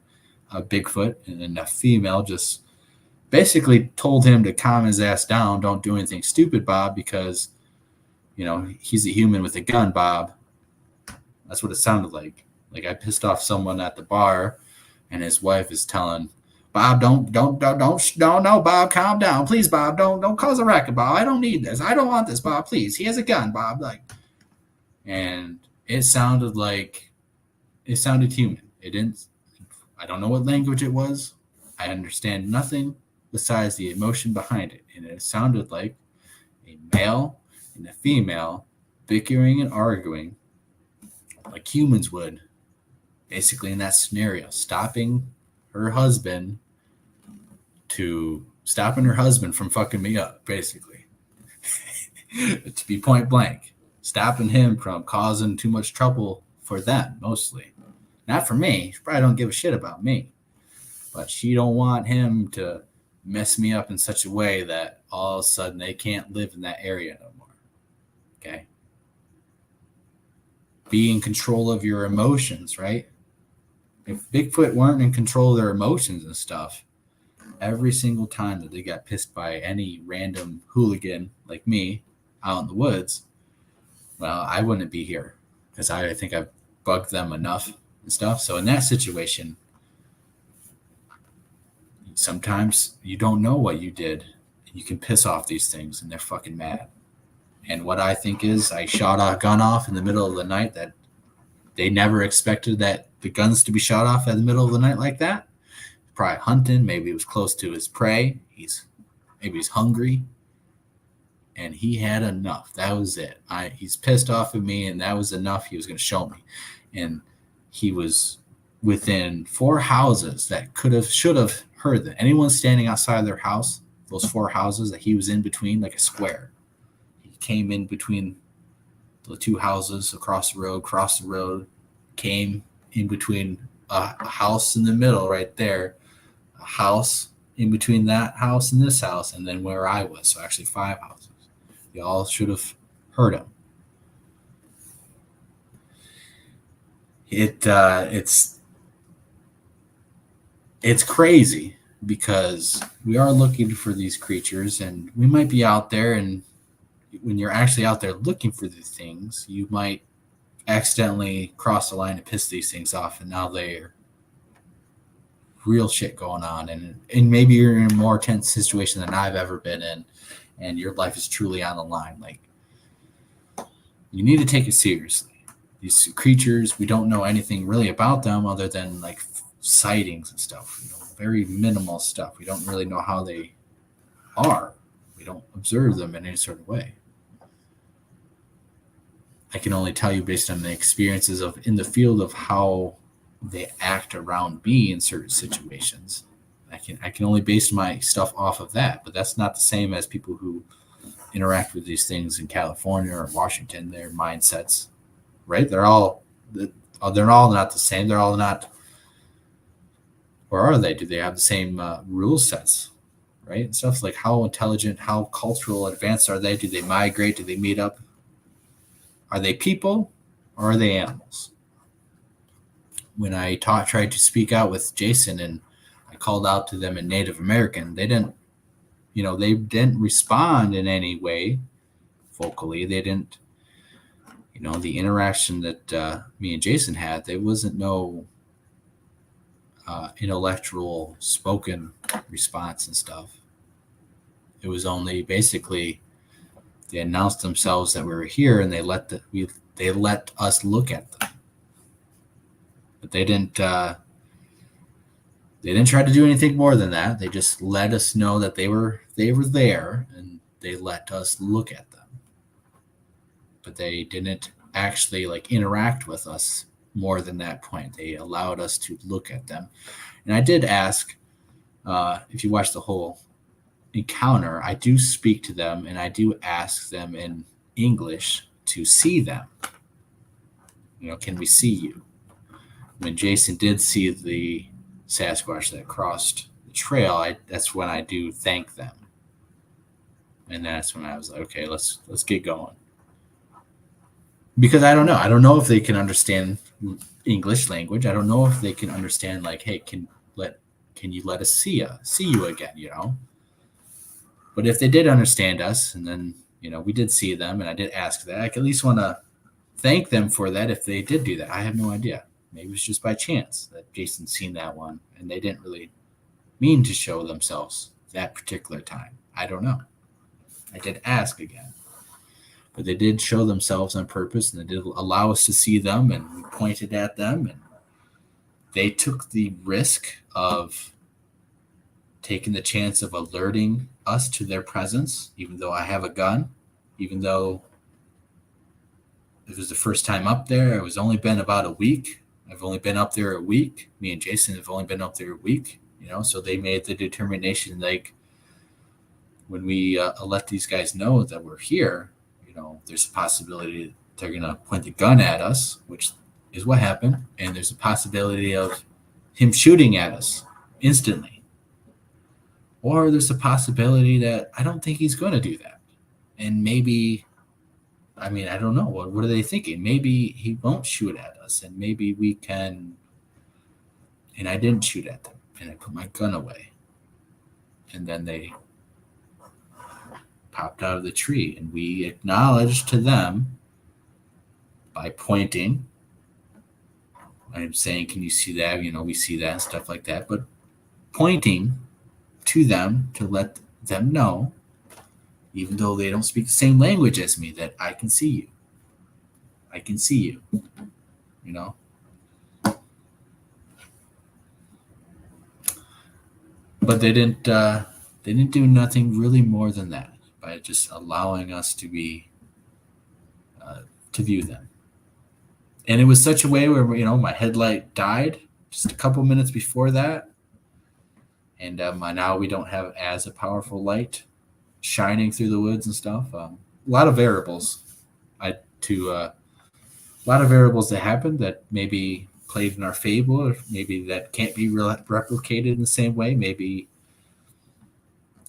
Speaker 1: a Bigfoot, and then a female just basically told him to calm his ass down. Don't do anything stupid, Bob, because, he's a human with a gun, Bob. That's what it sounded like. Like I pissed off someone at the bar, and his wife is telling Bob, don't, Bob, calm down. Please, Bob, don't cause a racket, Bob. I don't need this. I don't want this, Bob, please. He has a gun, Bob. And it sounded human. It didn't. I don't know what language it was. I understand nothing besides the emotion behind it. And it sounded like a male and a female bickering and arguing like humans would, basically in that scenario, stopping her husband from fucking me up, basically. To be point blank, stopping him from causing too much trouble for them, mostly. Not for me. She probably don't give a shit about me. But she don't want him to mess me up in such a way that all of a sudden they can't live in that area no more. Okay? Be in control of your emotions, right? If Bigfoot weren't in control of their emotions and stuff, every single time that they got pissed by any random hooligan like me out in the woods, well, I wouldn't be here because I think I've bugged them enough and stuff. So in that situation, sometimes you don't know what you did. You can piss off these things and they're fucking mad. And what I think is I shot a gun off in the middle of the night that they never expected that the guns to be shot off in the middle of the night like that. Probably hunting. Maybe he was close to his prey. Maybe he's hungry. And he had enough. That was it. He's pissed off at me, and that was enough. He was going to show me. And he was within 4 houses that should have heard that. Anyone standing outside their house, those 4 houses that he was in between, like a square. He came in between the 2 houses across the road, came in between a house in the middle right there, a house in between that house and this house, and then where I was. So actually 5 houses. You all should have heard him. It's crazy because we are looking for these creatures, and we might be out there, and when you're actually out there looking for these things, you might accidentally cross the line and piss these things off, and now they're real shit going on, and maybe you're in a more tense situation than I've ever been in, and your life is truly on the line. Like, you need to take it seriously. These creatures, we don't know anything really about them other than like sightings and stuff, very minimal stuff. We don't really know how they are. We don't observe them in any sort of way. I can only tell you based on the experiences in the field of how they act around me in certain situations. I can only base my stuff off of that, but that's not the same as people who interact with these things in California or Washington. Their mindsets, right? They're all not the same. They're all not. Or are they? Do they have the same rule sets, right? Stuff like how intelligent, how cultural advanced are they? Do they migrate? Do they meet up? Are they people or are they animals? When I tried to speak out with Jason and I called out to them in Native American, they didn't respond in any way vocally. They didn't, the interaction that me and Jason had, there wasn't no intellectual spoken response and stuff. It was only basically they announced themselves that we were here, and they let us look at them. But they didn't try to do anything more than that. They just let us know that they were there, and they let us look at them. But they didn't actually interact with us more than that point. They allowed us to look at them. And I did ask, if you watch the whole encounter, I do speak to them and I do ask them in English to see them. Can we see you? When Jason did see the Sasquatch that crossed the trail, that's when I do thank them. And that's when I was like, okay, let's get going. Because I don't know. I don't know if they can understand English language. I don't know if they can understand, hey, can you let us see you again, But if they did understand us, and then, we did see them, and I did ask that, I at least want to thank them for that if they did do that. I have no idea. Maybe it was just by chance that Jason seen that one, and they didn't really mean to show themselves that particular time. I don't know. I did ask again. But they did show themselves on purpose, and they did allow us to see them, and we pointed at them, and they took the risk of taking the chance of alerting us to their presence, even though I have a gun, even though it was the first time up there. It was only been about a week. I've only been up there a week. Me and Jason have only been up there a week, so they made the determination, when we let these guys know that we're here, there's a possibility they're going to point the gun at us, which is what happened. And there's a possibility of him shooting at us instantly. Or there's a possibility that I don't think he's going to do that. And maybe, I don't know. What are they thinking? Maybe he won't shoot at us, and maybe we can. And I didn't shoot at them, and I put my gun away. And then they popped out of the tree, and we acknowledged to them by pointing. I'm saying, can you see that? We see that and stuff like that. But pointing to them to let them know, even though they don't speak the same language as me, that I can see you. I can see you. But they didn't do nothing really more than that by just allowing us to view them. And it was such a way where, my headlight died just a couple minutes before that. And now we don't have as a powerful light shining through the woods and stuff. A lot of variables. A lot of variables that happened that maybe played in our favor, or maybe that can't be replicated in the same way. Maybe,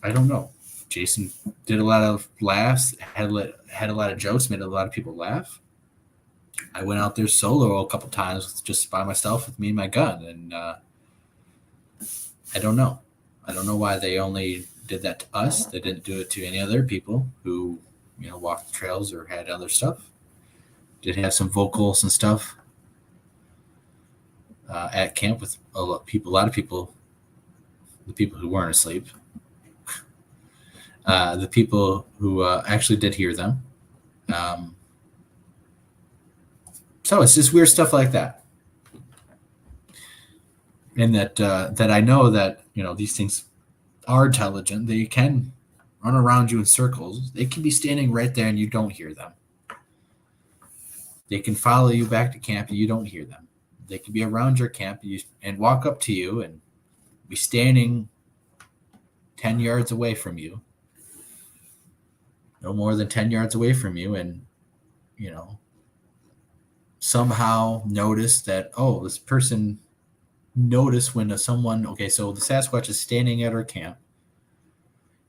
Speaker 1: I don't know. Jason did a lot of laughs, had a lot of jokes, made a lot of people laugh. I went out there solo a couple times, just by myself with me and my gun, and I don't know. I don't know why they only did that to us. They didn't do it to any other people who, walked the trails or had other stuff. Did have some vocals and stuff at camp with a lot of people, the people who weren't asleep, the people who actually did hear them. So it's just weird stuff like that. And that I know that, these things are intelligent. They can run around you in circles. They can be standing right there and you don't hear them. They can follow you back to camp and you don't hear them. They can be around your camp and walk up to you and be standing 10 yards away from you. No more than 10 yards away from you, and, somehow notice that, this person noticed when someone, so the Sasquatch is standing at our camp,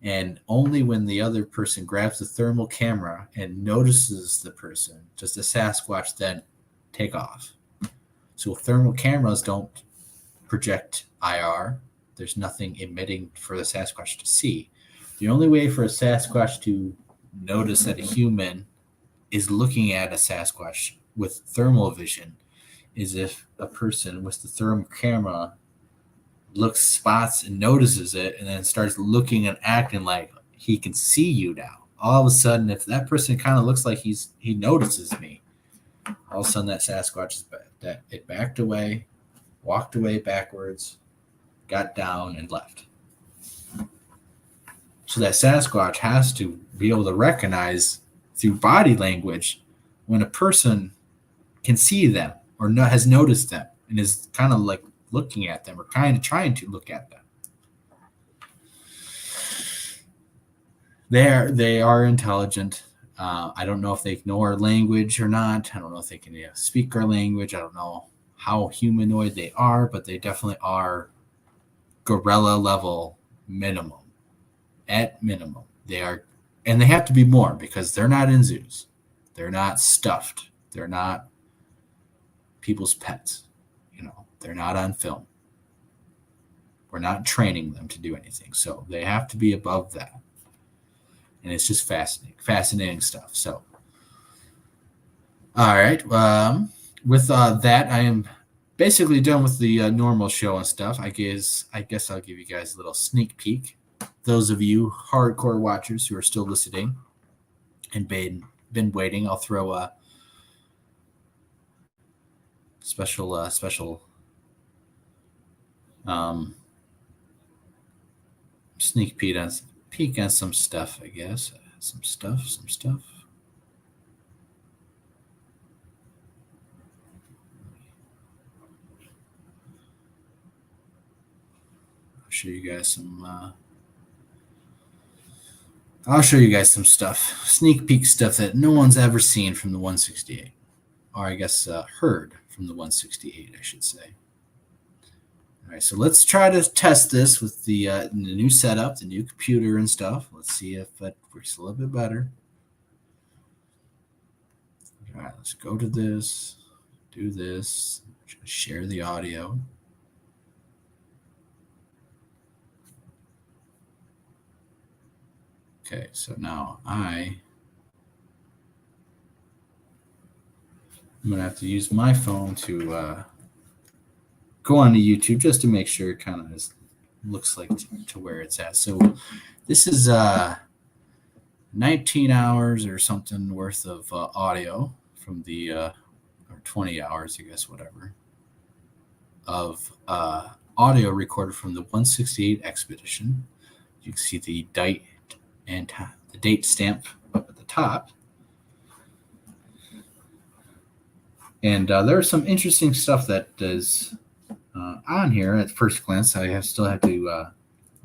Speaker 1: and only when the other person grabs the thermal camera and notices the person does the Sasquatch then take off. So thermal cameras don't project IR. There's nothing emitting for the Sasquatch to see. The only way for a Sasquatch to notice that a human is looking at a Sasquatch with thermal vision is if a person with the thermal camera spots and notices it and then starts looking and acting like he can see you now. All of a sudden, if that person kind of looks like he notices me, all of a sudden that Sasquatch it backed away, walked away backwards, got down and left. So that Sasquatch has to be able to recognize through body language when a person can see them or has noticed them and is kind of like looking at them or kind of trying to look at them. They are intelligent. I don't know if they know our language or not. I don't know if they can speak our language. I don't know how humanoid they are, but they definitely are gorilla level minimum. At minimum, they are, and they have to be more because they're not in zoos. They're not stuffed. They're not people's pets. They're not on film. We're not training them to do anything. So they have to be above that. And it's just fascinating stuff. So, all right. With that, I am basically done with the normal show and stuff. I guess I'll give you guys a little sneak peek. Those of you hardcore watchers who are still listening and been waiting, I'll throw a special sneak peek on some stuff, I guess. Some stuff. I'll show you guys some I'll show you guys some stuff, sneak peek stuff that no one's ever seen from the 168, or I guess heard from the 168, I should say. All right, so let's try to test this with the new setup, the new computer and stuff. Let's see if it works a little bit better. All right, let's go to this, do this, share the audio. Okay, so now I'm going to have to use my phone to go onto YouTube just to make sure it kind of looks like to where it's at. So this is 19 hours or something worth of audio from the, or 20 hours, I guess, whatever, of audio recorded from the 168 expedition. You can see the date and the date stamp up at the top. And there's some interesting stuff that is on here at first glance. I still have to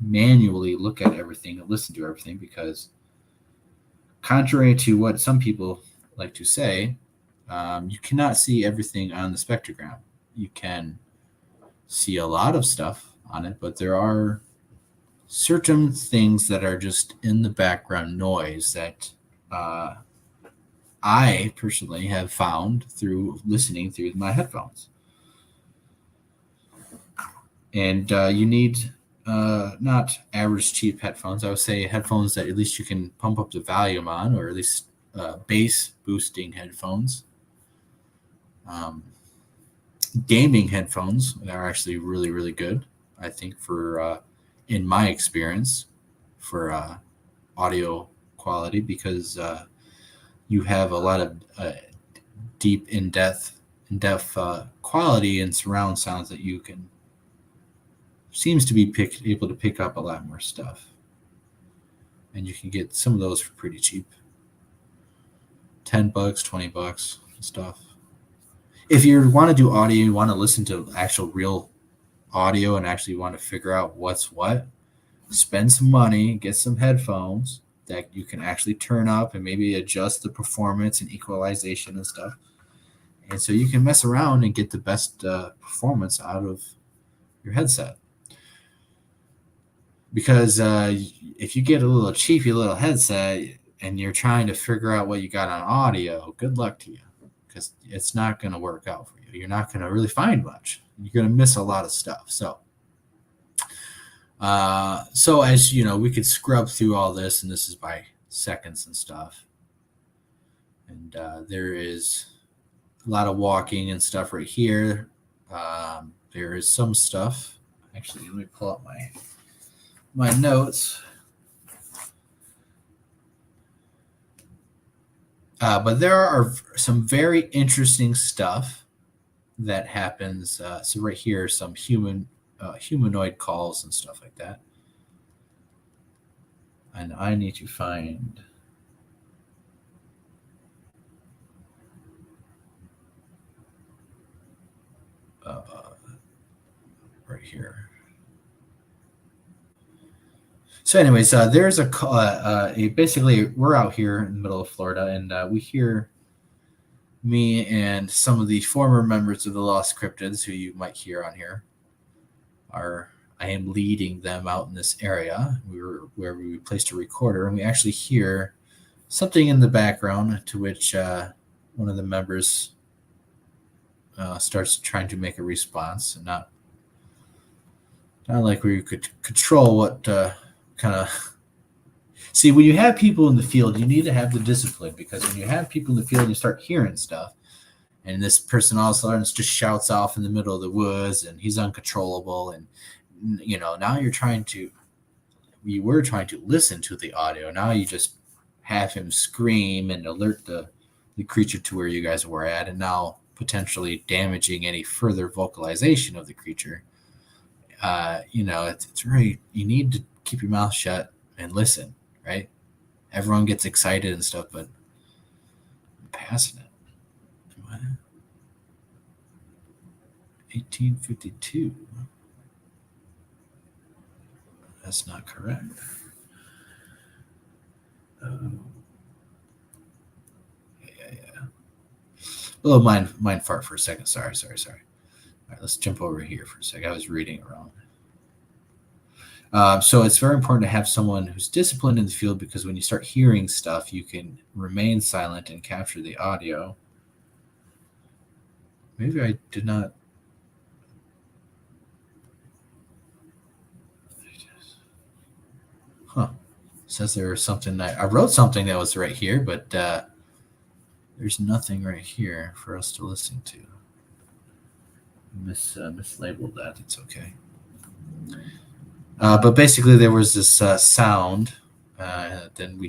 Speaker 1: manually look at everything and listen to everything because contrary to what some people like to say, you cannot see everything on the spectrogram. You can see a lot of stuff on it, but there are certain things that are just in the background noise that I personally have found through listening through my headphones. And you need not average cheap headphones. I would say headphones that at least you can pump up the volume on, or at least bass boosting headphones. Gaming headphones are actually really, really good, I think, for in my experience, for audio quality, because you have a lot of deep, in-depth quality and surround sounds that you can seems to be able to pick up a lot more stuff, and you can get some of those for pretty cheap, $10, $20 and stuff. If you want to do audio, you want to listen to actual real audio and actually want to figure out what's what, spend some money, get some headphones that you can actually turn up and maybe adjust the performance and equalization and stuff. And so you can mess around and get the best performance out of your headset. Because if you get a little cheapy little headset and you're trying to figure out what you got on audio, good luck to you, because it's not going to work out for you. You're not going to really find much. You're going to miss a lot of stuff. So as you know, we could scrub through all this, and this is by seconds and stuff. And there is a lot of walking and stuff right here. There is some stuff. Actually, let me pull up my notes. But there are some very interesting stuff that happens. So right here, some humanoid calls and stuff like that. And I need to find right here. So anyways, there's basically we're out here in the middle of Florida, and we hear me and some of the former members of the Lost Cryptids, who you might hear on here, I am leading them out in this area where we placed a recorder, and we actually hear something in the background, to which one of the members starts trying to make a response, and not like we could control what kind of. See, when you have people in the field, you need to have the discipline, because when you have people in the field, you start hearing stuff, and this person all of a sudden just shouts off in the middle of the woods, and he's uncontrollable, and now we were trying to listen to the audio. Now you just have him scream and alert the creature to where you guys were at, and now potentially damaging any further vocalization of the creature. It's very, you need to keep your mouth shut and listen, right? Everyone gets excited and stuff, but I'm passing it. 1852. That's not correct. Oh, mind fart for a second. Sorry. All right, let's jump over here for a second. I was reading it wrong. So it's very important to have someone who's disciplined in the field, because when you start hearing stuff, you can remain silent and capture the audio. Maybe I did not. Huh. Says there was something. I wrote something that was right here, but there's nothing right here for us to listen to. Mislabeled that. It's okay. But basically, there was this sound. Then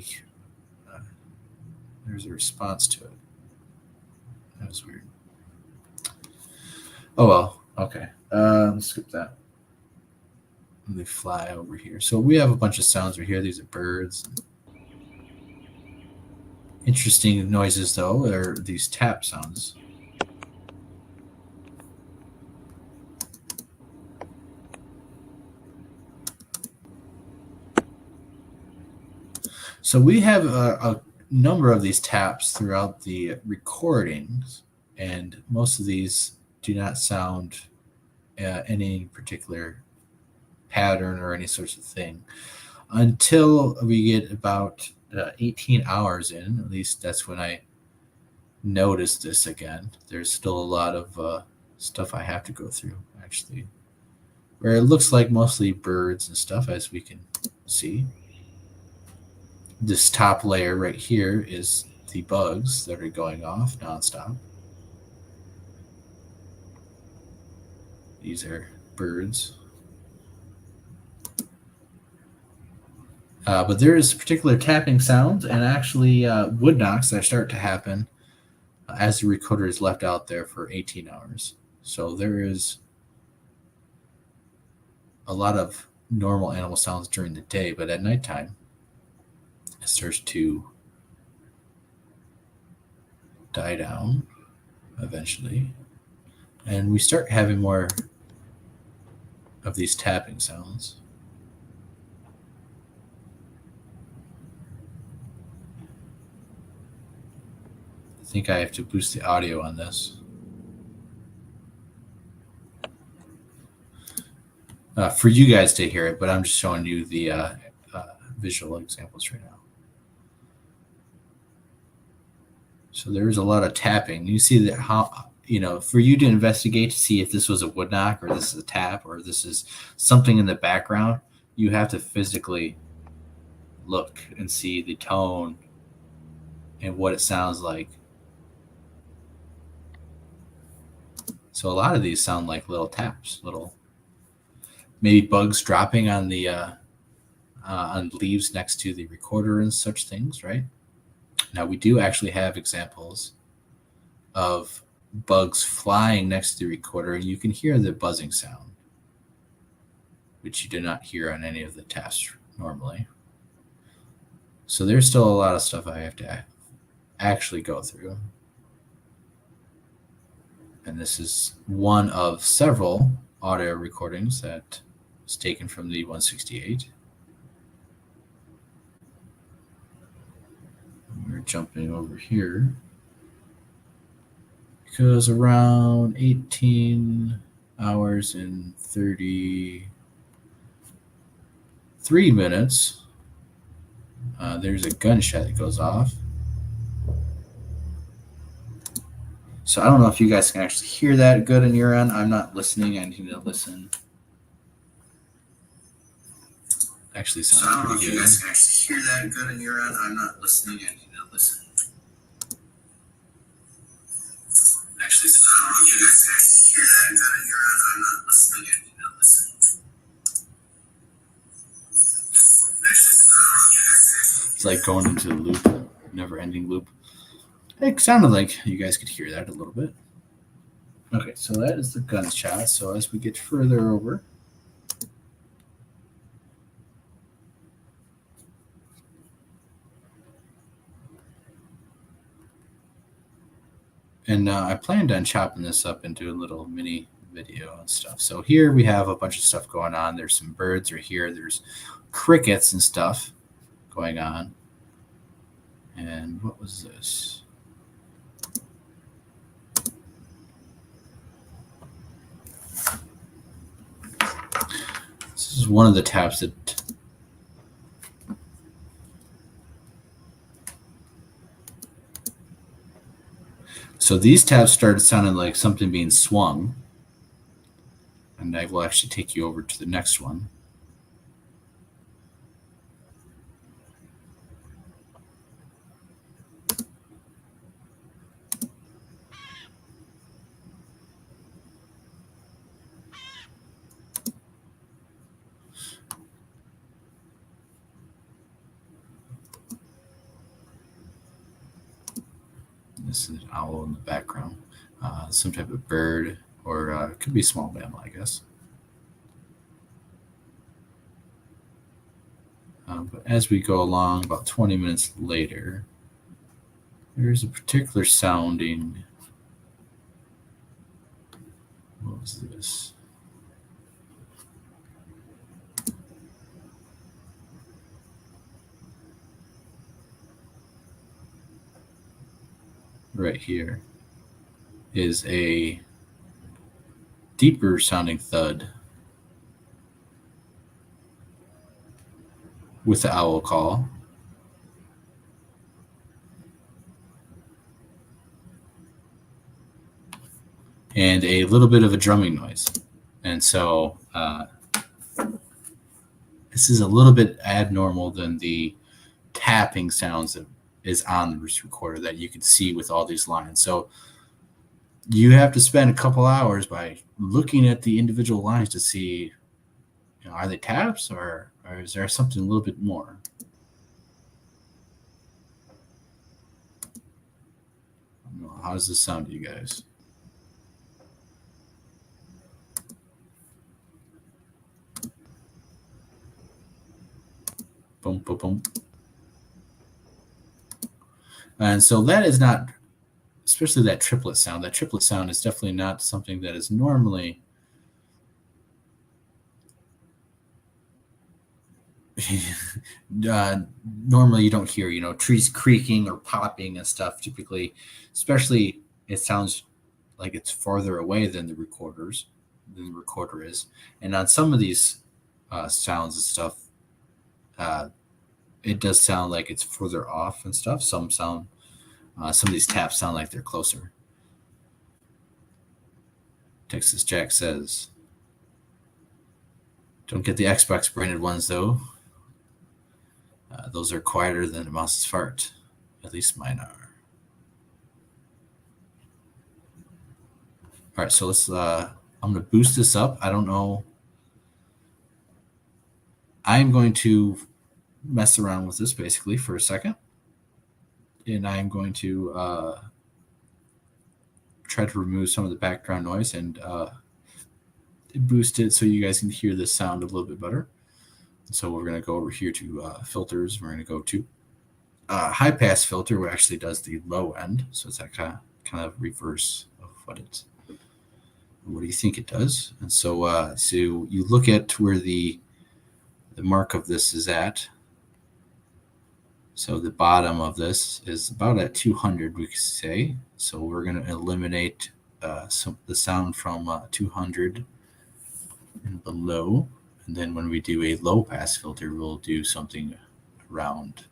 Speaker 1: there's a response to it. That was weird. Oh well. Okay. Let's skip that. Let me fly over here. So we have a bunch of sounds right here. These are birds. Interesting noises, though, are these tap sounds. So we have a number of these taps throughout the recordings, and most of these do not sound any particular pattern or any sorts of thing until we get about 18 hours in. At least that's when I noticed this again. There's still a lot of stuff I have to go through, actually, where it looks like mostly birds and stuff, as we can see. This top layer right here is the bugs that are going off nonstop. These are birds. But there is particular tapping sounds and actually wood knocks that start to happen as the recorder is left out there for 18 hours. So there is a lot of normal animal sounds during the day, but at nighttime, it starts to die down eventually. And we start having more of these tapping sounds. I think I have to boost the audio on this. For you guys to hear it, but I'm just showing you the visual examples right now. So there's a lot of tapping. You see that how, for you to investigate to see if this was a wood knock or this is a tap or this is something in the background, you have to physically look and see the tone and what it sounds like. So a lot of these sound like little taps, little maybe bugs dropping on the on leaves next to the recorder and such things, right? Now we do actually have examples of bugs flying next to the recorder, and you can hear the buzzing sound, which you do not hear on any of the taps normally. So there's still a lot of stuff I have to actually go through. And this is one of several audio recordings that was taken from the 168. We're jumping over here because around 18 hours and 33 minutes, there's a gunshot that goes off. So I don't know if you guys can actually hear that good on your end. I'm not listening. I need to listen. Actually sounds pretty good. I don't know if you guys can actually hear that good on your end. I'm not listening. I need to listen. Actually, I don't know if you guys can actually hear that good on your end. I'm not listening. I need to listen. Actually, I don't know if you guys can. It's like going into the loop, never-ending loop. It sounded like you guys could hear that a little bit. Okay, so that is the gunshot. So as we get further over, and I planned on chopping this up into a little mini video and stuff. So here we have a bunch of stuff going on. There's some birds right here. There's crickets and stuff going on. And what was this? This is one of the taps that so these taps started sounding like something being swung. And I will actually take you over to the next one. This is an owl in the background. Some type of bird, or it could be a small mammal, I guess. But as we go along, about 20 minutes later, there's a particular sounding. What was this? Right here is a deeper sounding thud with the owl call. And a little bit of a drumming noise. And so this is a little bit abnormal than the tapping sounds that is on this recorder that you can see with all these lines. So you have to spend a couple hours by looking at the individual lines to see, are they taps or is there something a little bit more? I don't know, how does this sound to you guys? Boom, boom, boom. And so that is not, especially that triplet sound. That triplet sound is definitely not something that is normally normally you don't hear, trees creaking or popping and stuff typically, especially it sounds like it's farther away than the recorder is. And on some of these sounds and stuff, it does sound like it's further off and stuff. Some of these taps sound like they're closer. Texas Jack says, don't get the Xbox branded ones though. Those are quieter than a mouse's fart. At least mine are. All right, so let's, I'm going to boost this up. I don't know. I'm going to mess around with this basically for a second. And I'm going to try to remove some of the background noise and boost it so you guys can hear the sound a little bit better. So we're going to go over here to filters. We're going to go to high pass filter, which actually does the low end. So it's that kind of reverse of what do you think it does? And so so you look at where the mark of this is at. So the bottom of this is about at 200, we could say. So we're going to eliminate the sound from 200 and below. And then when we do a low pass filter, we'll do something around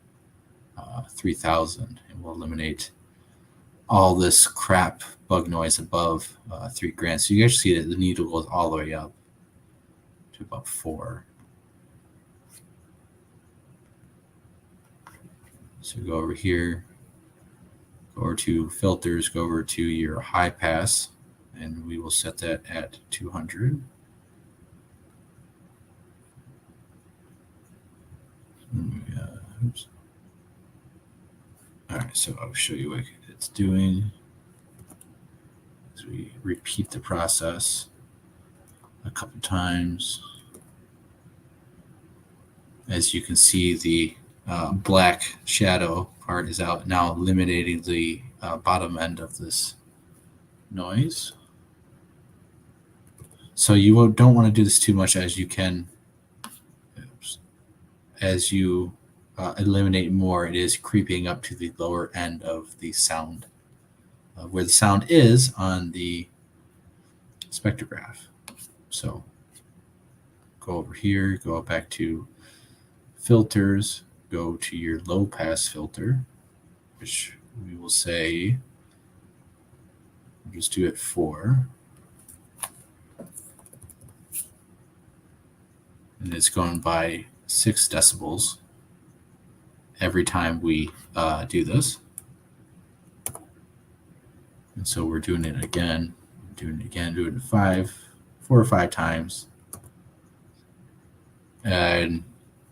Speaker 1: 3,000. And we'll eliminate all this crap bug noise above 3 grand. So you guys see that the needle goes all the way up to about 4. So go over here, go over to filters, go over to your high pass, and we will set that at 200. Oops. All right, so I'll show you what it's doing as we repeat the process a couple times. As you can see, the black shadow part is out, now eliminating the bottom end of this noise. So you don't want to do this too much, as you can, as you eliminate more, it is creeping up to the lower end of the sound, where the sound is on the spectrograph. So go over here, go back to filters, go to your low pass filter, which we will say, we'll just do it 4. And it's going by 6 decibels every time we do this. And so we're doing it again, doing it 4 or 5 times. And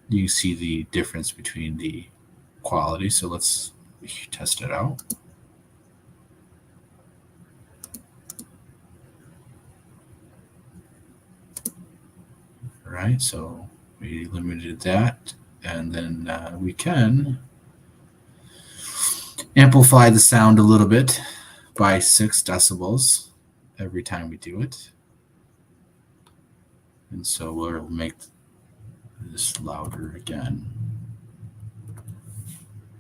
Speaker 1: you see the difference between the quality. So let's test it out. All right, so we limited that, and then we can amplify the sound a little bit by 6 decibels every time we do it. And so we'll make this louder again.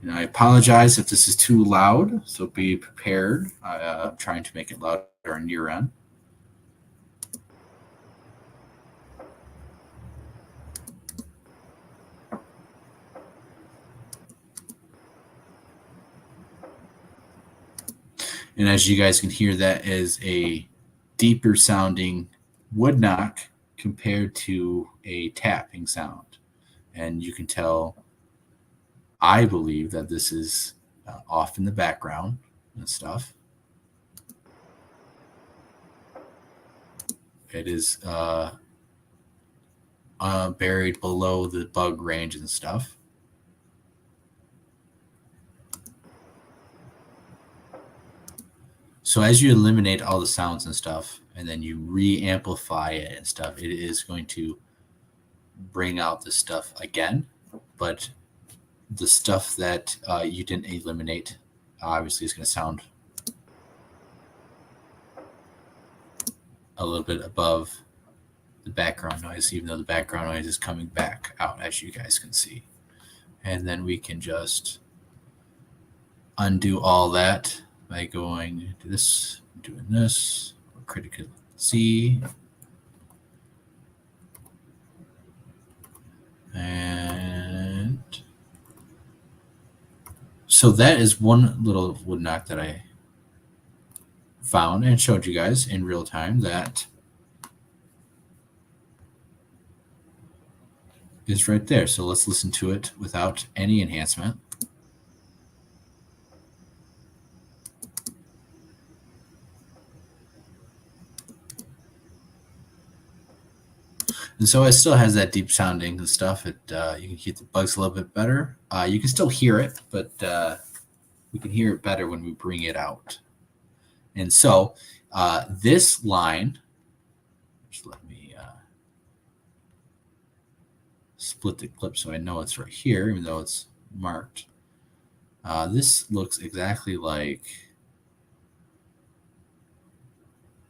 Speaker 1: And I apologize if this is too loud, so be prepared. I'm trying to make it louder on your end. And as you guys can hear, that is a deeper sounding wood knock compared to a tapping sound. And you can tell, I believe, that this is off in the background and stuff. It is buried below the bug range and stuff. So as you eliminate all the sounds and stuff, and then you re-amplify it and stuff, it is going to bring out the stuff again. But the stuff that you didn't eliminate, obviously, is going to sound a little bit above the background noise, even though the background noise is coming back out, as you guys can see. And then we can just undo all that by going to this, doing this, or critical C. And so that is one little wood knock that I found and showed you guys in real time that is right there. So let's listen to it without any enhancement. And so it still has that deep sounding and stuff. You can hear the bugs a little bit better. You can still hear it, but we can hear it better when we bring it out. And so this line, just let me split the clip so I know it's right here, even though it's marked. This looks exactly like,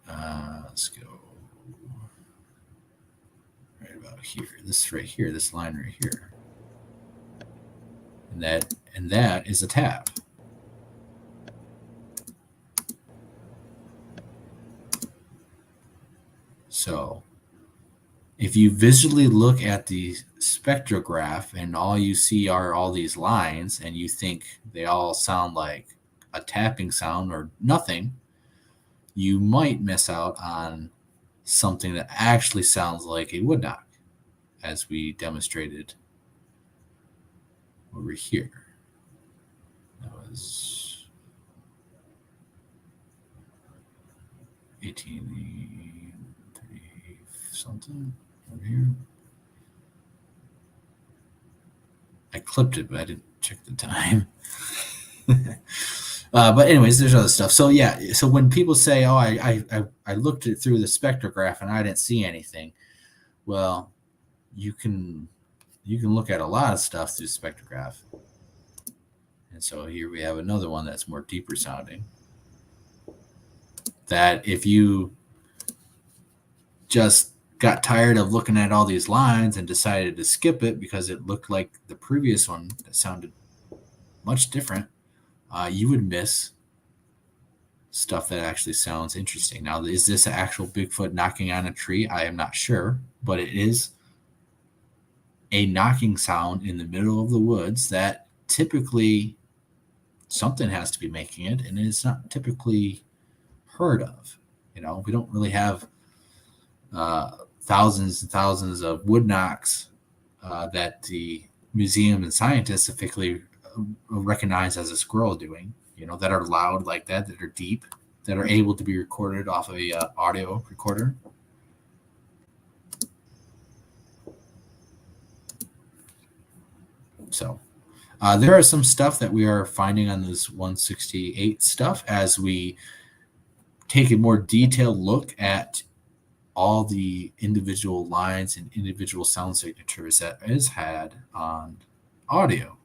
Speaker 1: let's go right about here. This right here, this line right here. And that is a tap. So if you visually look at the spectrograph and all you see are all these lines and you think they all sound like a tapping sound or nothing, you might miss out on something that actually sounds like a wood knock, as we demonstrated over here. That was 1830 something over here. I clipped it, but I didn't check the time. But anyways, there's other stuff. So yeah, so when people say, "Oh, I looked it through the spectrograph and I didn't see anything," well, you can look at a lot of stuff through the spectrograph. And so here we have another one that's more deeper sounding. That if you just got tired of looking at all these lines and decided to skip it because it looked like the previous one that sounded much different, you would miss stuff that actually sounds interesting. Now, is this an actual Bigfoot knocking on a tree? I am not sure, but it is a knocking sound in the middle of the woods that typically something has to be making it, and it's not typically heard of. You know, we don't really have thousands and thousands of wood knocks that the museum and scientists typically recognize as a squirrel doing, you know, that are loud like that are deep, that are able to be recorded off of a audio recorder. So there are some stuff that we are finding on this 168 stuff as we take a more detailed look at all the individual lines and individual sound signatures that is had on audio.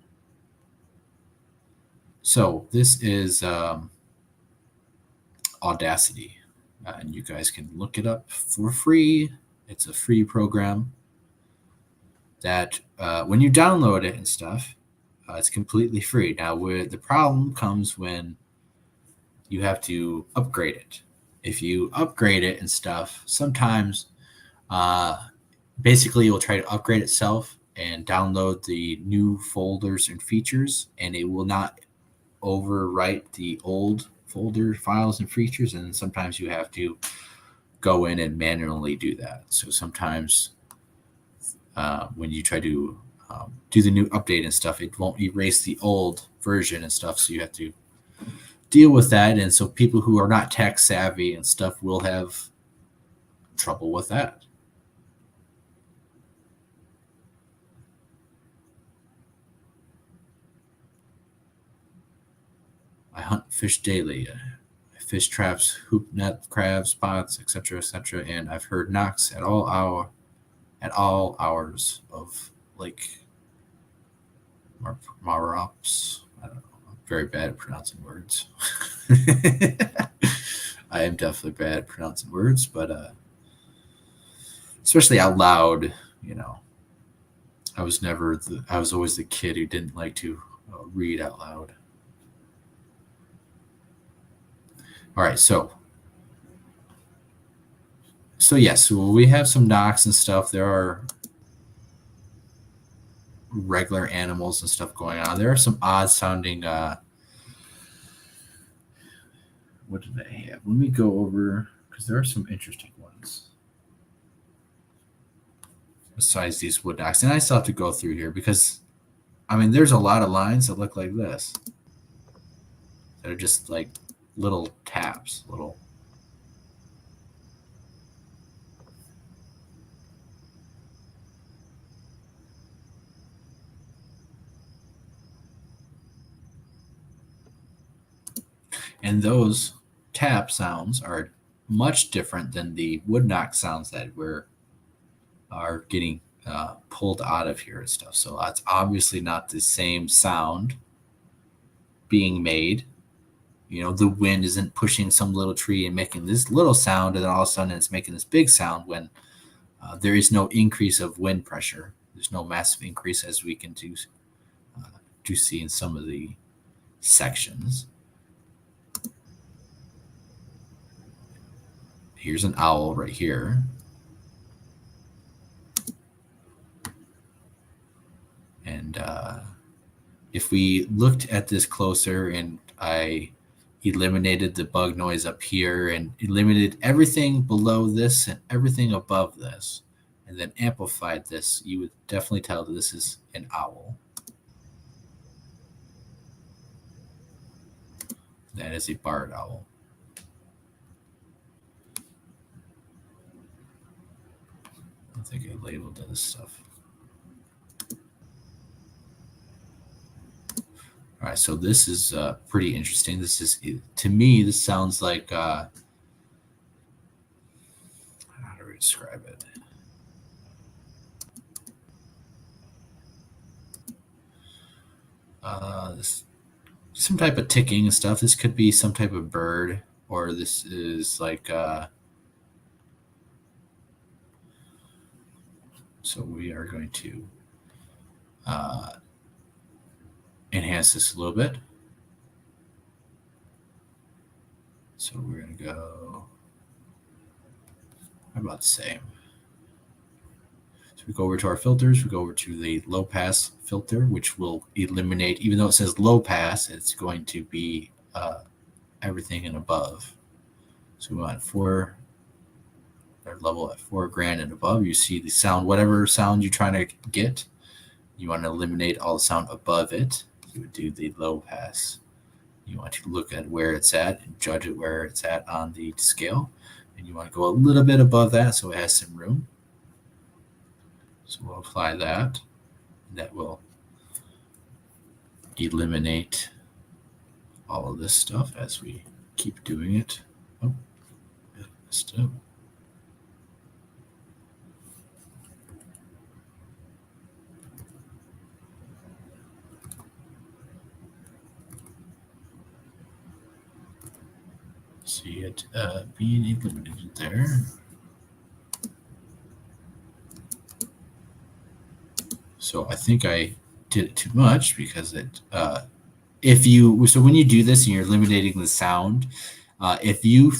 Speaker 1: So this is Audacity, and you guys can look it up for free. It's a free program that when you download it and stuff, it's completely free. Now, where the problem comes when you have to upgrade it. If you upgrade it and stuff, sometimes basically it will try to upgrade itself and download the new folders and features, and it will not overwrite the old folder files and features, and sometimes you have to go in and manually do that. So sometimes when you try to do the new update and stuff, it won't erase the old version and stuff, so you have to deal with that. And so people who are not tech savvy and stuff will have trouble with that. I hunt fish daily. I fish traps, hoop net, crabs, spots, etc., and I've heard knocks at all hours of Lake Marops. I don't know. I'm very bad at pronouncing words. I am definitely bad at pronouncing words, but especially out loud, you know. I was always the kid who didn't like to read out loud. All right, so yes, so we have some knocks and stuff. There are regular animals and stuff going on. There are some odd sounding what did I have? Let me go over, because there are some interesting ones besides these wood knocks. And I still have to go through here because, I mean, there's a lot of lines that look like this that are just like little taps, little. And those tap sounds are much different than the wood knock sounds that are getting pulled out of here and stuff. So that's obviously not the same sound being made. You know, the wind isn't pushing some little tree and making this little sound, and then all of a sudden it's making this big sound when there is no increase of wind pressure. There's no massive increase, as we can do see in some of the sections. Here's an owl right here. And if we looked at this closer and I eliminated the bug noise up here and eliminated everything below this and everything above this, and then amplified this, you would definitely tell that this is an owl. That is a barred owl. I think I labeled this stuff. All right, so this is pretty interesting. This is, to me, this sounds like, how do we describe it? This, some type of ticking and stuff. This could be some type of bird, or this is like, So we are going to enhance this a little bit. So we're going to go, how about the same? So we go over to our filters, we go over to the low pass filter, which will eliminate, even though it says low pass, it's going to be everything and above. So we want our level at 4 grand and above. You see the sound, whatever sound you're trying to get, you want to eliminate all the sound above it. You would do the low pass. You want to look at where it's at and judge it where it's at on the scale. And you want to go a little bit above that so it has some room. So we'll apply that. That will eliminate all of this stuff as we keep doing it. Oh, messed up. See it being eliminated there. So I think I did it too much because it. So when you do this and you're eliminating the sound, if you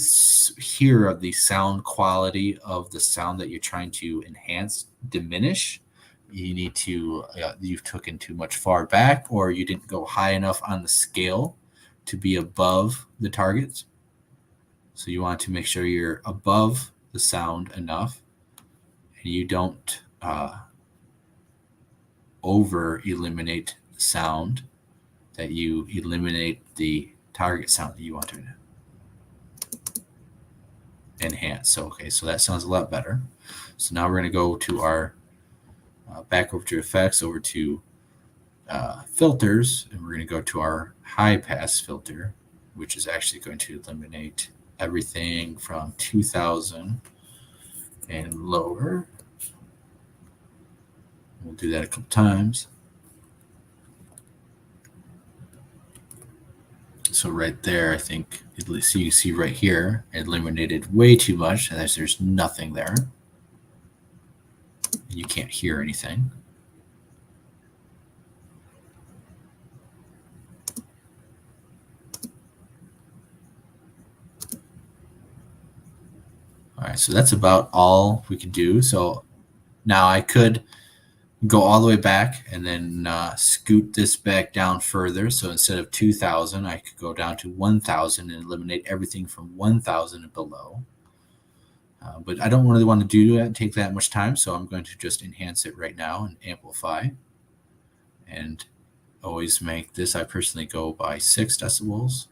Speaker 1: hear the sound quality of the sound that you're trying to enhance diminish, you need to you've taken too much far back, or you didn't go high enough on the scale to be above the targets. So you want to make sure you're above the sound enough, and you don't over eliminate the sound, that you eliminate the target sound that you want to enhance. So, okay, so that sounds a lot better. So now we're going to go to our back over to effects, over to filters, and we're going to go to our high pass filter, which is actually going to eliminate everything from 2000 and lower. We'll do that a couple times. So right there, I think you see right here, it eliminated way too much, and there's nothing there. You can't hear anything. All right, so that's about all we can do. So now I could go all the way back and then scoot this back down further. So instead of 2,000, I could go down to 1,000 and eliminate everything from 1,000 and below. But I don't really want to do that and take that much time, so I'm going to just enhance it right now and amplify. And always make this, I personally go by 6 decibels.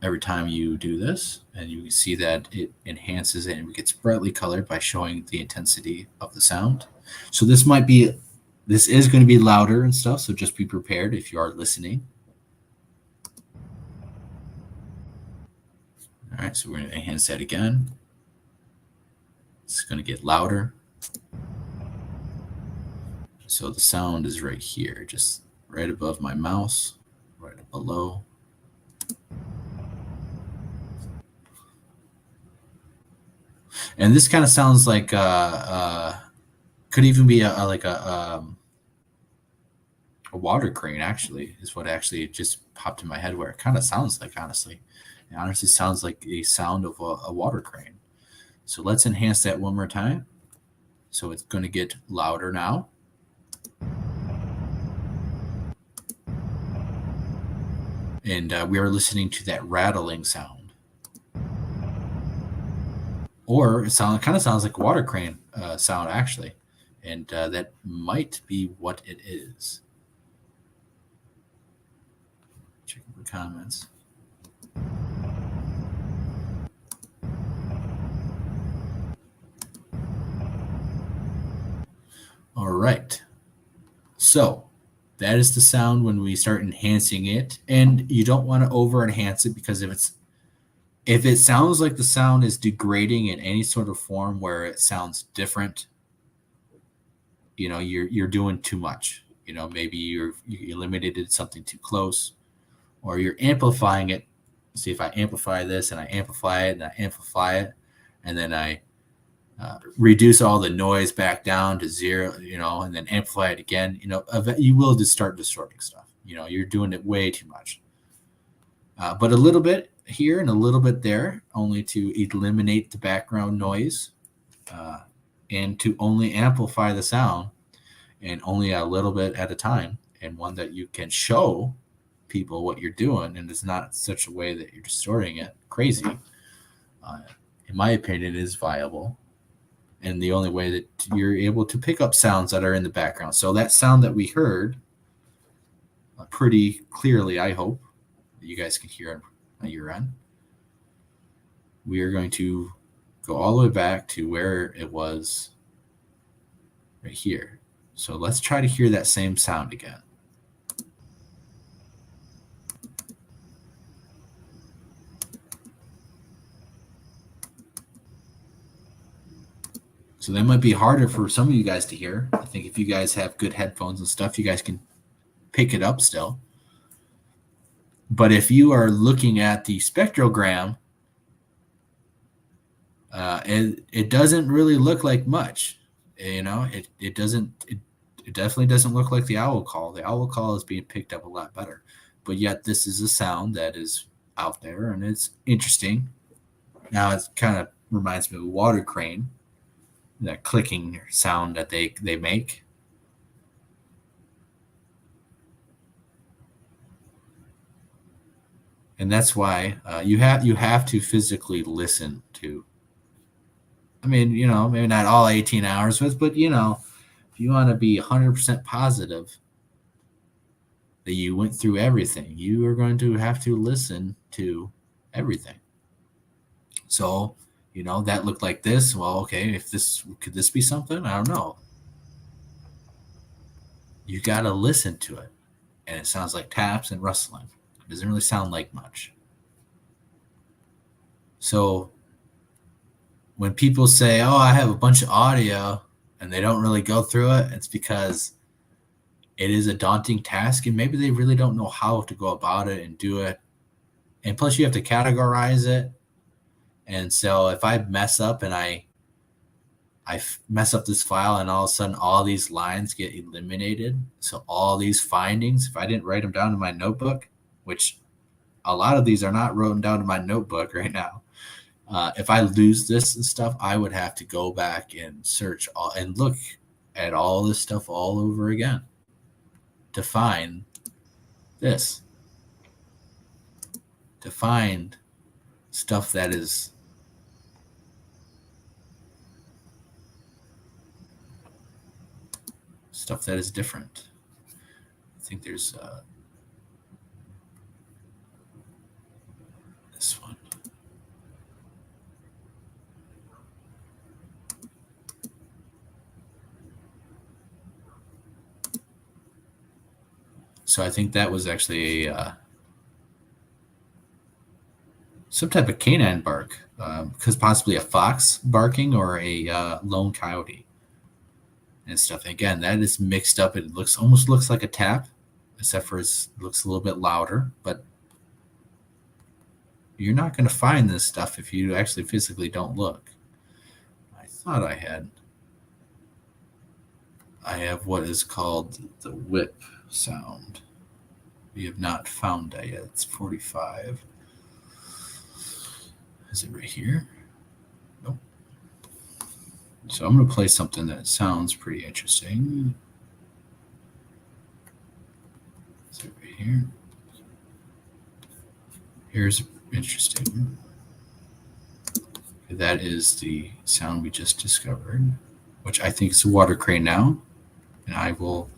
Speaker 1: Every time you do this, and you can see that it enhances it and it gets brightly colored by showing the intensity of the sound. So this is going to be louder and stuff, so just be prepared if you are listening. All right, so we're going to enhance that again. It's going to get louder. So the sound is right here, just right above my mouse, right below. And this kind of sounds like could even be like a water crane. Actually, is what actually just popped in my head. Where it kind of sounds like, honestly, it honestly sounds like the sound of a water crane. So let's enhance that one more time. So it's going to get louder now. And we are listening to that rattling sound. Or it kind of sounds like a water crane sound, actually. And that might be what it is. Check the comments. All right. So that is the sound when we start enhancing it. And you don't want to over enhance it, because if it sounds like the sound is degrading in any sort of form where it sounds different, you're doing too much. Maybe you eliminated something too close, or you're amplifying it. See, if I amplify this and I amplify it and I amplify it, and then I reduce all the noise back down to 0, and then amplify it again, you will just start distorting stuff. You're doing it way too much. But a little bit here and a little bit there, only to eliminate the background noise and to only amplify the sound, and only a little bit at a time, and one that you can show people what you're doing, and it's not such a way that you're distorting it crazy. In my opinion, it is viable. And the only way that you're able to pick up sounds that are in the background. So that sound that we heard pretty clearly, I hope that you guys can hear on your end. We are going to go all the way back to where it was right here. So let's try to hear that same sound again. So that might be harder for some of you guys to hear. I think if you guys have good headphones and stuff, you guys can pick it up still. But if you are looking at the spectrogram, it doesn't really look like much. It definitely doesn't look like the owl call. The owl call is being picked up a lot better. But yet this is a sound that is out there, and it's interesting. Now it kind of reminds me of a water crane, that clicking sound that they make. And that's why you have to physically listen to. I mean, maybe not all 18 hours with, but if you want to be 100% positive that you went through everything, you are going to have to listen to everything. So, that looked like this. Well, okay, could this be something? I don't know. You got to listen to it. And it sounds like taps and rustling. It doesn't really sound like much. So when people say, oh, I have a bunch of audio, and they don't really go through it, it's because it is a daunting task, and maybe they really don't know how to go about it and do it. And plus you have to categorize it. And so if I mess up and I mess up this file, and all of a sudden all these lines get eliminated, so all these findings, if I didn't write them down in my notebook, which a lot of these are not written down in my notebook right now, if I lose this and stuff, I would have to go back and search and look at all this stuff all over again to find this, to find stuff that is different. I think there's this one. So I think that was actually some type of canine bark, because possibly a fox barking or a lone coyote and stuff. And again, that is mixed up. It almost looks like a tap, except for it looks a little bit louder. But you're not going to find this stuff if you actually physically don't look. I thought I have what is called the whip sound. We have not found that yet. It's 45. Is it right here? Nope. So I'm going to play something that sounds pretty interesting. Is it right here? Here's interesting. That is the sound we just discovered, which I think is a water crane now. And I will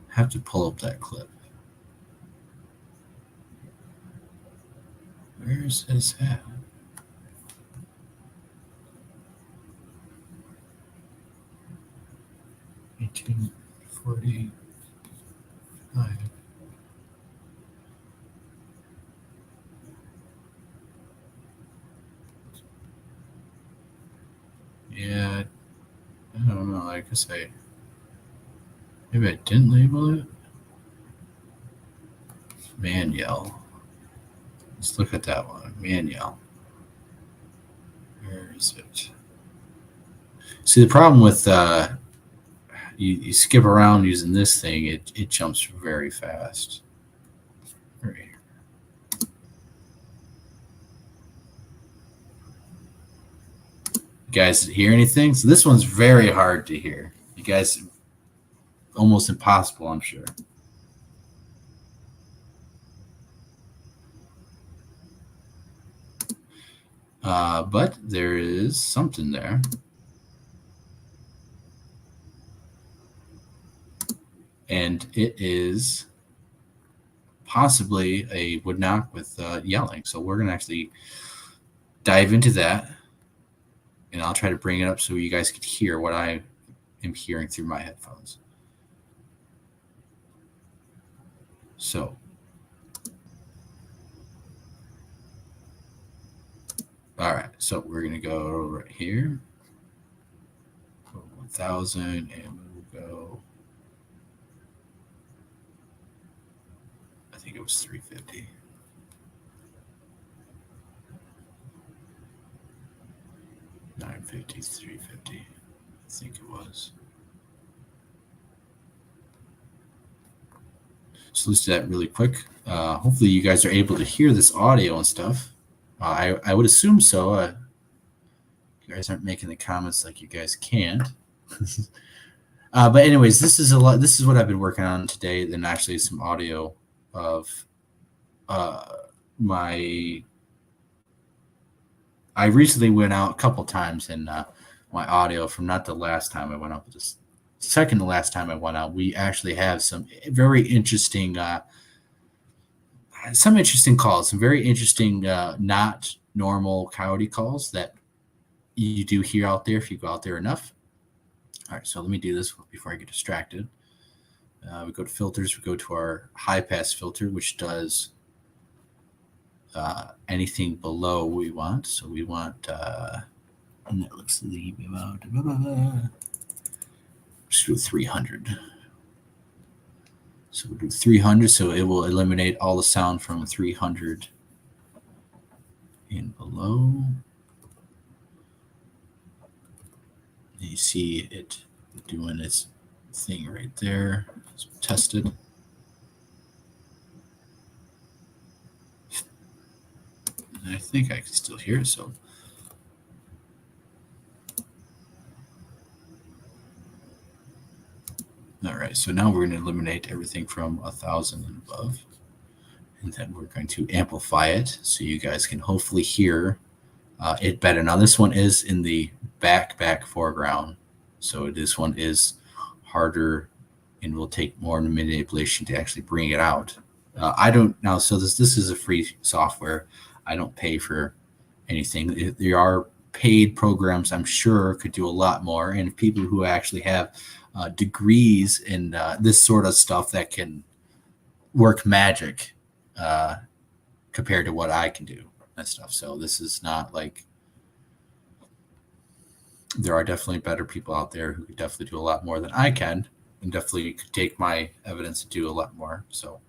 Speaker 1: have to pull up that clip. Where is this at? $18.45. Yeah, I don't know. I guess maybe I didn't label it. Man yell. Let's look at that one. Man yell. Where is it? See, the problem with you skip around using this thing, it jumps very fast. Right here. You guys hear anything? So this one's very hard to hear. You guys, almost impossible, I'm sure. But there is something there. And it is possibly a wood knock with yelling. So we're going to actually dive into that. And I'll try to bring it up so you guys can hear what I am hearing through my headphones. So. All right, so we're going to go right here. 1,000, and we'll go. I think it was 350. $950, $350. I think it was. So let's do that really quick. Hopefully you guys are able to hear this audio and stuff. I would assume so. You guys aren't making the comments like you guys can't. But anyways, this is what I've been working on today. Then actually some audio of my. I recently went out a couple times, and my audio from not the last time I went out, but the second to last time I went out, we actually have some very interesting. Some interesting calls, some very interesting, not normal coyote calls that you do hear out there if you go out there enough. All right, so let me do this before I get distracted. We go to filters. We go to our high pass filter, which does anything below we want. So we want, and that looks like about, just do 300. So we'll do 300, so it will eliminate all the sound from 300 and below. You see it doing its thing right there. It's tested. And I think I can still hear it, so. All right, so now we're going to eliminate everything from 1,000 and above. And then we're going to amplify it so you guys can hopefully hear it better. Now, this one is in the back foreground. So this one is harder and will take more manipulation to actually bring it out. I don't now. So this is a free software. I don't pay for anything. There are paid programs, I'm sure, could do a lot more. And people who actually have degrees in this sort of stuff that can work magic compared to what I can do and stuff. So this is not like, there are definitely better people out there who could definitely do a lot more than I can, and definitely could take my evidence and do a lot more. So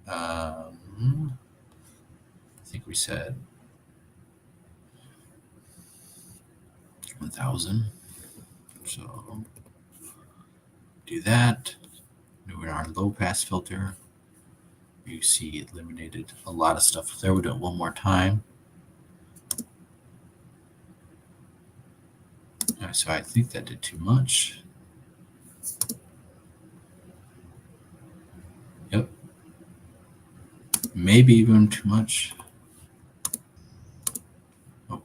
Speaker 1: I think we said 1,000. So do that. Do our low pass filter. You see it eliminated a lot of stuff there. We'll do it one more time. All right, so I think that did too much. Yep. Maybe even too much. Oh.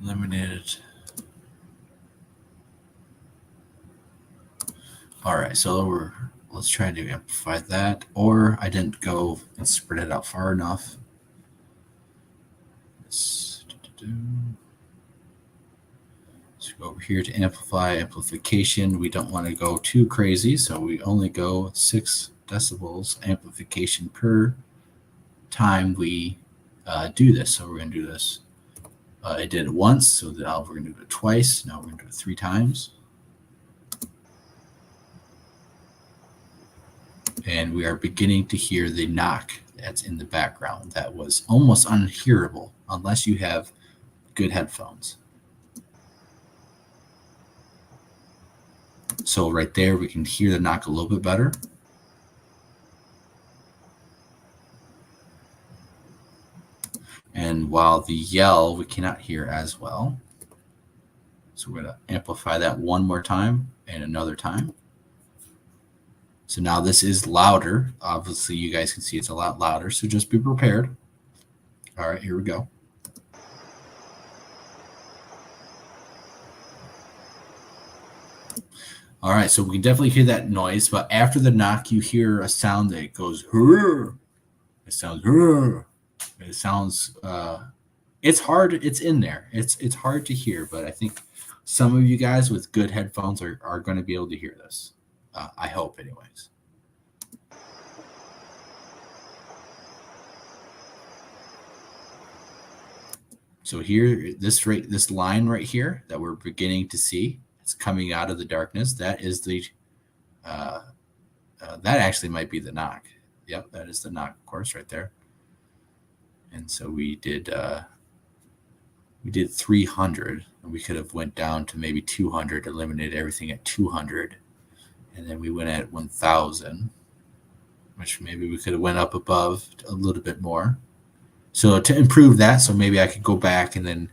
Speaker 1: Eliminated. All right, so let's try to amplify that, or I didn't go and spread it out far enough. Let's go over here to amplification. We don't want to go too crazy, so we only go 6 decibels amplification per time we do this. So we're going to do this I did it once, so now we're going to do it twice. Now we're going to do it 3 times. And we are beginning to hear the knock that's in the background. That was almost unhearable unless you have good headphones. So right there, we can hear the knock a little bit better. And while the yell, we cannot hear as well. So we're going to amplify that one more time and another time. So now this is louder. Obviously, you guys can see it's a lot louder, so just be prepared. All right, here we go. All right, so we can definitely hear that noise, but after the knock, you hear a sound that goes, "Hurr." It sounds, "Hurr." It sounds, it's hard. It's in there. It's hard to hear, but I think some of you guys with good headphones are going to be able to hear this. I hope, anyways. So here, this line right here that we're beginning to see, it's coming out of the darkness. That is the, that actually might be the knock. Yep, that is the knock, of course, right there. And so we did 300, and we could have went down to maybe 200, eliminated everything at 200, and then we went at 1,000, which maybe we could have went up above a little bit more. So to improve that, so maybe I could go back and then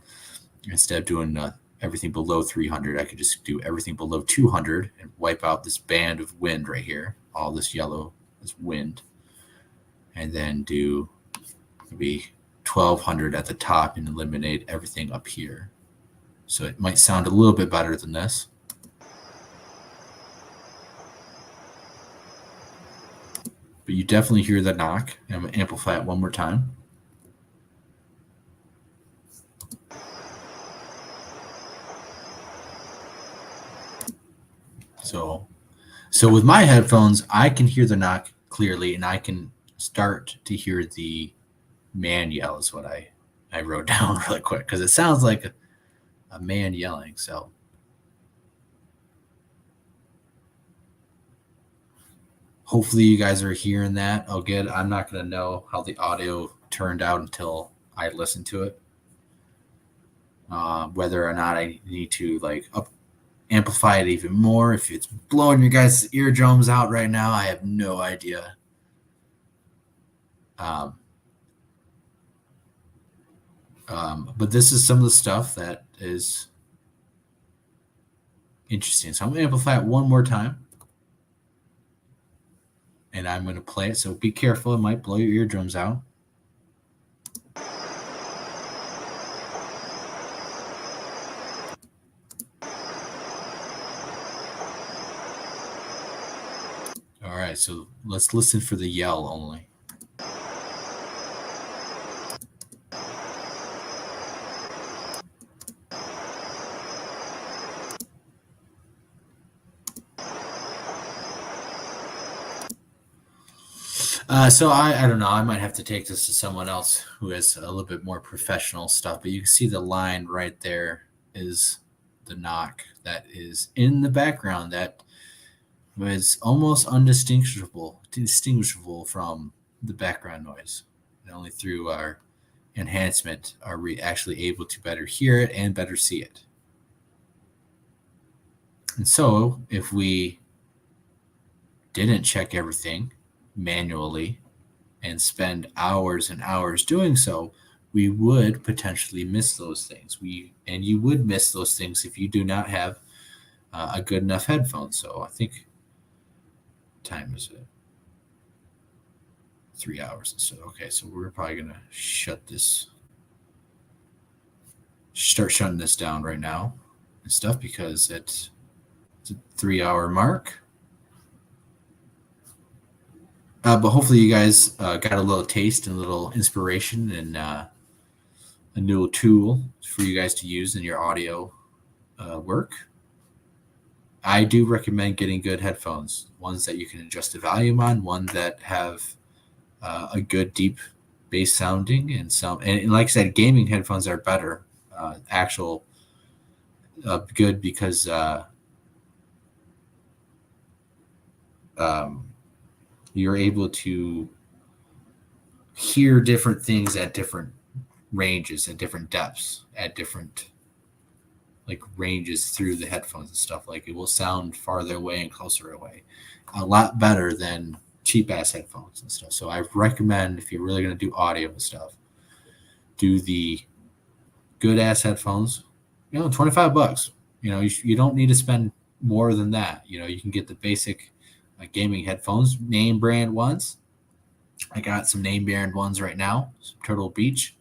Speaker 1: instead of doing everything below 300, I could just do everything below 200 and wipe out this band of wind right here. All this yellow is wind. And then do maybe 1,200 at the top and eliminate everything up here. So it might sound a little bit better than this. But you definitely hear the knock. And I'm going to amplify it one more time. So with my headphones, I can hear the knock clearly, and I can start to hear the man yell is what I wrote down really quick, because it sounds like a man yelling. So hopefully you guys are hearing that. Oh, good. I'm not going to know how the audio turned out until I listen to it. Whether or not I need to amplify it even more. If it's blowing your guys' eardrums out right now, I have no idea. But this is some of the stuff that is interesting. So I'm going to amplify it one more time. And I'm going to play it. So be careful. It might blow your eardrums out. All right, so let's listen for the yell only. So I don't know. I might have to take this to someone else who has a little bit more professional stuff. But you can see the line right there is the knock that is in the background that was almost distinguishable from the background noise. And only through our enhancement are we actually able to better hear it and better see it. And so if we didn't check everything manually and spend hours and hours doing so, we would potentially miss those things. And you would miss those things if you do not have a good enough headphone. So I think time is it 3 hours instead. Okay, so we're probably gonna start shutting this down right now and stuff, because it's a 3 hour mark. But hopefully you guys got a little taste and a little inspiration and a new tool for you guys to use in your audio work. I do recommend getting good headphones, ones that you can adjust the volume on, one that have a good deep bass sounding, and like I said, gaming headphones are better actual good because you're able to hear different things at different ranges and different depths at different like ranges through the headphones and stuff. Like it will sound farther away and closer away a lot better than cheap ass headphones and stuff. So I recommend if you're really going to do audio and stuff, do the good ass headphones, $25. You don't need to spend more than that. You can get the basic gaming headphones, name brand ones. I got some name brand ones right now, some Turtle Beach.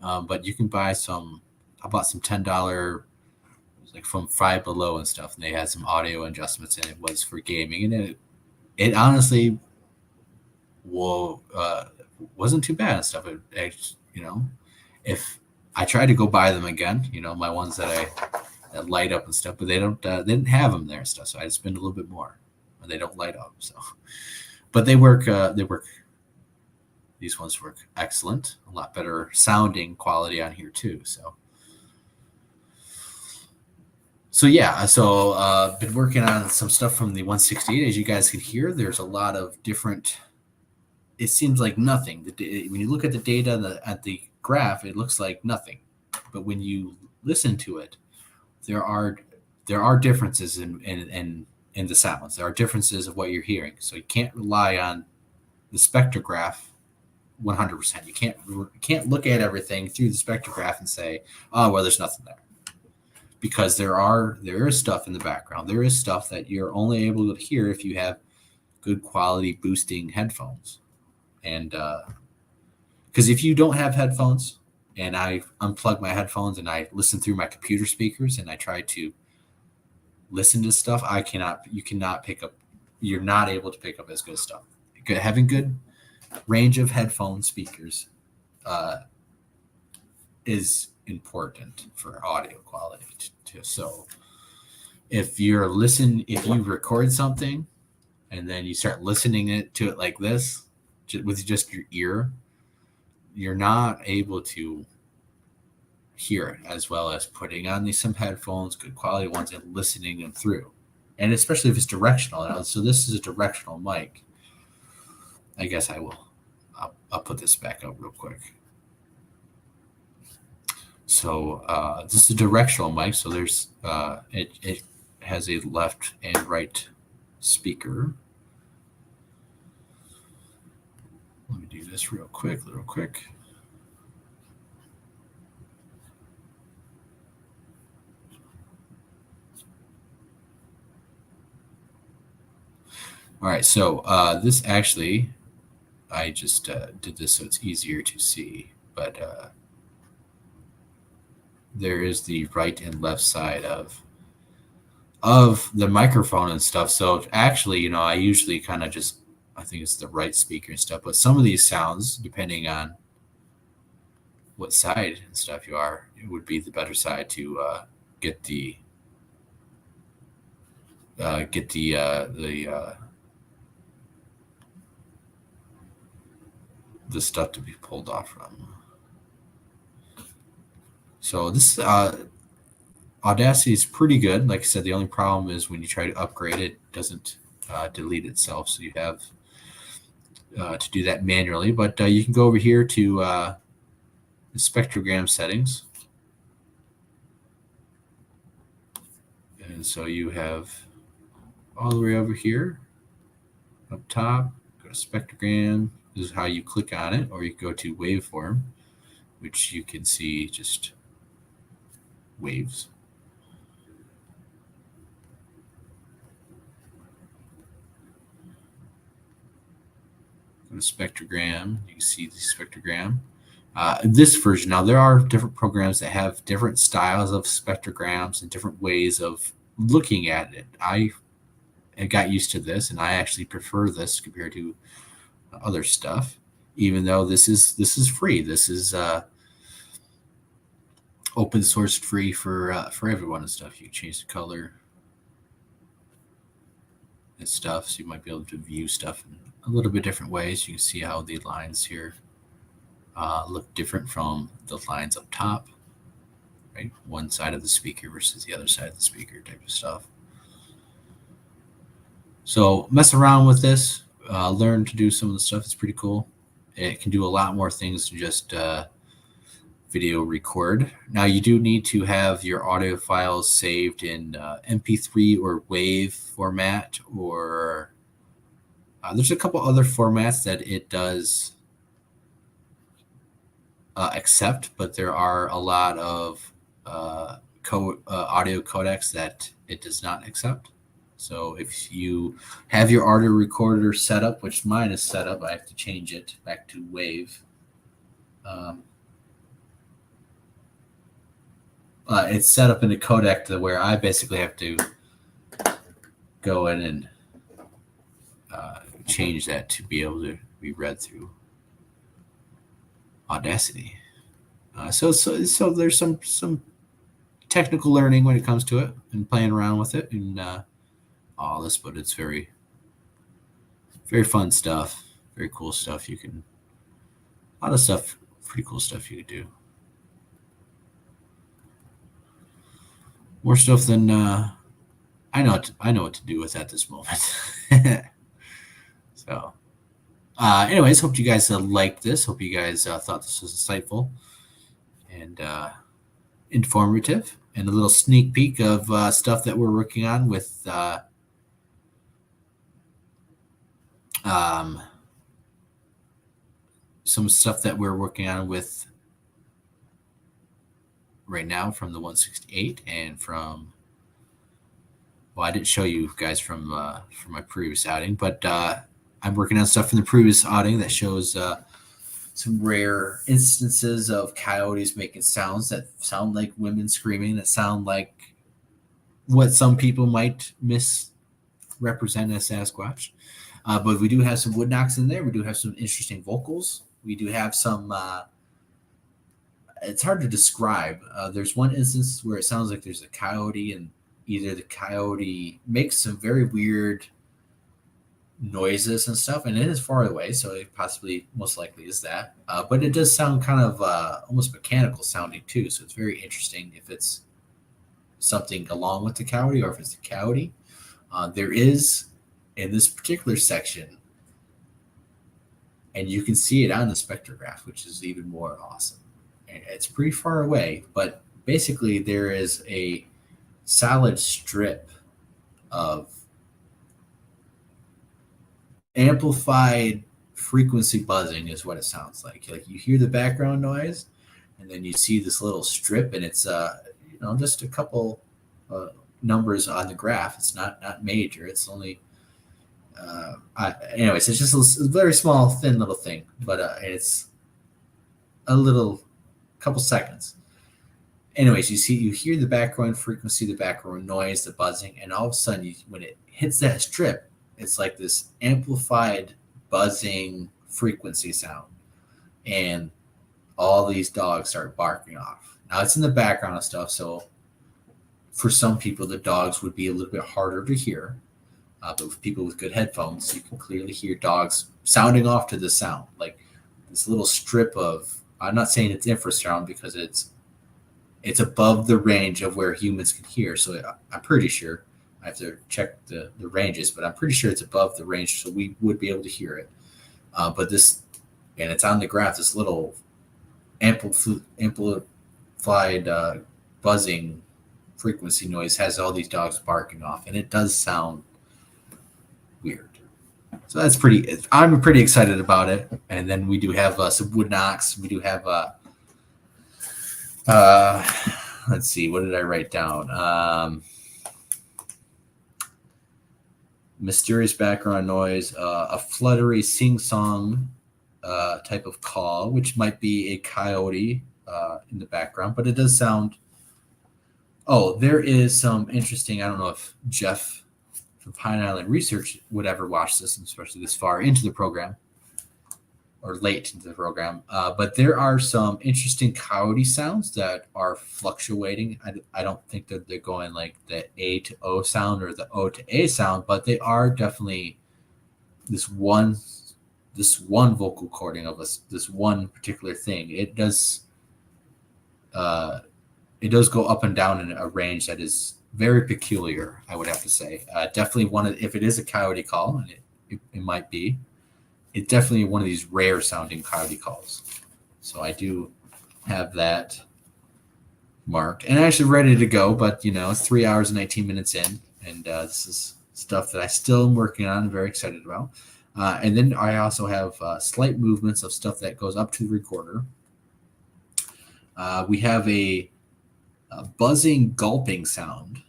Speaker 1: But you can buy some, I bought some $10, like from Five Below and stuff. And they had some audio adjustments and it was for gaming. And it honestly wasn't too bad and stuff. If I tried to go buy them again, my ones that light up and stuff, but they didn't have them there and stuff. So I had to spend a little bit more. They don't light up, so but they work. These ones work excellent. A lot better sounding quality on here too. So yeah. So been working on some stuff from the 168. As you guys can hear, there's a lot of different. It seems like nothing. When you look at the data at the graph, it looks like nothing. But when you listen to it, there are differences in the sounds. There are differences of what you're hearing. So you can't rely on the spectrograph 100%. You can't look at everything through the spectrograph and say, oh, well, there's nothing there. Because there is stuff in the background. There is stuff that you're only able to hear if you have good quality boosting headphones. And because if you don't have headphones and I unplug my headphones and I listen through my computer speakers and I try to listen to stuff, you're not able to pick up as good stuff. Having good range of headphone speakers is important for audio quality too. So if you record something and then you start listening to it like this with just your ear, you're not able to hear it as well as putting on some headphones, good quality ones, and listening them through. And especially if it's directional. So this is a directional mic. I guess I'll put this back up real quick. So this is a directional mic. So there's it has a left and right speaker. Let me do this real quick. All right, so this actually, I just did this so it's easier to see, but there is the right and left side of the microphone and stuff. So actually, I usually kind of I think it's the right speaker and stuff, but some of these sounds, depending on what side and stuff you are, it would be the better side to get the stuff to be pulled off from. So this Audacity is pretty good. Like I said, the only problem is when you try to upgrade it doesn't delete itself. So you have to do that manually. But you can go over here to the spectrogram settings. And so you have all the way over here, up top, go to spectrogram. This is how you click on it, or you go to waveform, which you can see just waves. Go to spectrogram, you can see the spectrogram. This version, now there are different programs that have different styles of spectrograms and different ways of looking at it. I got used to this, and I actually prefer this compared to other stuff, even though this is free. This is open source, free for everyone and stuff. You can change the color and stuff, so you might be able to view stuff in a little bit different ways. You can see how the lines here look different from the lines up top right? One side of the speaker versus the other side of the speaker type of stuff. So mess around with this, learn to do some of the stuff. It's pretty cool. It can do a lot more things than just video record. Now you do need to have your audio files saved in MP3 or WAV format, or there's a couple other formats that it does accept, but there are a lot of audio codecs that it does not accept. So if you have your audio recorder set up, which mine is set up, I have to change it back to WAV. It's set up in a codec to where I basically have to go in and change that to be able to be read through Audacity. So there's some technical learning when it comes to it and playing around with it and all this, but it's very, very fun stuff, very cool stuff. A lot of stuff, pretty cool stuff you could do. More stuff than I know what to do with at this moment. So, anyways, hope you guys liked this. Hope you guys thought this was insightful and informative, and a little sneak peek of stuff that we're working on with some stuff that we're working on with right now from the 168 and from, well, I didn't show you guys from my previous outing, but I'm working on stuff from the previous outing that shows some rare instances of coyotes making sounds that sound like women screaming, that sound like what some people might misrepresent as Sasquatch. But we do have some wood knocks in there. We do have some interesting vocals. We do have some, it's hard to describe. There's one instance where it sounds like there's a coyote, and either the coyote makes some very weird noises and stuff, and it is far away, so it possibly most likely is that. But it does sound kind of almost mechanical sounding too, so it's very interesting if it's something along with the coyote or if it's the coyote. There is, in this particular section, and you can see it on the spectrograph, which is even more awesome. It's pretty far away, but basically there is a solid strip of amplified frequency buzzing is what it sounds like. Like you hear the background noise, and then you see this little strip, and it's just a couple numbers on the graph. It's not major. It's only anyways, it's just a very small, thin little thing, but it's a little couple seconds. Anyways, you hear the background frequency, the background noise, the buzzing, and all of a sudden, when it hits that strip, it's like this amplified buzzing frequency sound, and all these dogs start barking off. Now it's in the background of stuff, so for some people, the dogs would be a little bit harder to hear. But with people with good headphones, you can clearly hear dogs sounding off to the sound, like this little strip of. I'm not saying it's infrasound because it's above the range of where humans can hear. So I'm pretty sure. I have to check the ranges, but I'm pretty sure it's above the range, so we would be able to hear it. But this, and it's on the graph, this little amplified buzzing frequency noise has all these dogs barking off, and it does sound weird. So I'm pretty excited about it. And then we do have some wood knocks. We do have let's see, what did I write down? Mysterious background noise, a fluttery sing-song type of call, which might be a coyote in the background, but it does sound. Oh, there is some interesting. I don't know if Jeff from Pine Island Research would ever watch this, especially this far into the program or late into the program. But there are some interesting coyote sounds that are fluctuating. I don't think that they're going like the A to O sound or the O to A sound, but they are definitely this one vocal chording of this one particular thing. It does it does go up and down in a range that is very peculiar, I would have to say. Definitely if it is a coyote call, and it might be, it's definitely one of these rare sounding coyote calls. So I do have that marked and actually ready to go, but it's 3 hours and 19 minutes in, and this is stuff that I still am working on and very excited about. And then I also have slight movements of stuff that goes up to the recorder. We have a buzzing gulping sound.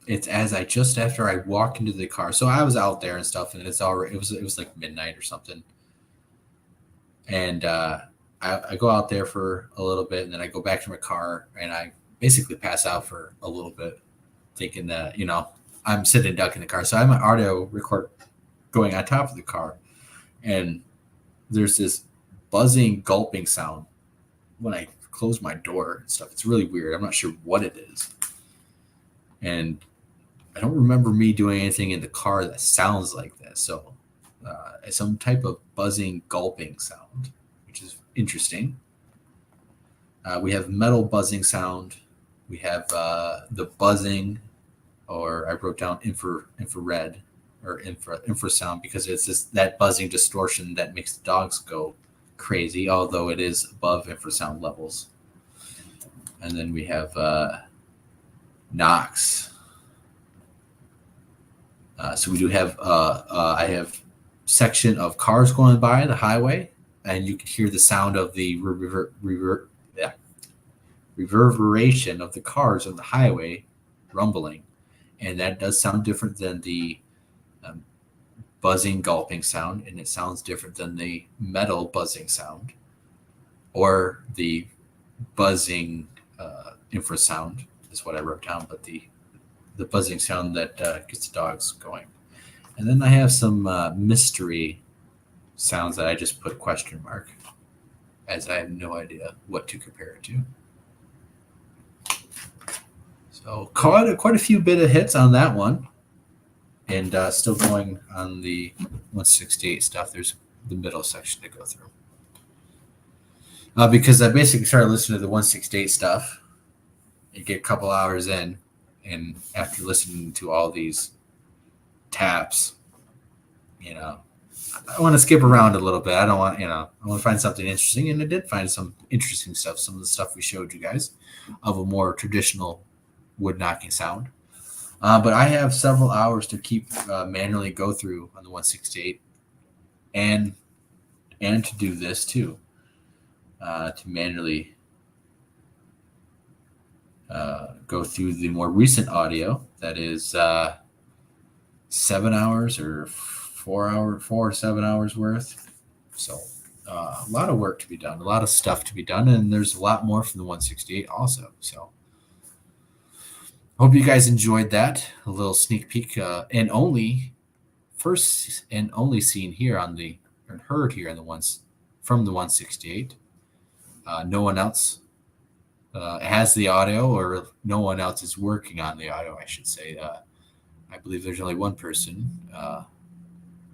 Speaker 1: It's just after I walk into the car. So I was out there and stuff, and it was like midnight or something. And I go out there for a little bit, and then I go back to my car, and I basically pass out for a little bit, thinking that, I'm sitting duck in the car. So I have my audio record going on top of the car, and there's this buzzing gulping sound when I close my door and stuff. It's really weird. I'm not sure what it is. And I don't remember me doing anything in the car that sounds like this. So it's some type of buzzing gulping sound, which is interesting. We have metal buzzing sound. We have the buzzing, or I wrote down infrared or infrasound, because it's that buzzing distortion that makes the dogs go crazy, although it is above infrasound levels. And then we have knocks. So we do have I have section of cars going by the highway, and you can hear the sound of the reverberation of the cars on the highway rumbling, and that does sound different than the buzzing gulping sound, and it sounds different than the metal buzzing sound or the buzzing infrasound is what I wrote down, but the buzzing sound that gets the dogs going. And then I have some mystery sounds that I just put question mark, as I have no idea what to compare it to. So quite a few bit of hits on that one. And still going on the 168 stuff. There's the middle section to go through. Because I basically started listening to the 168 stuff. You get a couple hours in, and after listening to all these taps, I want to skip around a little bit. I don't want, I want to find something interesting. And I did find some interesting stuff. Some of the stuff we showed you guys of a more traditional wood knocking sound. But I have several hours to keep manually go through on the 168, and to do this too, to manually go through the more recent audio that is 7 hours or 4 or 7 hours worth. So a lot of work to be done, a lot of stuff to be done, and there's a lot more from the 168 also. So hope you guys enjoyed that. A little sneak peek, and first and only seen here heard here on from the 168. No one else has the audio, or no one else is working on the audio, I should say. I believe there's only one person,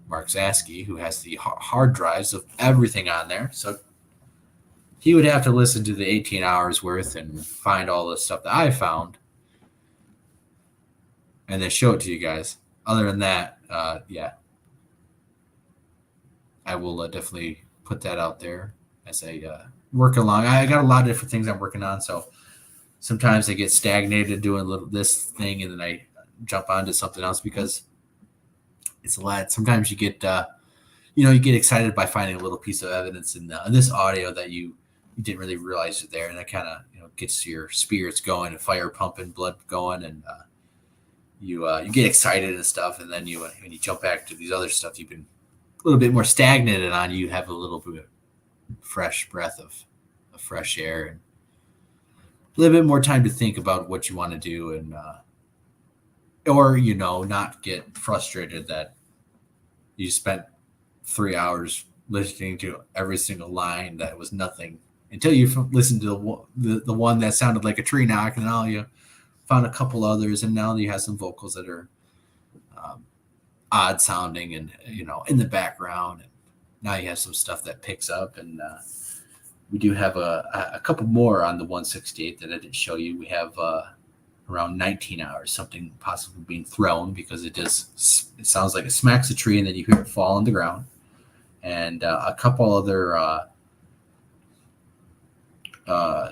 Speaker 1: Mark Zaski, who has the hard drives of everything on there. So he would have to listen to the 18 hours worth and find all the stuff that I found, and then show it to you guys. Other than that, I will definitely put that out there as I work along. I got a lot of different things I'm working on, so sometimes I get stagnated doing this thing, and then I jump onto something else, because it's a lot. Sometimes you get you get excited by finding a little piece of evidence in this audio that you didn't really realize it there, and that kind of gets your spirits going and fire pumping, blood going, and you get excited and stuff, and then when you jump back to these other stuff you've been a little bit more stagnated on, you have a little bit of fresh breath of fresh air and a little bit more time to think about what you want to do, and or not get frustrated that you spent 3 hours listening to every single line that was nothing, until you listened to the one that sounded like a tree knock, and now you found a couple others, and now you have some vocals that are odd sounding and in the background, and now you have some stuff that picks up, and we do have a couple more on the 168 that I didn't show you. We have around 19 hours, something possibly being thrown because it sounds like it smacks a tree and then you hear it fall on the ground. And a couple other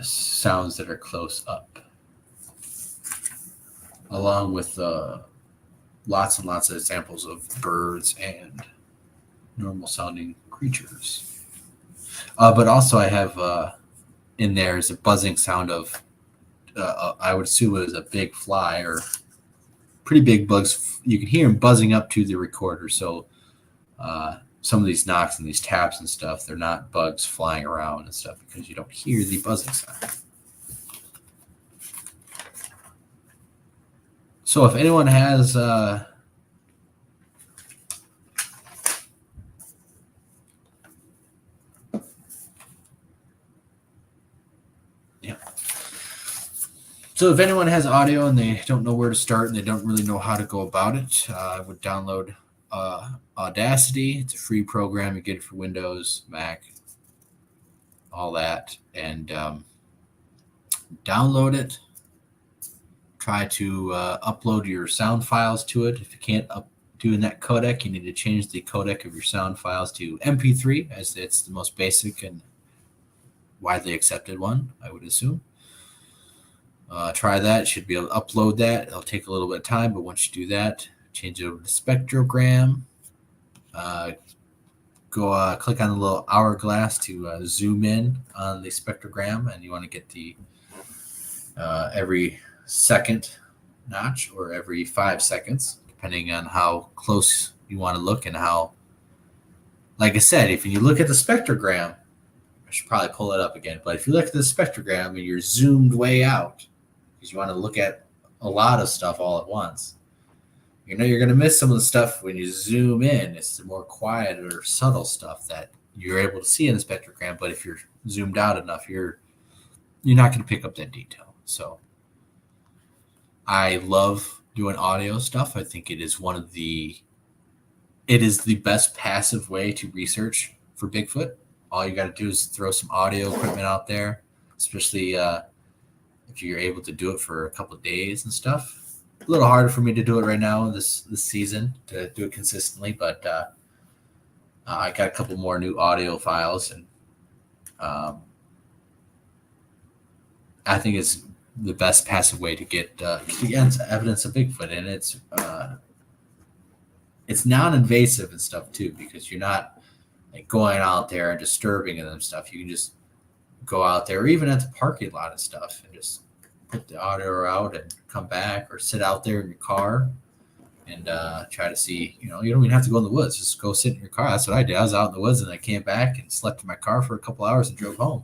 Speaker 1: sounds that are close up, along with lots and lots of examples of birds and normal sounding creatures. But also I have in there is a buzzing sound of, I would assume it was a big fly or pretty big bugs. You can hear them buzzing up to the recorder. So some of these knocks and these taps and stuff, they're not bugs flying around and stuff because you don't hear the buzzing sound. So if anyone has So if anyone has audio and they don't know where to start and they don't really know how to go about it, I would download Audacity. It's a free program. You get it for Windows, Mac, all that. And download it. Try to upload your sound files to it. If you can't do in that codec, you need to change the codec of your sound files to MP3, as it's the most basic and widely accepted one, I would assume. Try that. Should be able to upload that. It'll take a little bit of time, but once you do that, change it over to spectrogram. Go click on the little hourglass to zoom in on the spectrogram, and you want to get the every second notch or every 5 seconds, depending on how close you want to look and how. Like I said, if you look at the spectrogram, I should probably pull it up again. But if you look at the spectrogram and you're zoomed way out, because you want to look at a lot of stuff all at once, you're going to miss some of the stuff when you zoom in. It's the more quiet or subtle stuff that you're able to see in the spectrogram. But if you're zoomed out enough, you're not going to pick up that detail. So I love doing audio stuff. I think it is the best passive way to research for Bigfoot. All you got to do is throw some audio equipment out there, especially if you're able to do it for a couple of days and stuff. A little harder for me to do it right now this season, to do it consistently, but I got a couple more new audio files, and I think it's the best passive way to get evidence of Bigfoot. And it's non-invasive and stuff too, because you're not like going out there and disturbing them and stuff. You can just go out there, or even at the parking lot and stuff, and just put the audio out and come back, or sit out there in your car and try to see. You don't even have to go in the woods. Just go sit in your car. That's what I did. I was out in the woods and I came back and slept in my car for a couple hours and drove home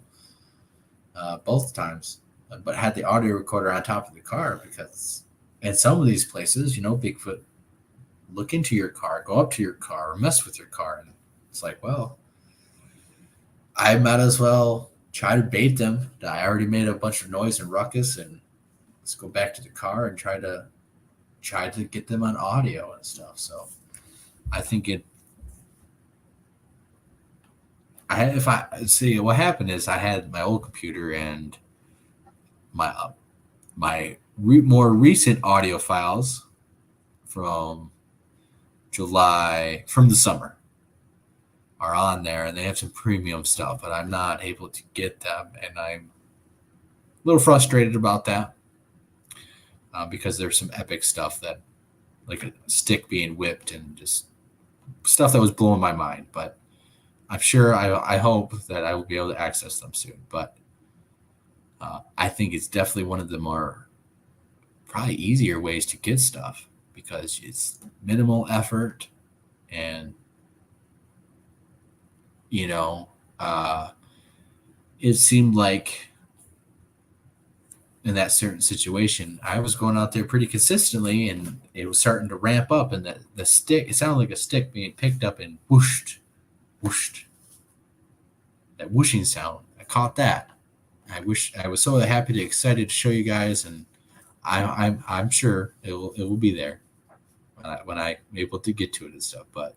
Speaker 1: both times. But I had the audio recorder on top of the car because in some of these places, Bigfoot look into your car, go up to your car, or mess with your car. And it's like, well, I might as well try to bait them. I already made a bunch of noise and ruckus, and let's go back to the car and try to get them on audio and stuff. So I think what happened is I had my old computer and my more recent audio files from the summer are on there, and they have some premium stuff, but I'm not able to get them, and I'm a little frustrated about that because there's some epic stuff, that like a stick being whipped and just stuff that was blowing my mind. But I'm sure I hope that I will be able to access them soon. But I think it's definitely one of the more probably easier ways to get stuff, because it's minimal effort, and it seemed like in that certain situation, I was going out there pretty consistently, and it was starting to ramp up, and the stick, it sounded like a stick being picked up and whooshed, whooshed. That whooshing sound, I caught that. I was so happy excited to show you guys, and I'm sure it will be there when I'm able to get to it and stuff. But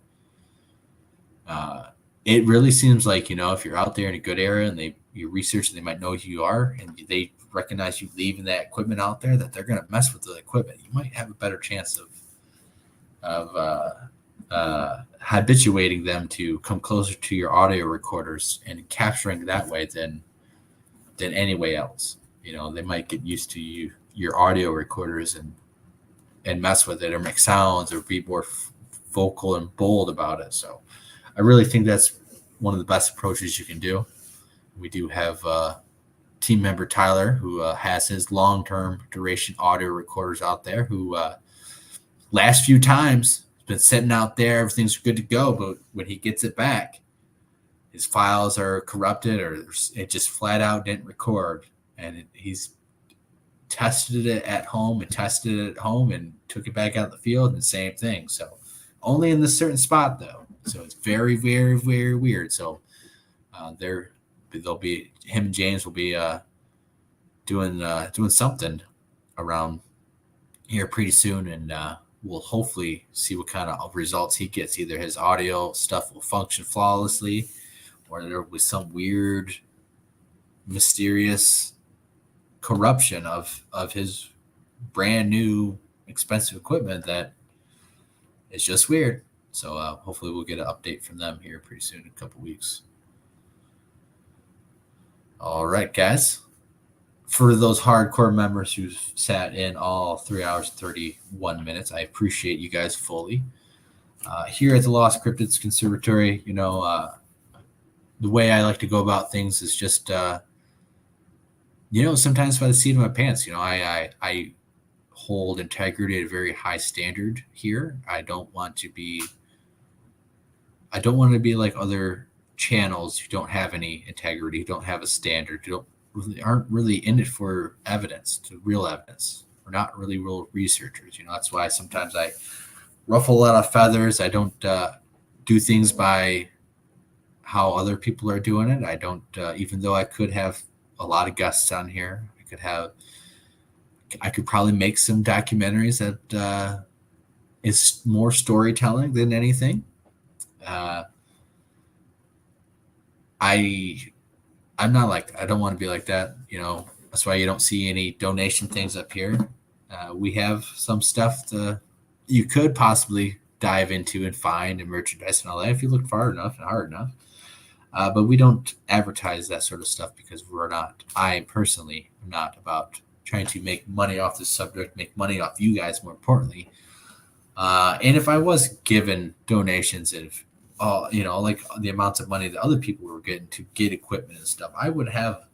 Speaker 1: it really seems like, if you're out there in a good area and you're researching, they might know who you are, and they recognize you leaving that equipment out there, that they're going to mess with the equipment. You might have a better chance of habituating them to come closer to your audio recorders and capturing that way than any way else. You know, they might get used to your audio recorders and mess with it or make sounds or be more vocal and bold about it. So I really think that's one of the best approaches you can do. We do have team member Tyler, who has his long-term duration audio recorders out there, who last few times has been sitting out there, everything's good to go, but when he gets it back, his files are corrupted or it just flat out didn't record. And he's tested it at home and took it back out of the field, and the same thing. So only in this certain spot though. So it's very, very, very weird. So they'll be, him and James will be doing something around here pretty soon, and we'll hopefully see what kind of results he gets. Either his audio stuff will function flawlessly, or there will be some weird, mysterious corruption of his brand new expensive equipment that is just weird. So hopefully we'll get an update from them here pretty soon, in a couple weeks. All right, guys. For those hardcore members who sat in all 3 hours and 31 minutes, I appreciate you guys fully. Here at the Lost Cryptids Conservatory, you know, the way I like to go about things is just, you know, sometimes by the seat of my pants. You know, I hold integrity at a very high standard here. I don't want to be like other channels who don't have any integrity, who don't have a standard, who aren't really in it for evidence, to real evidence. We're not really real researchers. You know, that's why sometimes I ruffle a lot of feathers. I don't do things by how other people are doing it. I don't, even though I could have a lot of guests on here, I could probably make some documentaries that is more storytelling than anything. I'm not like that. I don't want to be like that. You know, that's why you don't see any donation things up here. We have some stuff you could possibly dive into and find and merchandise and all that if you look far enough and hard enough. But we don't advertise that sort of stuff because I personally am not about trying to make money off this subject, make money off you guys, more importantly. And if I was given donations of, you know, like the amounts of money that other people were getting to get equipment and stuff, I would have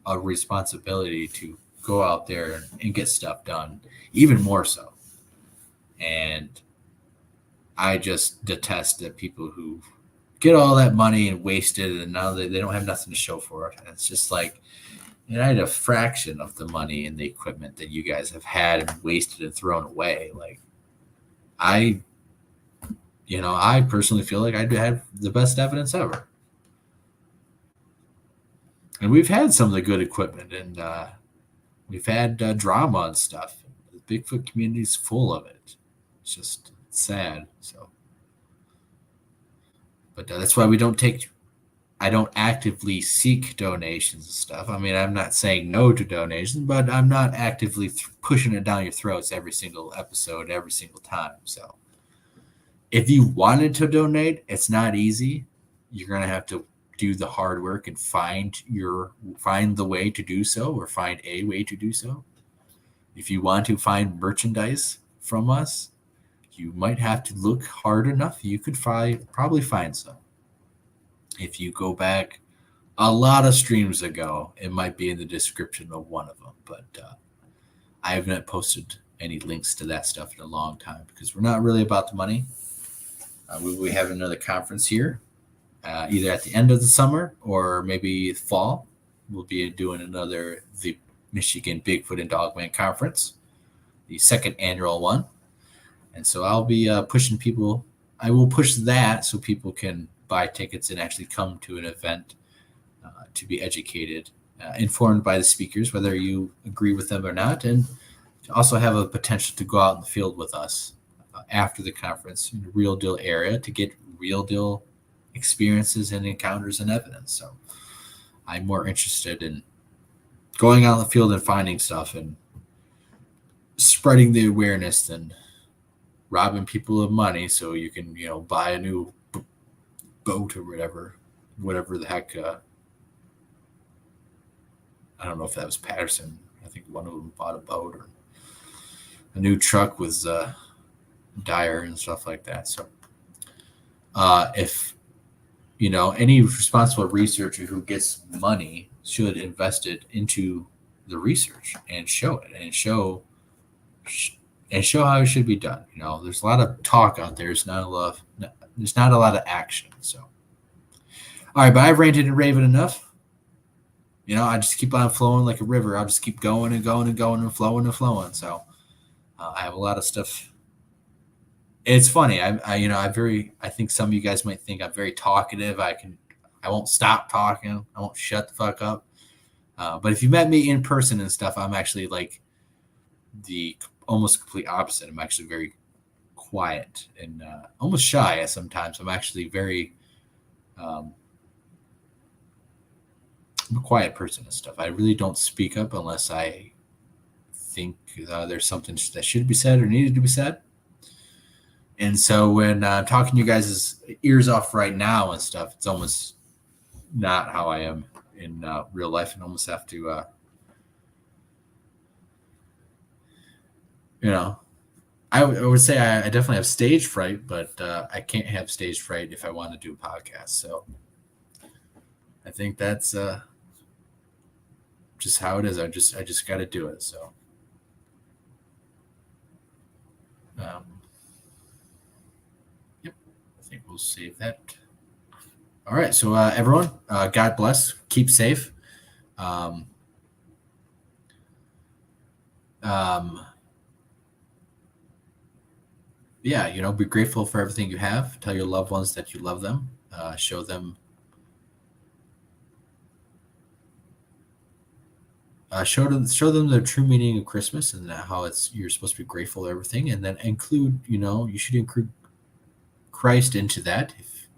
Speaker 1: a responsibility to go out there and get stuff done, even more so. And I just detest the people who get all that money and waste it, and now they don't have nothing to show for it. And it's just like, you know, I had a fraction of the money and the equipment that you guys have had and wasted and thrown away. Like, I personally feel like I have the best evidence ever. And we've had some of the good equipment, and we've had drama and stuff. The Bigfoot community is full of it. It's just sad. So, but that's why I don't actively seek donations and stuff. I mean, I'm not saying no to donations, but I'm not actively pushing it down your throats every single episode, every single time. So if you wanted to donate, it's not easy. You're going to have to do the hard work and find the way to do so, or find a way to do so. If you want to find merchandise from us, you might have to look hard enough. You could probably find some. If you go back a lot of streams ago, it might be in the description of one of them. But I haven't posted any links to that stuff in a long time because we're not really about the money. We have another conference here, either at the end of the summer or maybe fall. We'll be doing the Michigan Bigfoot and Dogman Conference, the second annual one. And so I'll be pushing people. I will push that so people can buy tickets and actually come to an event to be educated, informed by the speakers, whether you agree with them or not, and to also have a potential to go out in the field with us after the conference in the real deal area to get real deal experiences and encounters and evidence. So I'm more interested in going out in the field and finding stuff and spreading the awareness than robbing people of money so you can, buy a new boat or whatever the heck. I don't know if that was Patterson. I think one of them bought a boat or a new truck with Dyer and stuff like that. So if any responsible researcher who gets money should invest it into the research and show it and show how it should be done. There's a lot of talk out there. There's not a lot of action. So, all right, but I've ranted and raved enough. I just keep on flowing like a river. I'll just keep going and going and going and flowing and flowing. So I have a lot of stuff. It's funny. I think some of you guys might think I'm very talkative. I won't stop talking. I won't shut the fuck up. But if you met me in person and stuff, I'm actually like the almost complete opposite. I'm actually very quiet and almost shy sometimes. I'm actually very, I'm a quiet person and stuff. I really don't speak up unless I think there's something that should be said or needed to be said. And so when I'm talking to you guys' ears off right now and stuff, it's almost not how I am in real life, and almost have to, I would say I definitely have stage fright, but I can't have stage fright if I want to do a podcast. So I think that's just how it is. I just got to do it. So. Yep, I think we'll save that. All right, so everyone, God bless. Keep safe. Yeah, be grateful for everything you have. Tell your loved ones that you love them. Show them. Show them the true meaning of Christmas and how you're supposed to be grateful for everything, and then include. You should include Christ into that. If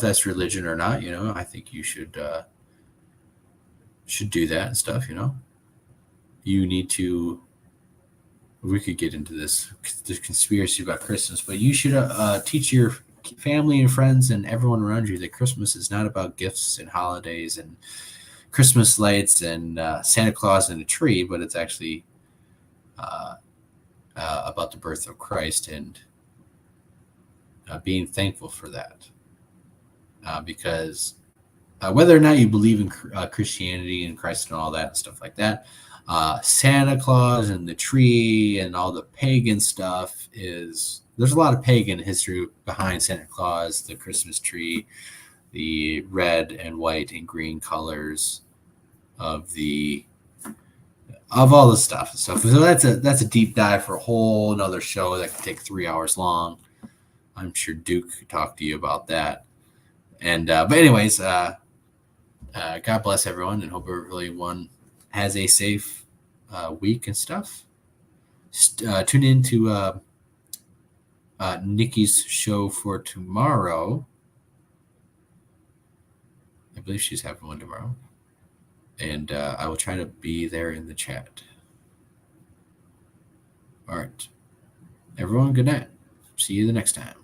Speaker 1: that's religion or not, I think you should do that and stuff. You need to. We could get into this conspiracy about Christmas, but you should teach your family and friends and everyone around you that Christmas is not about gifts and holidays and Christmas lights and Santa Claus and a tree, but it's actually about the birth of Christ and being thankful for that. Because whether or not you believe in Christianity and Christ and all that and stuff like that, Santa Claus and the tree and all the pagan stuff there's a lot of pagan history behind Santa Claus, the Christmas tree, the red and white and green colors of all the stuff. So that's a deep dive for a whole another show that could take 3 hours long. I'm sure Duke could talk to you about that. And but anyways, God bless everyone, and hope everyone has a safe week and stuff. Tune in to Nikki's show for tomorrow. I believe she's having one tomorrow. And I will try to be there in the chat. All right. Everyone, good night. See you the next time.